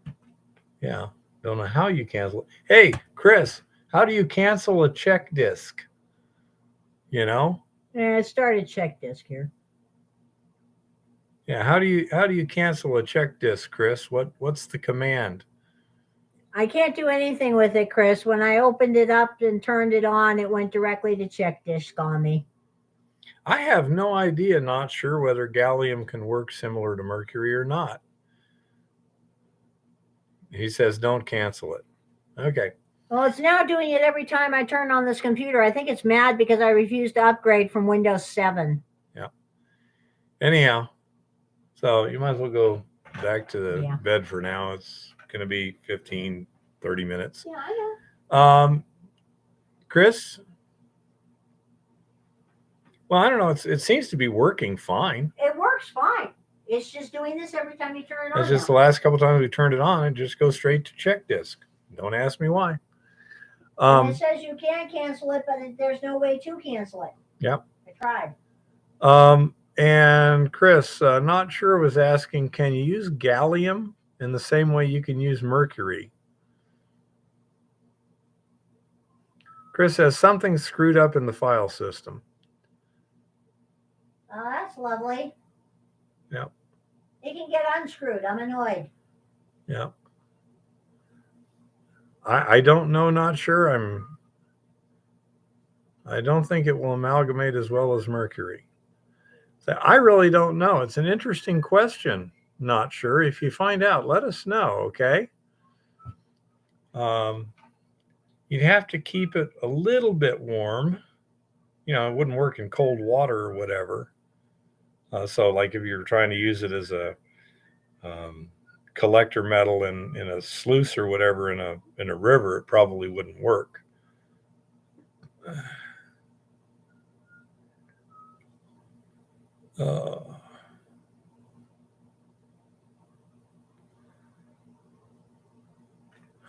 Yeah, don't know how you cancel it. Hey, Chris, how do you cancel a check disk? You know? Yeah, it started check disk here. Yeah, how do you cancel a check disk, Chris? What's the command? I can't do anything with it, Chris. When I opened it up and turned it on, it went directly to check disk on me. I have no idea, not sure whether gallium can work similar to mercury or not. He says don't cancel it. Okay. Well, it's now doing it every time I turn on this computer. I think it's mad because I refused to upgrade from Windows 7. Yeah. Anyhow, so you might as well go back to the bed for now. It's going to be 15, 30 minutes. Yeah, I know. Chris? Well, I don't know. It seems to be working fine. It works fine. It's just doing this every time you turn it on. It's just the last couple times we turned it on, it just goes straight to check disk. Don't ask me why. And it says you can cancel it, but there's no way to cancel it. Yep. I tried. And Chris, not sure, was asking, can you use gallium in the same way you can use mercury? Chris says something screwed up in the file system. Oh, that's lovely. Yep. It can get unscrewed. I'm annoyed. Yep. I don't know, not sure. I don't think it will amalgamate as well as mercury. So I really don't know. It's an interesting question. Not sure. If you find out, let us know, okay? You'd have to keep it a little bit warm. You know, it wouldn't work in cold water or whatever. So like if you're trying to use it as a collector metal in a sluice or whatever in a river, it probably wouldn't work.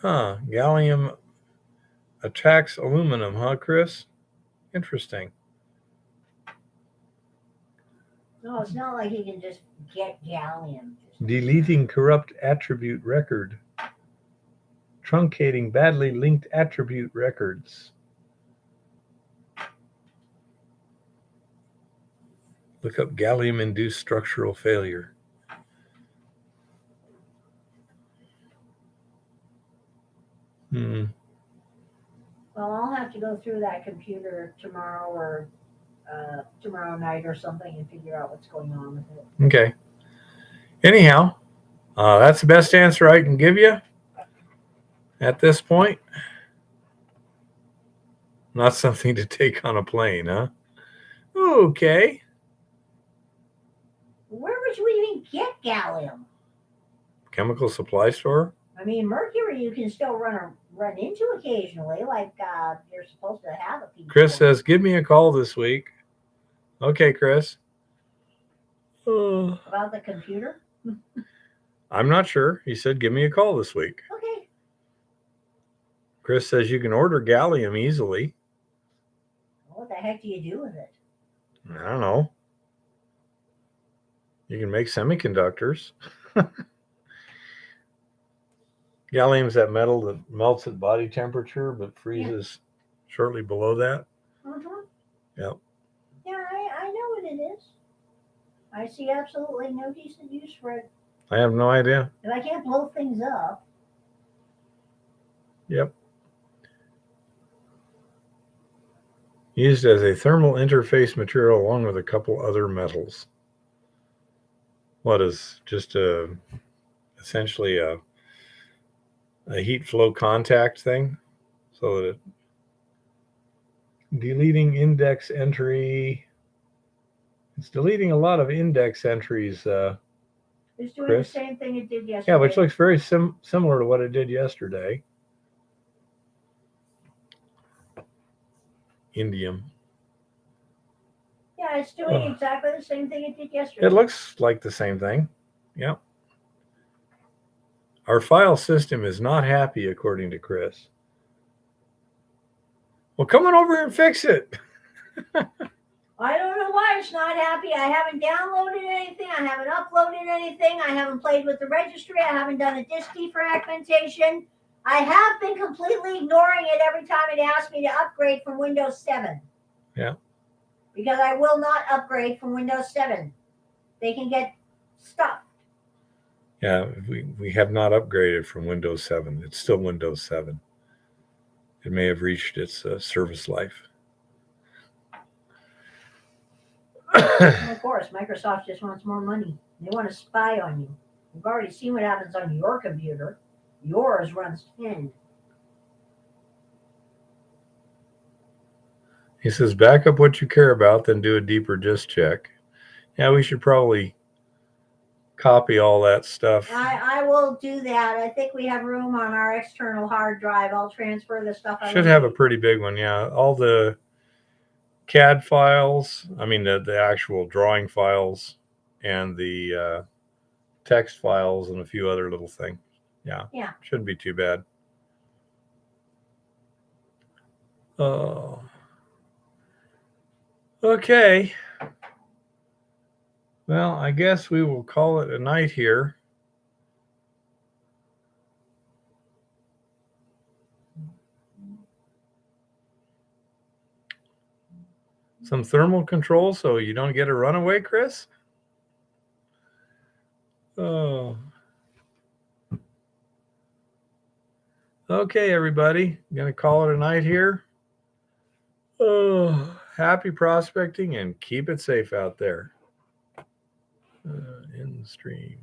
Gallium attacks aluminum, huh, Chris? Interesting. No, it's not like he can just get gallium. Deleting corrupt attribute record. Truncating badly linked attribute records. Look up gallium-induced structural failure. Well, I'll have to go through that computer tomorrow or tomorrow night or something and figure out what's going on with it. Okay. Anyhow, that's the best answer I can give you at this point. Not something to take on a plane, huh? Okay. Where would you even get gallium? Chemical supply store? I mean, mercury you can still run into occasionally, like you're supposed to have a piece. Chris says, give me a call this week. Okay, Chris. About the computer? I'm not sure. He said, give me a call this week. Okay. Chris says you can order gallium easily. What the heck do you do with it? I don't know. You can make semiconductors. Gallium's that metal that melts at body temperature but freezes shortly below that. Uh-huh. Yep. Yeah, I know what it is. I see absolutely no decent use for it. I have no idea. If I can't blow things up. Yep. Used as a thermal interface material along with a couple other metals. What is just essentially a heat flow contact thing? So that deleting index entry. It's deleting a lot of index entries. It's doing Chris? the same thing it did yesterday. Yeah, which looks very similar to what it did yesterday. Indium. Yeah, it's doing exactly the same thing it did yesterday. It looks like the same thing. Yep. Our file system is not happy, according to Chris. Well, come on over and fix it. I don't know why it's not happy. I haven't downloaded anything. I haven't uploaded anything. I haven't played with the registry. I haven't done a disk defragmentation. I have been completely ignoring it every time it asks me to upgrade from Windows 7. Yeah. Because I will not upgrade from Windows 7. They can get stuck. Yeah, we have not upgraded from Windows 7. It's still Windows 7. It may have reached its service life. And of course, Microsoft just wants more money. They want to spy on you. We've already seen what happens on your computer. Yours runs 10. He says, back up what you care about, then do a deeper disk check. Yeah, we should probably copy all that stuff. I will do that. I think we have room on our external hard drive. I'll transfer the stuff. Should have a pretty big one, yeah. All the CAD files, I mean the actual drawing files, and the text files and a few other little things. Yeah. Shouldn't be too bad. Oh. Okay. Well, I guess we will call it a night here. Some thermal control so you don't get a runaway, Chris? Oh. Okay, everybody. I'm going to call it a night here. Oh, happy prospecting and keep it safe out there. In the stream.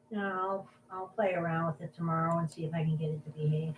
No, I'll play around with it tomorrow and see if I can get it to behave.